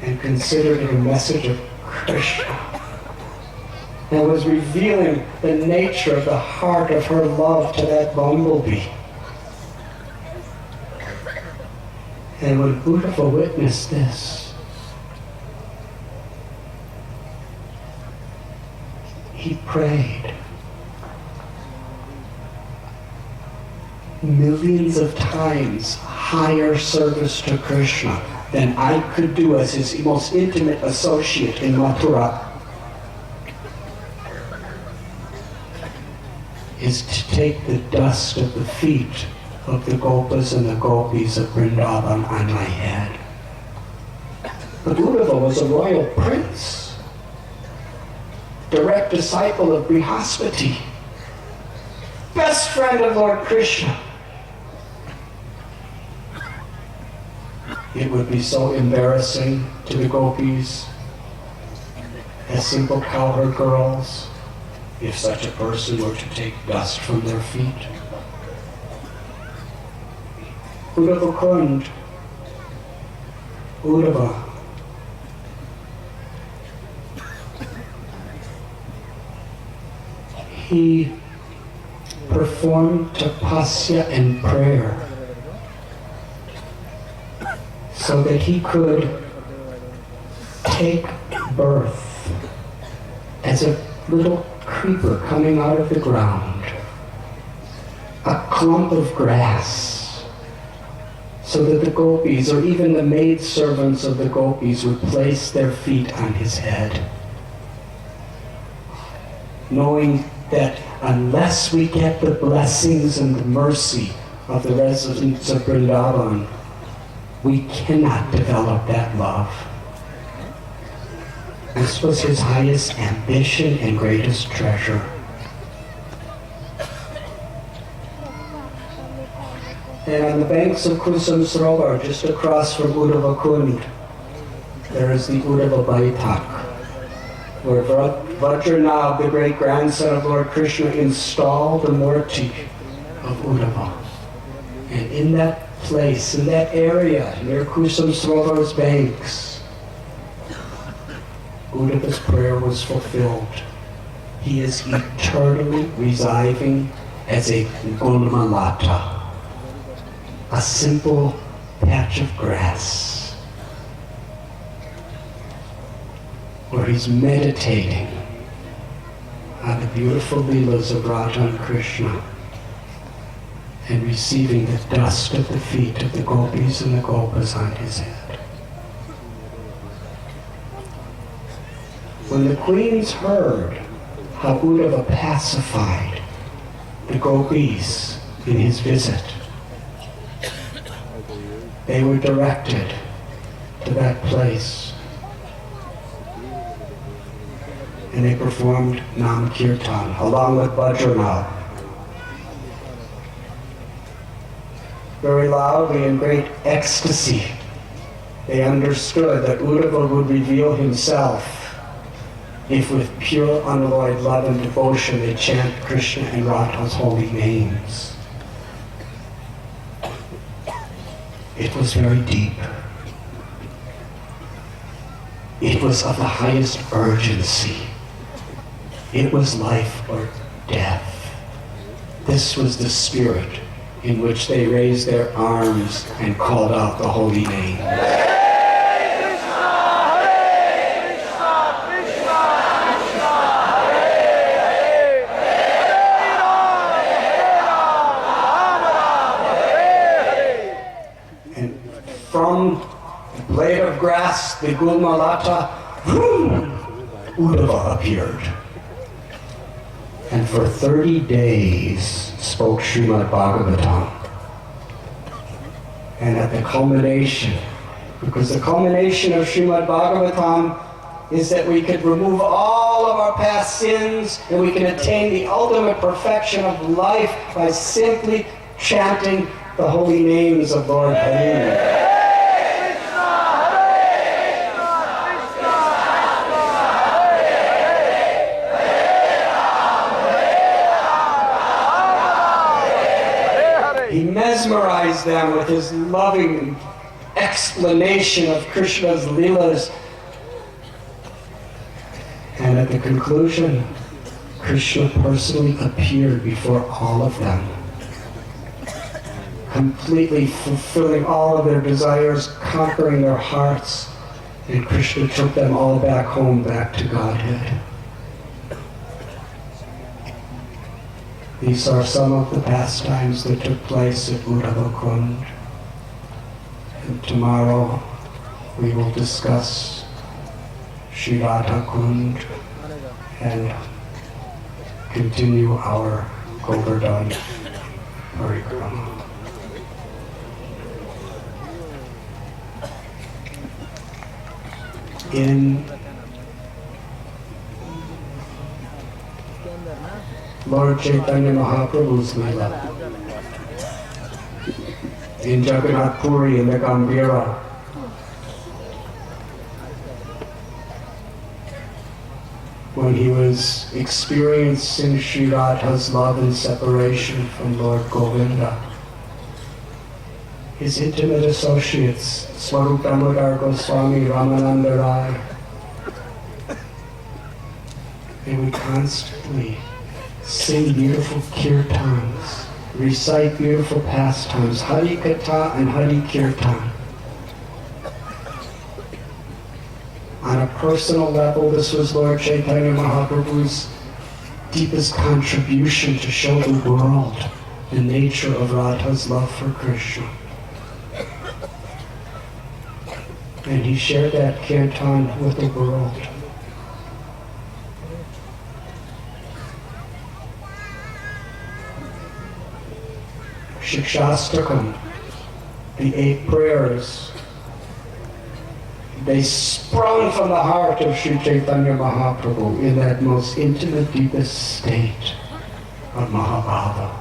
and considered it a message of Krishna, and was revealing the nature of the heart of her love to that bumblebee. And when Uddhava witnessed this, he prayed millions of times higher service to Krishna than I could do as his most intimate associate in Mathura, is to take the dust of the feet of the Gopas and the Gopis of Vrindavan on my head. But Uddhava was a royal prince, direct disciple of Brihaspati, best friend of Lord Krishna. It would be so embarrassing to the Gopis, as simple cowherd girls, if such a person were to take dust from their feet. Uddhava couldn't. Uddhava. He perform tapasya and prayer so that he could take birth as a little creeper coming out of the ground, a clump of grass, so that the gopis, or even the maidservants of the gopis, would place their feet on his head, knowing that unless we get the blessings and the mercy of the residents of Vrindavan, we cannot develop that love. This was his highest ambition and greatest treasure. And on the banks of Kusum Sarovar, just across from Uddhava Kund, there is the Uddhava Baitak, where Vajranath, the great-grandson of Lord Krishna, installed the Murti of Uddhava. And in that place, in that area, near Kusum Sarovar's banks, Uddhava's prayer was fulfilled. He is eternally residing as a Gulmalata, a simple patch of grass, where he's meditating on the beautiful leelas of Radha and Krishna and receiving the dust of the feet of the gopis and the gopas on his head. When the queens heard how Uddhava pacified the gopis in his visit, they were directed to that place, and they performed Nam Kirtan along with Vajranath. Very loudly, in great ecstasy, they understood that Uddhava would reveal himself if with pure unalloyed love and devotion they chant Krishna and Radha's holy names. It was very deep. It was of the highest urgency. It was life or death. This was the spirit in which they raised their arms and called out the holy name. And from the blade of grass, the Gulmalata, Uddhava appeared. And for 30 days spoke Srimad Bhagavatam. And at the culmination, because the culmination of Srimad Bhagavatam is that we could remove all of our past sins and we can attain the ultimate perfection of life by simply chanting the holy names of Lord Hari. He mesmerized them with his loving explanation of Krishna's leelas. And at the conclusion, Krishna personally appeared before all of them, completely fulfilling all of their desires, conquering their hearts, and Krishna took them all back home, back to Godhead. These are some of the pastimes that took place at Uddhava Kund. And tomorrow we will discuss Shri Radha Kund and continue our Govardhan Parikrama. In Lord Chaitanya Mahaprabhu's Leela, in Jagannath Puri in the Gambhira, when he was experiencing Sri Radha's love and separation from Lord Govinda, his intimate associates, Swarup Damodar Goswami, Ramananda Rai, they would constantly sing beautiful kirtans, recite beautiful pastimes, Hari Katha and Hari Kirtan. On a personal level, this was Lord Chaitanya Mahaprabhu's deepest contribution to show the world the nature of Radha's love for Krishna. And he shared that kirtan with the world. Shikshastakam, the 8 prayers, they sprung from the heart of Sri Chaitanya Mahaprabhu in that most intimate, deepest state of Mahabhava.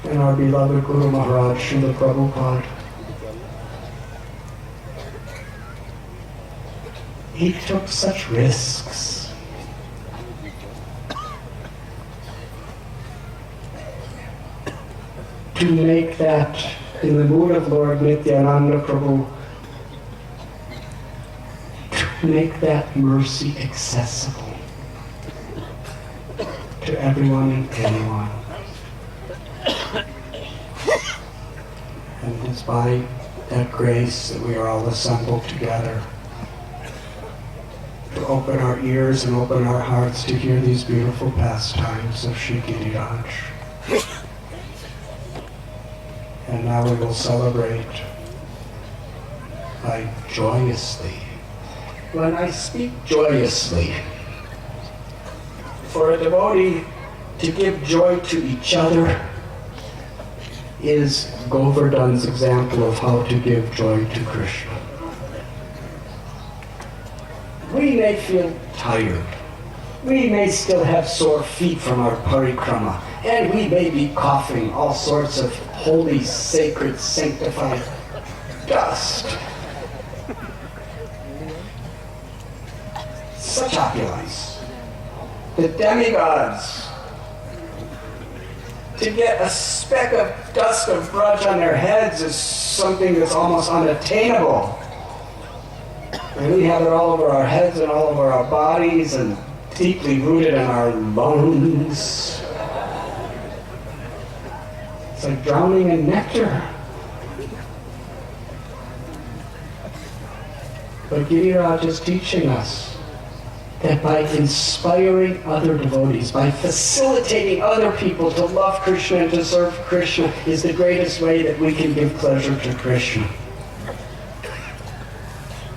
And our beloved Guru Maharaj, Srila Prabhupada, he took such risks. To make that, in the mood of Lord Nityananda Prabhu, to make that mercy accessible to everyone and anyone. And it's by that grace that we are all assembled together to open our ears and open our hearts to hear these beautiful pastimes of Shri Giriraj. And now we will celebrate by joyously. When I speak joyously, for a devotee to give joy to each other is Govardhan's example of how to give joy to Krishna. We may feel tired. We may still have sore feet from our parikrama, and we may be coughing all sorts of holy, sacred, sanctified dust. Such opulence. The demigods, to get a speck of dust of braj on their heads is something that's almost unattainable. And we have it all over our heads and all over our bodies and deeply rooted in our lungs. It's like drowning in nectar. But Giriraj is teaching us that by inspiring other devotees, by facilitating other people to love Krishna and to serve Krishna is the greatest way that we can give pleasure to Krishna.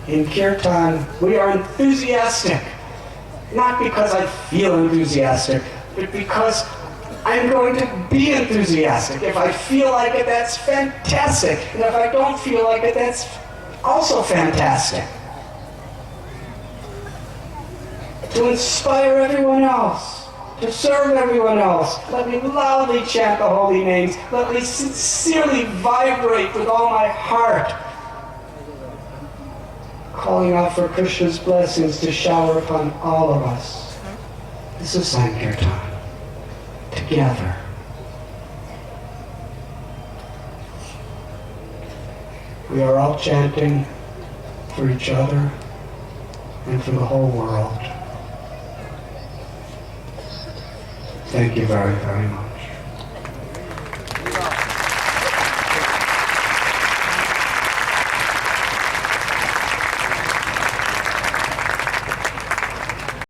In Kirtan, we are enthusiastic, not because I feel enthusiastic, but because I'm going to be enthusiastic. If I feel like it, that's fantastic. And if I don't feel like it, that's also fantastic. To inspire everyone else, to serve everyone else. Let me loudly chant the holy names. Let me sincerely vibrate with all my heart, calling out for Krishna's blessings to shower upon all of us. This is Sankirtan. Together. We are all chanting for each other and for the whole world. Thank you very, very much.